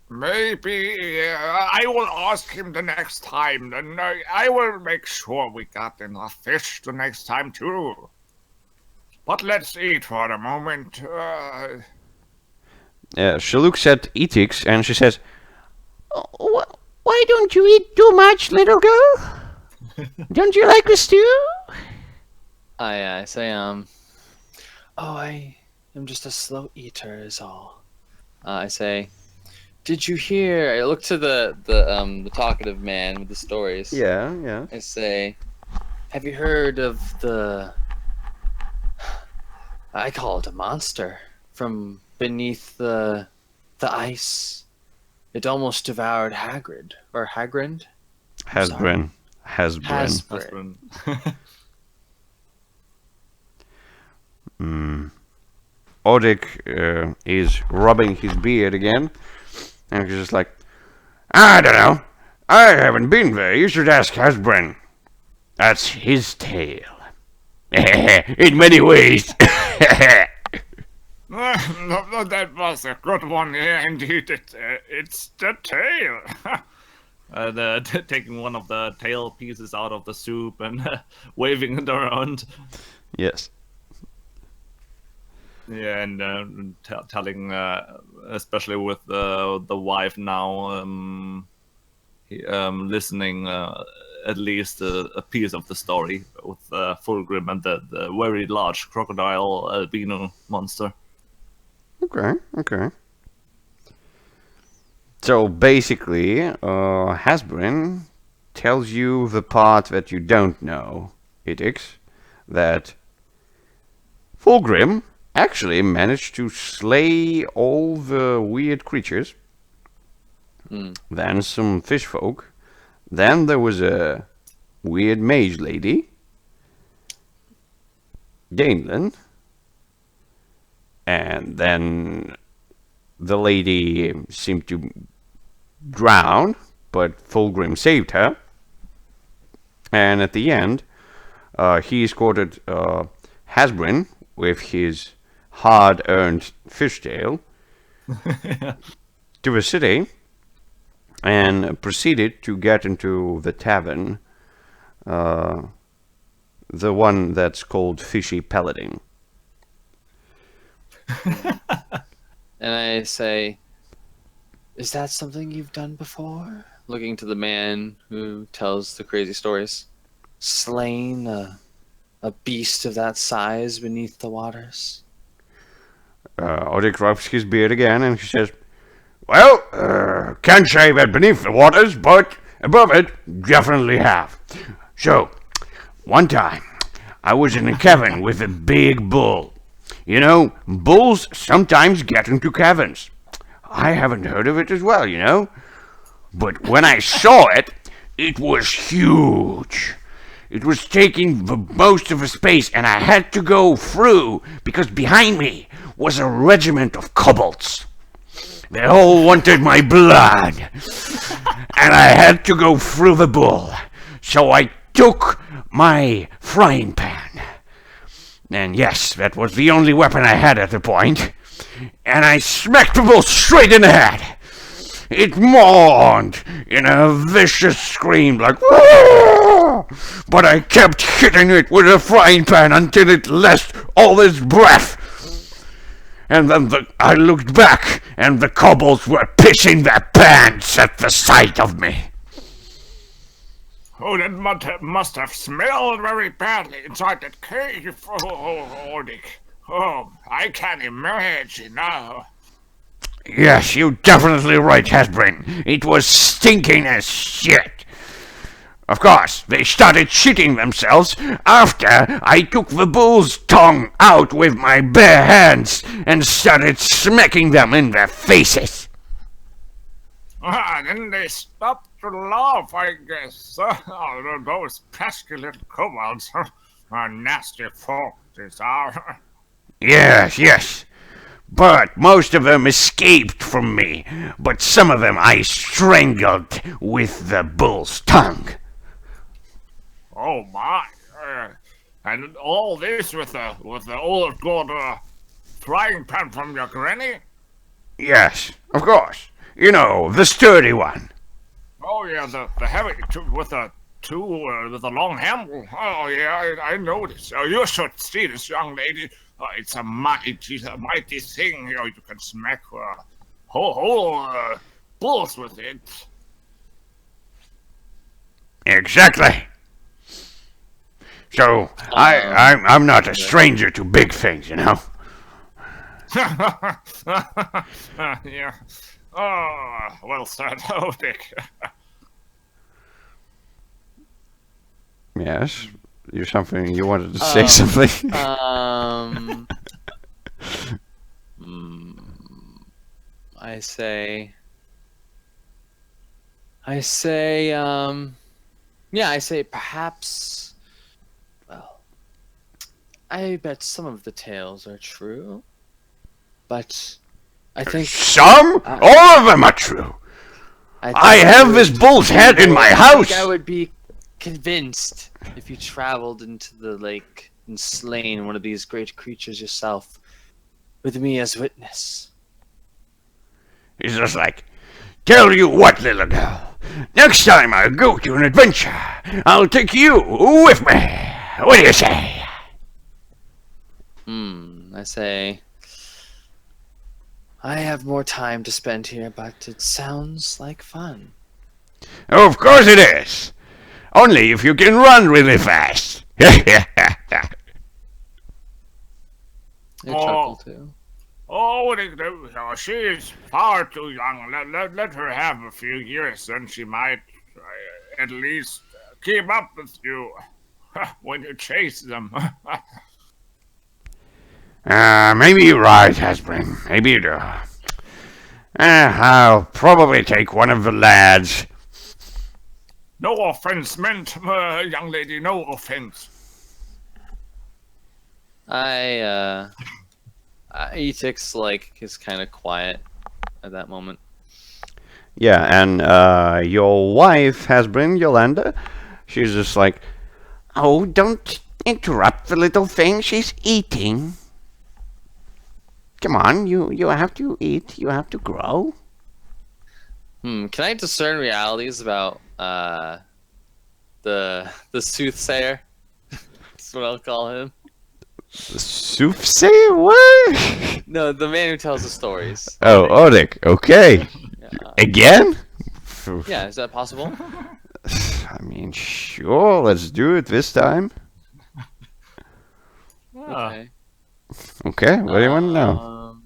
maybe. I will ask him the next time. And I will make sure we got enough fish the next time too. But let's eat for a moment. She looks at Etix and she says, "Why don't you eat too much, little girl? Don't you like the stew?" I say, I am just a slow eater is all. I say, did you hear? I look to the talkative man with the stories. Yeah. I say, have you heard of I call it a monster from beneath the ice? It almost devoured Hagrid or Hagrid. Hasbrin. Odik is rubbing his beard again, and he's just like, "I don't know. I haven't been there. You should ask Hasbrin. That's his tale. In many ways." That was a good one, yeah, indeed. It's the tail. Taking one of the tail pieces out of the soup and waving it around. Yes. Yeah, and telling, especially with the wife now, listening at least a piece of the story with Fulgrim and the very large crocodile albino monster. Okay. So basically, Hasbrin tells you the part that you don't know, Itix, that Fulgrim actually managed to slay all the weird creatures, then some fish folk, then there was a weird mage lady, Gainland, and then the lady seemed to drown, but Fulgrim saved her, and at the end, he escorted Hasbrin with his hard-earned fishtail to the city and proceeded to get into the tavern, the one that's called Fishy Paladin. And I say, is that something you've done before? Looking to the man who tells the crazy stories. Slain a beast of that size beneath the waters? Odik rubs his beard again and he says, "Well, can't say that beneath the waters, but above it, definitely have. So, one time, I was in a cavern with a big bull. You know, bulls sometimes get into caverns. I haven't heard of it as well, you know. But when I saw it, it was huge. It was taking the most of the space, and I had to go through because behind me was a regiment of kobolds. They all wanted my blood, and I had to go through the bull. So I took my frying pan. And yes, that was the only weapon I had at the point. And I smacked the bull straight in the head. It mourned in a vicious scream like, "Whoa!" But I kept hitting it with a frying pan until it lost all its breath. And then I looked back, and the kobolds were pissing their pants at the sight of me. Oh, that must have smelled very badly inside that cave. Oh, Odik. Oh, I can imagine now. Yes, you're definitely right, Hasbrin. It was stinking as shit. Of course, they started shitting themselves after I took the bull's tongue out with my bare hands and started smacking them in their faces. Then they stopped to laugh, I guess. Oh, those pesky little kobolds are nasty folk, these are. Yes. But most of them escaped from me. But some of them I strangled with the bull's tongue. Oh my! And all this with the old gold frying pan from your granny? Yes, of course. You know, the sturdy one. Oh yeah, the heavy with the long handle. Oh yeah, I noticed. Oh, you should see this young lady. It's a mighty thing. You know, you can smack whole bulls with it. Exactly. So I'm not a stranger to big things, you know. Yeah. Oh, well said, Odik. Yes. You wanted to say something? I say, perhaps, well, I bet some of the tales are true, but I think... Some? All of them are true. I have this bull's head in my house. I would be convinced if you traveled into the lake and slain one of these great creatures yourself, with me as witness. He's just like, tell you what, little girl. Next time I go to an adventure, I'll take you with me. What do you say? I say, I have more time to spend here, but it sounds like fun. Oh, of course it is. Only if you can run really fast. You chuckle too. Oh, she is far too young. Let her have a few years, then she might at least keep up with you when you chase them. Maybe you're right, Hasbrin. Maybe you do. I'll probably take one of the lads. No offense meant, young lady, no offense. Etix, like, is kind of quiet at that moment. Yeah, and your wife, Hasbrin, Yolanda, she's just like, oh, don't interrupt the little thing. She's eating. Come on, you have to eat. You have to grow. Can I discern realities about the soothsayer? That's what I'll call him. The soothsayer? What? No, the man who tells the stories. Oh, Odik. Okay. Yeah. Again? Yeah, is that possible? I mean, sure. Let's do it this time. Okay. Okay, what do you want to know?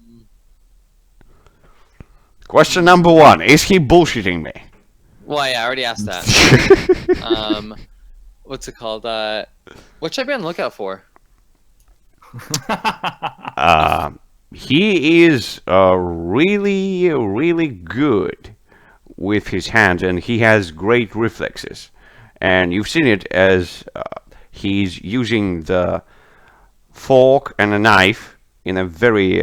Question number 1. Is he bullshitting me? Well, yeah, I already asked that. What's it called? What should I be on the lookout for? He is really, really good with his hands, and he has great reflexes. And you've seen it as he's using the fork and a knife in a very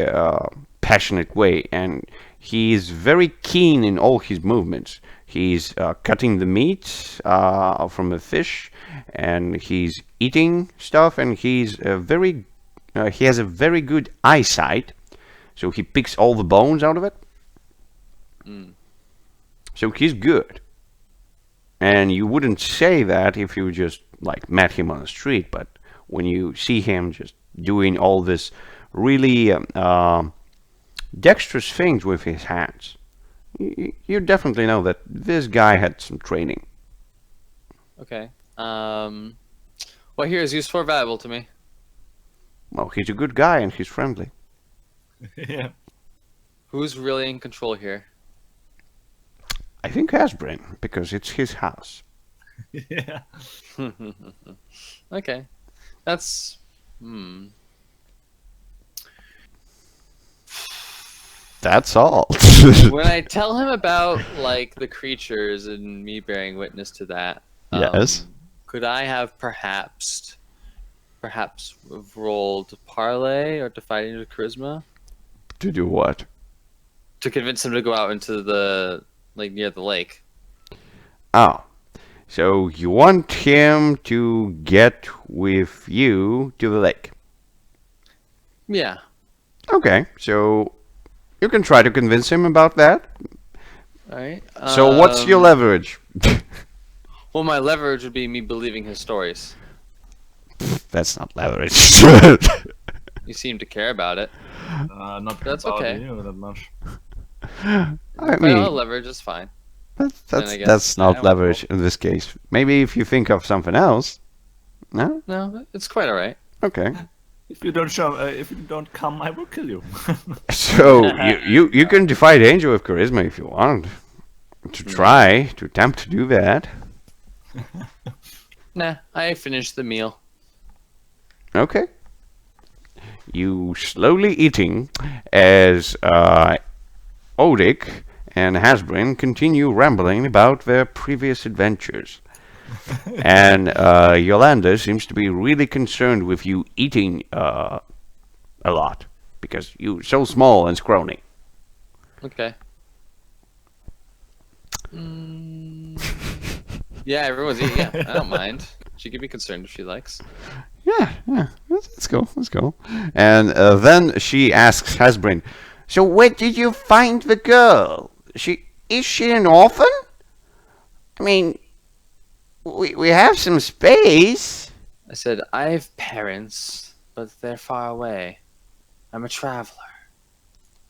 passionate way, and he's very keen in all his movements. He's cutting the meat from the fish, and he's eating stuff, and he has a very good eyesight, so he picks all the bones out of it. So he's good. And you wouldn't say that if you just like met him on the street, but when you see him just doing all this really dexterous things with his hands, you definitely know that this guy had some training. Okay. What here is useful or valuable to me? Well, he's a good guy and he's friendly. Yeah. Who's really in control here? I think Hasbrin, because it's his house. Yeah. Okay. That's... That's all. When I tell him about, like, the creatures and me bearing witness to that... Yes. Could I have perhaps rolled parlay or defied into charisma To do what? to convince him to go out into the near the lake? Oh, so you want him to get with you to the lake? Yeah. Okay, so you can try to convince him about that. All right. So what's your leverage? Well, my leverage would be me believing his stories. That's not leverage. You seem to care about it. Not That's about okay. you that much. I Well, mean, leverage is fine. that's I guess that's I not will leverage in this case. Maybe if you think of something else. No? No, it's quite all right. Okay. If you don't come, I will kill you. So you can defy danger with charisma if you want. To attempt to do that. Nah, I finished the meal. Okay. You slowly eating as Odik and Hasbrin continue rambling about their previous adventures. And Yolanda seems to be really concerned with you eating a lot, because you're so small and scrawny. Okay. Yeah, everyone's eating. Yeah, I don't mind. She can be concerned if she likes. Yeah, let's go. And then she asks Hasbrin, so where did you find the girl? Is she an orphan? I mean, we have some space. I said, I have parents, but they're far away. I'm a traveler.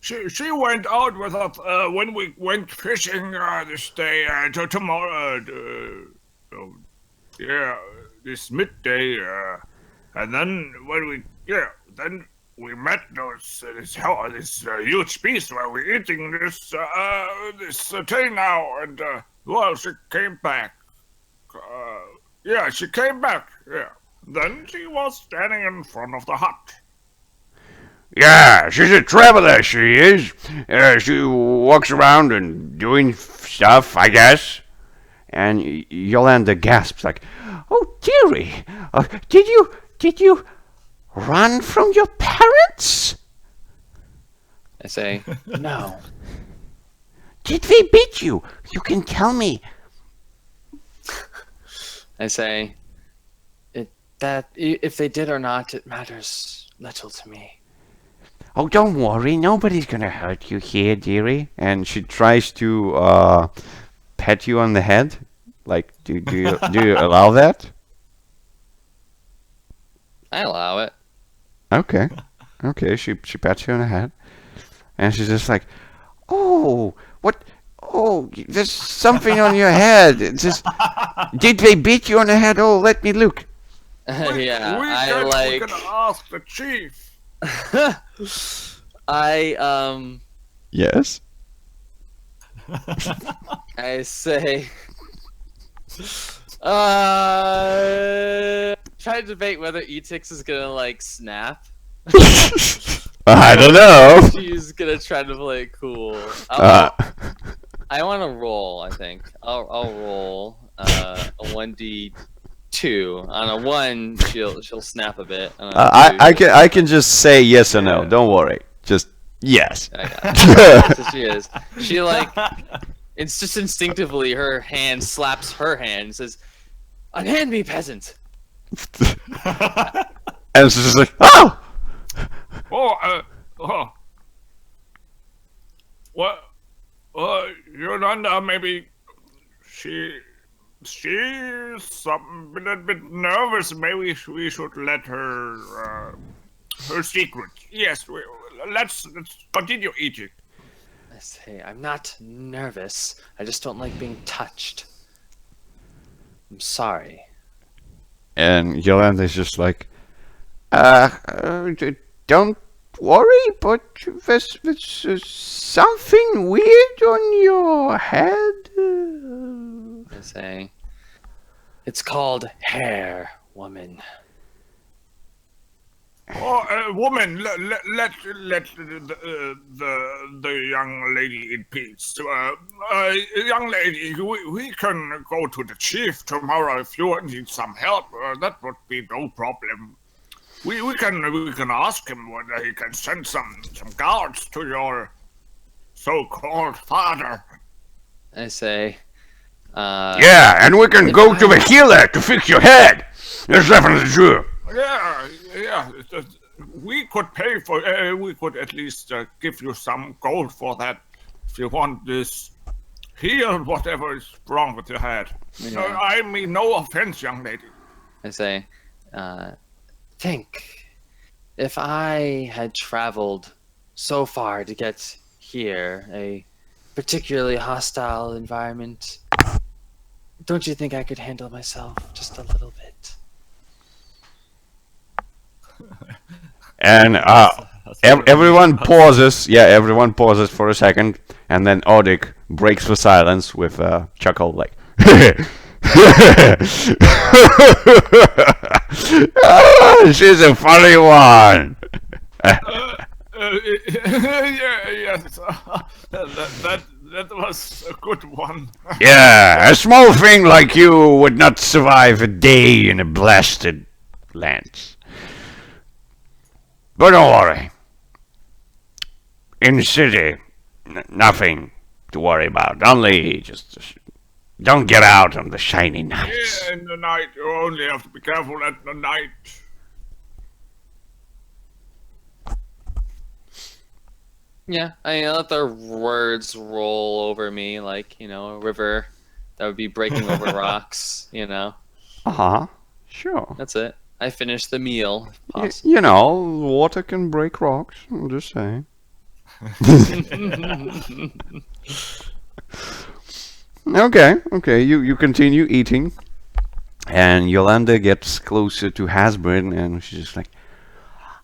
She went out with us when we went fishing this day to tomorrow. This midday. And then when we met this huge beast where we're eating this thing now, and she came back. She came back. Yeah. Then she was standing in front of the hut. Yeah, she's a traveler, she is. She walks around and doing stuff, I guess. And Yolanda gasps like, oh, dearie, did you run from your parents? I say, no. Did they beat you? You can tell me. I say, if they did or not, it matters little to me. Oh, don't worry, nobody's gonna hurt you here, dearie. And she tries to pet you on the head. Like, do you allow that? I allow it. Okay. She pats you on the head, and she's just like, oh, what? Oh, there's something on your head. It's just, did they beat you on the head? Oh, let me look. Yeah, We can ask the chief. Yes. I say, try to debate whether Etix is gonna like snap. I don't know. She's gonna try to play it cool. I I want to roll. I think I'll roll a 1d2. On a 1, she'll snap a bit. On a 2, I can just say yes or no. Don't worry. Just yes. I got it. So she is. She like, it's just instinctively her hand slaps her hand and says, "Unhand me, peasant." And it's just like, oh! What? Yolanda, maybe she's a little bit nervous. Maybe we should let her her secret. Yes, let's continue eating. I say, I'm not nervous. I just don't like being touched. I'm sorry. And Yolanda's just like, don't worry, but there's something weird on your head. I say, it's called hair, woman. Woman, let the young lady in peace. Young lady, we can go to the chief tomorrow if you need some help. That would be no problem. We can ask him whether he can send some guards to your so-called father. I say, Yeah, and we can go to the healer to fix your head. That's definitely true. Yeah. We could pay for. We could at least give you some gold for that if you want this healed. Whatever is wrong with your head. Yeah. I mean, no offense, young lady. I say, think if I had traveled so far to get here, a particularly hostile environment, don't you think I could handle myself just a little bit? And everyone pauses. Yeah, everyone pauses for a second, and then Odik breaks the silence with a chuckle, like, she's a funny one. Yes, that was a good one. Yeah, a small thing like you would not survive a day in a blasted land. But don't worry. In the city, nothing to worry about. Only just don't get out on the shiny nights. Yeah, in the night, you only have to be careful at the night. Yeah, I let the words roll over me like, a river that would be breaking over rocks, Uh-huh. Sure. That's it. I finished the meal, if possible. You know, water can break rocks. I'm just saying. Okay. You continue eating, and Yolanda gets closer to Hasbrin, and she's just like,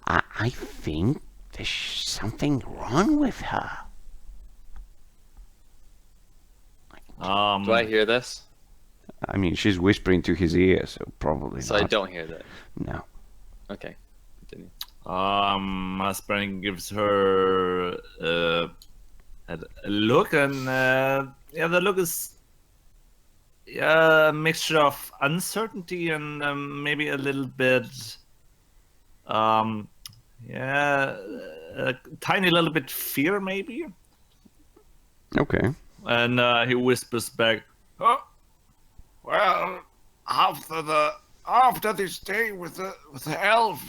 I think there's something wrong with her. Do I hear this? I mean, she's whispering to his ear, so probably So not. I don't hear that. No. Okay. Continue. Aspirin gives her a look, and the look is a mixture of uncertainty and maybe a little bit, a tiny little bit fear, maybe. Okay. And he whispers back, Well, after this day with the elf,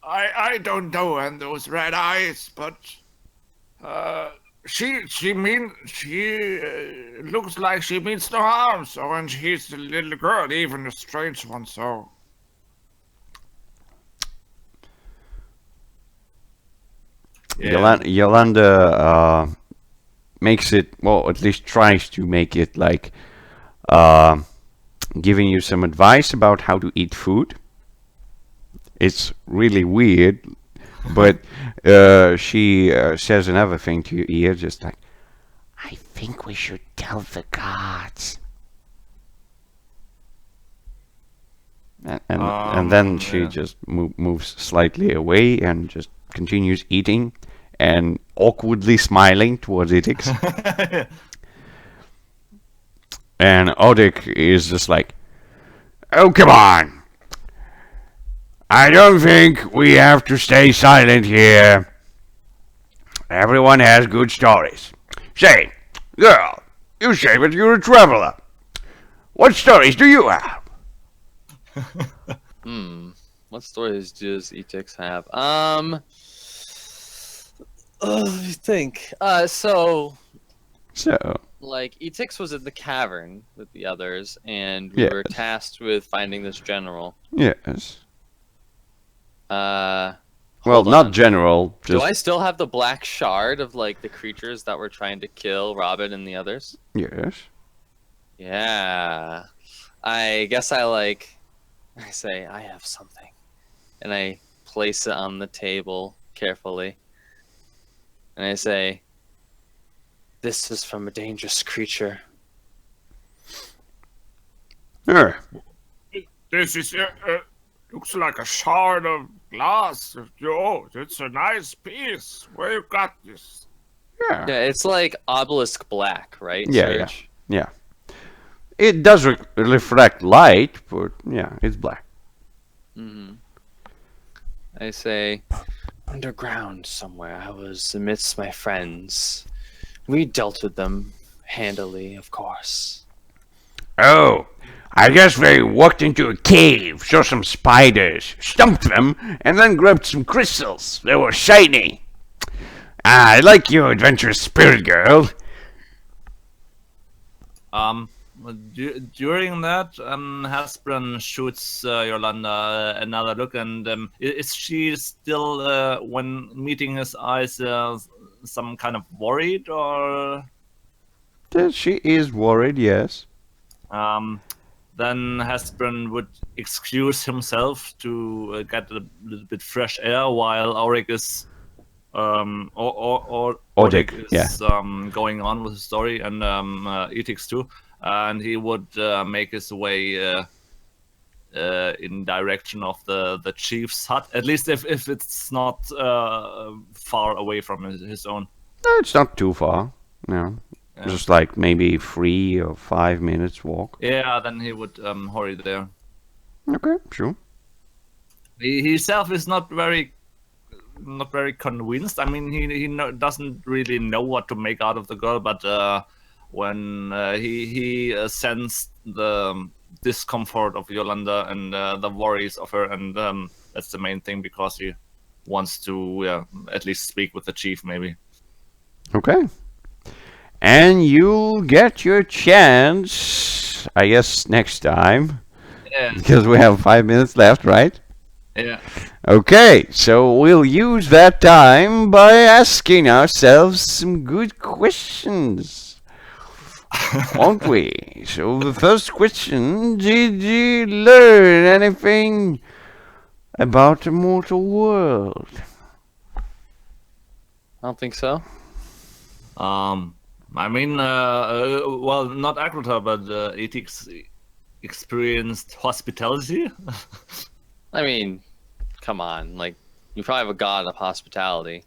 I don't know, and those red eyes, but she looks like she means no harm. So, and she's a little girl, even a strange one. So, Yolanda makes it, well, at least tries to make it like giving you some advice about how to eat food. It's really weird, but she says another thing to your ear, just like, I think we should tell the gods. And then she just moves slightly away and just continues eating and awkwardly smiling towards Itix. And Odik is just like, oh, come on. I don't think we have to stay silent here. Everyone has good stories. Say, girl, you say that you're a traveler. What stories do you have? What stories does Etix have? Let me think. So like Etix was in the cavern with the others, and we were Yes. tasked with finding this general. Yes. Well, Well, not general, Do just I still have the black shard of like the creatures that were trying to kill Robin and the others? yes. Yeah. I guess I say I have something, and I place it on the table carefully, and I say, "This is from a dangerous creature." Sure. This is looks like a shard of glass. Oh, it's a nice piece. Where you got this? Yeah. Yeah, it's like obelisk black, right? Yeah, Serge? Yeah. It does reflect light, but yeah, it's black. I say, underground somewhere. I was amidst my friends. We dealt with them handily, of course. Oh, I guess they walked into a cave, saw some spiders, stumped them, and then grabbed some crystals. They were shiny. I like your adventurous spirit, girl. During that, Hasbran shoots Yolanda another look, and is she still, when meeting his eyes, some kind of worried, or? She is worried, yes. Then Hasbran would excuse himself to get a little bit fresh air while Auric is Odik is going on with the story, and Etix too, and he would make his way in direction of the chief's hut, at least if it's not far away from his own. It's not too far. No. Yeah. Just like maybe 3 or 5 minutes walk. Yeah, then he would hurry there. Okay, sure. He himself is not very convinced. I mean, he doesn't really know what to make out of the girl, but when he sensed the discomfort of Yolanda and the worries of her, and that's the main thing, because he wants to at least speak with the chief, maybe. Okay. And you'll get your chance, I guess, next time. Yeah. Because we have 5 minutes left, right? Yeah. Okay, so we'll use that time by asking ourselves some good questions. Won't we? So the first question, did you learn anything about the mortal world? I don't think so. I mean, well, not Akrota, but Etix experienced hospitality. I mean, come on. Like, you probably have a god of hospitality.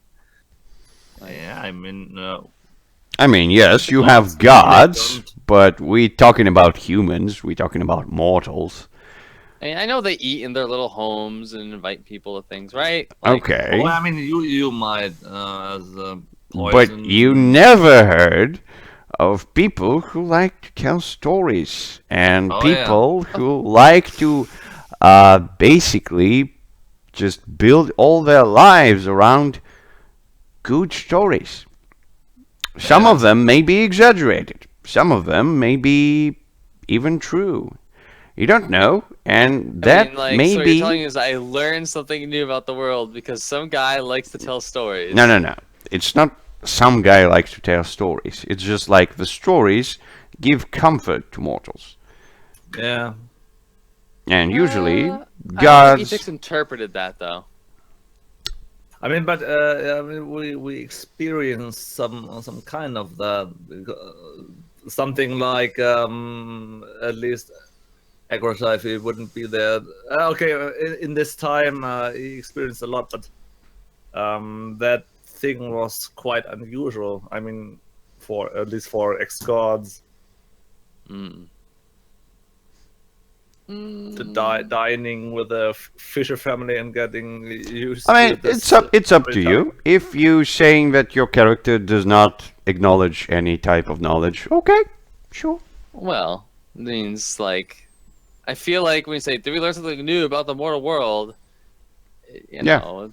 Yeah, I mean, yes, you have gods, but we're talking about humans. We're talking about mortals. I mean, I know they eat in their little homes and invite people to things, right? Like, Okay. well, I mean, you might as But poison. you never heard of people who like to tell stories and people who like to basically just build all their lives around good stories. Some of them may be exaggerated. Some of them may be even true. You don't know, and that I mean, like, may so what be... you're telling me is I learned something new about the world because some guy likes to tell stories. No. It's not some guy likes to tell stories. It's just like the stories give comfort to mortals. Yeah. And usually, I don't think gods... Etix interpreted that, though. I mean, but I mean, we experienced some kind of that, something like at least Akrota, if he wouldn't be there. Okay, in this time he experienced a lot, but that thing was quite unusual. I mean, for at least for ex-gods. Mm. The dining with the Fisher family and getting used I mean, to this, it's up to storytelling. you. If you saying that your character does not acknowledge any type of knowledge, okay, sure. Well, it means like, I feel like when you say, "Did we learn something new about the mortal world?" You Yeah. know,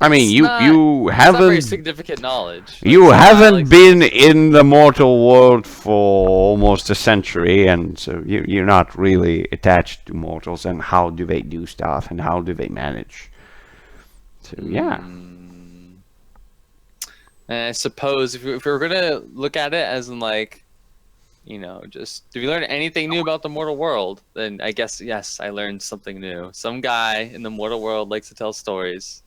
I mean, it's you not- it's not very haven't significant knowledge. you Like, haven't like, been in the mortal world for almost a century, and so you're not really attached to mortals and how do they do stuff and how do they manage. So yeah. And I suppose if we're gonna look at it as in like, you know, just did we learn anything new about the mortal world? Then I guess yes, I learned something new. Some guy in the mortal world likes to tell stories.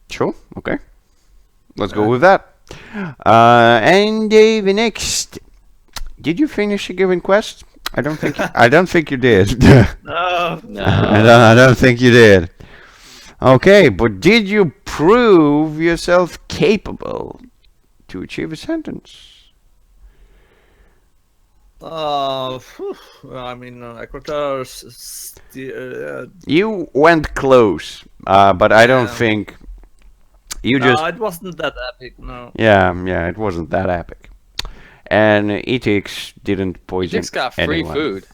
Sure. Okay. Let's go with that. And the next. Did you finish a given quest? I don't think. I don't think you did. No. No. I don't think you did. Okay, but did you prove yourself capable to achieve a sentence? I mean, You went close, but I don't Yeah. think you no, just. it wasn't that epic. No. Yeah, it wasn't that epic. And Etix didn't poison Just got free anyone. food.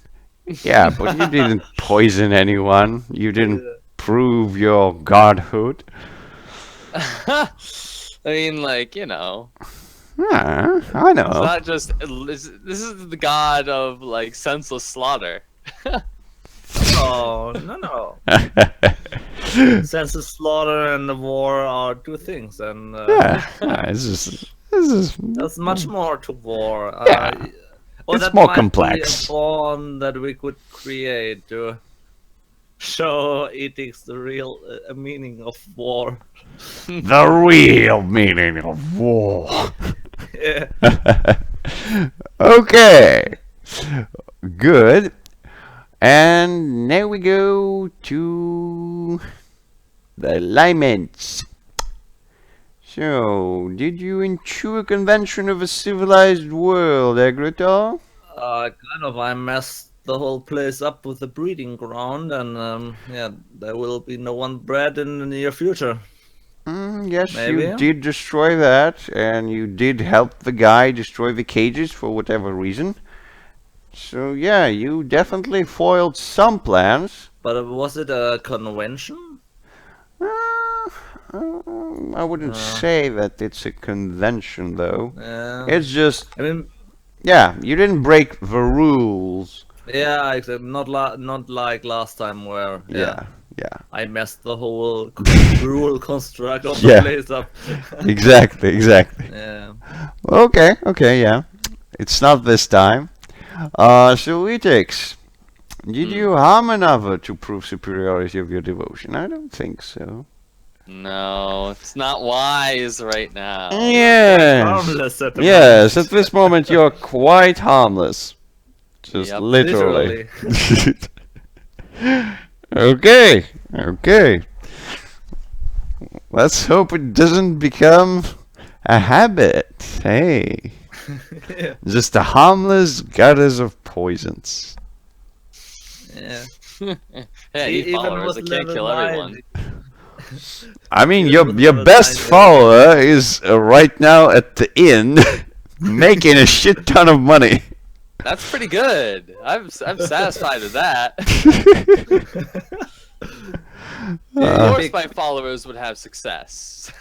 Yeah, but you didn't poison anyone. You didn't Yeah. prove your godhood. I mean, like, you know, Yeah, I it's know. not just this is the god of like senseless slaughter. Oh no. Senseless slaughter and the war are two things, and Yeah, this is there's much more to war. Yeah. Or It's that more might complex. Be a bond that we could create to show ethics the real meaning of war. the real meaning of war. Yeah. Okay, good. And now we go to the laments. So, did you ensure a convention of a civilized world, Agritar? Kind of. I messed the whole place up with the breeding ground, and yeah, there will be no one bred in the near future. Yes, you Maybe. did destroy that, and you did help the guy destroy the cages for whatever reason. So yeah, you definitely foiled some plans. But was it a convention? I wouldn't say that it's a convention, though. Yeah. It's just, I mean, yeah, you didn't break the rules. yeah, except not like last time where Yeah. I messed the whole rule construct of Yeah. the place up. Exactly. Yeah. Okay, yeah. It's not this time. So Etix, did you harm another to prove superiority of your devotion? I don't think so. No, it's not wise right now. Yes. Harmless at the Yes, moment. at this moment you're quite harmless. Just Yep. literally. Okay. Let's hope it doesn't become a habit. Hey. Yeah. Just a harmless goddess of poisons. Yeah. Yeah, E- you even followers with that can't kill level everyone. 9. I mean, Even your with your level best 9, yeah. follower is right now at the inn, making a shit ton of money. That's pretty good. I'm satisfied with that. Of course, my followers would have success.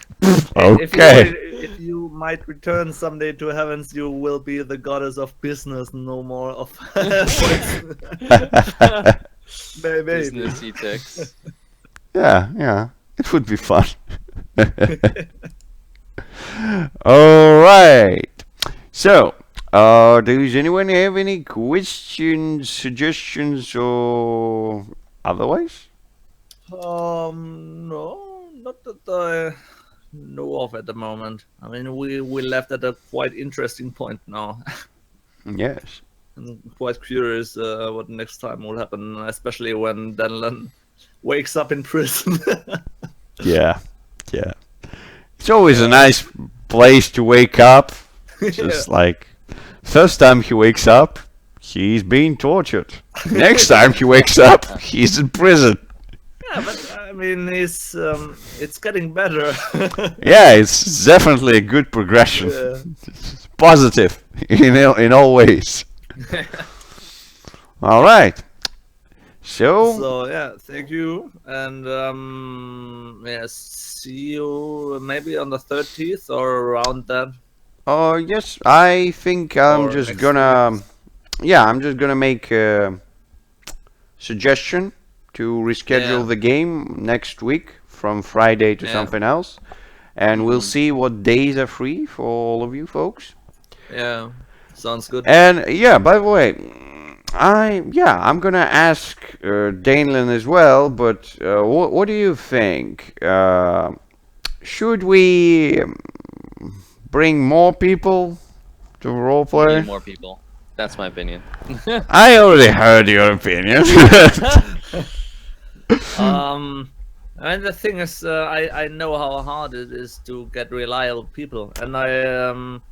Okay. If you might return someday to heavens, you will be the goddess of business, no more of poison. Maybe. Business ethics. Yeah, it would be fun. All right. So, does anyone have any questions, suggestions, or otherwise? No, not that I know of at the moment. I mean, we left at a quite interesting point now. Yes. I'm quite curious what next time will happen, especially when Denlan wakes up in prison. Yeah. It's always a nice place to wake up. Just like First time he wakes up, he's being tortured. Next time he wakes up, he's in prison. Yeah, but I mean, it's getting better. Yeah, it's definitely a good progression. Yeah. It's positive in all ways. All right. So, So yeah, thank you, and yeah, see you maybe on the 30th or around that. yes, I think I'm Or just next gonna, yeah, I'm just gonna make a suggestion to reschedule Yeah. the game next week from Friday to Yeah. something else, and we'll see what days are free for all of you folks. Yeah, sounds good. And yeah, by the way, I'm gonna ask Danelin as well. But what do you think? Should we bring more people to Need roleplay? more people. That's my opinion. I already heard your opinion. And the thing is, I know how hard it is to get reliable people, and I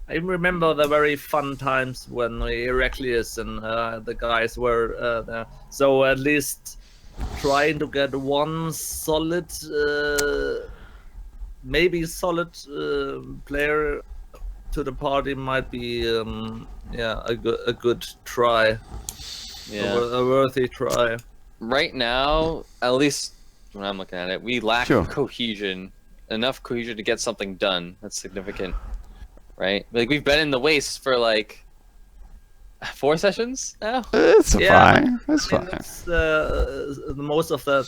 remember the very fun times when Heraclius and the guys were there. So at least trying to get one solid, maybe solid player to the party might be yeah, a good try, Yeah. a worthy try. Right now, at least when I'm looking at it, we lack Sure. cohesion. Enough cohesion to get something done. That's significant, right? Like we've been in the waste for like 4 sessions now. It's Yeah, fine. It's I mean, fine. it's, most of that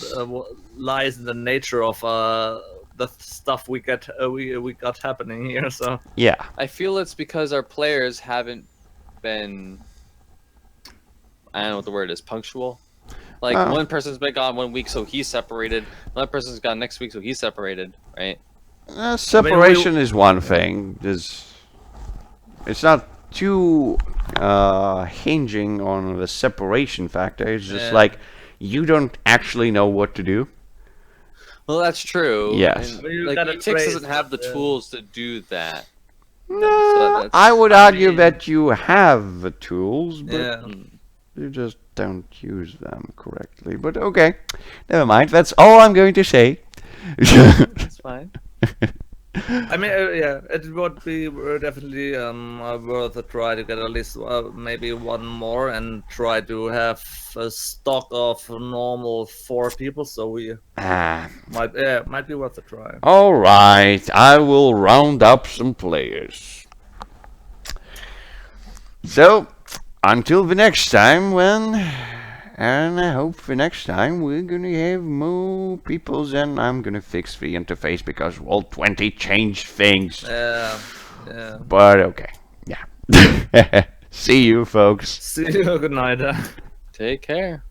lies in the nature of the stuff we get we got happening here. So Yeah. I feel it's because our players haven't been, I don't know what the word is, punctual. Like Oh. one person's been gone 1 week, so he's separated. Another person's gone next week, so he's separated, right? Separation is one thing. It's not too hinging on the separation factor. It's just Yeah. like you don't actually know what to do. Well, that's true. Yes. And, Well, you like gotta Tix trace doesn't have the it, yeah. tools to do that. No, that's- I would I argue mean- that you have the tools, but yeah, you just don't use them correctly. But okay, never mind. That's all I'm going to say. That's fine. I mean, yeah, it would be definitely worth a try to get at least maybe one more and try to have a stock of normal 4 people. So we Ah, might be worth a try. all right, I will round up some players. So, until the next time, and I hope the next time we're gonna have more peoples, and I'm gonna fix the interface because Roll20 changed things. Yeah. But okay, yeah. See you, folks. See you. Good night. Take care.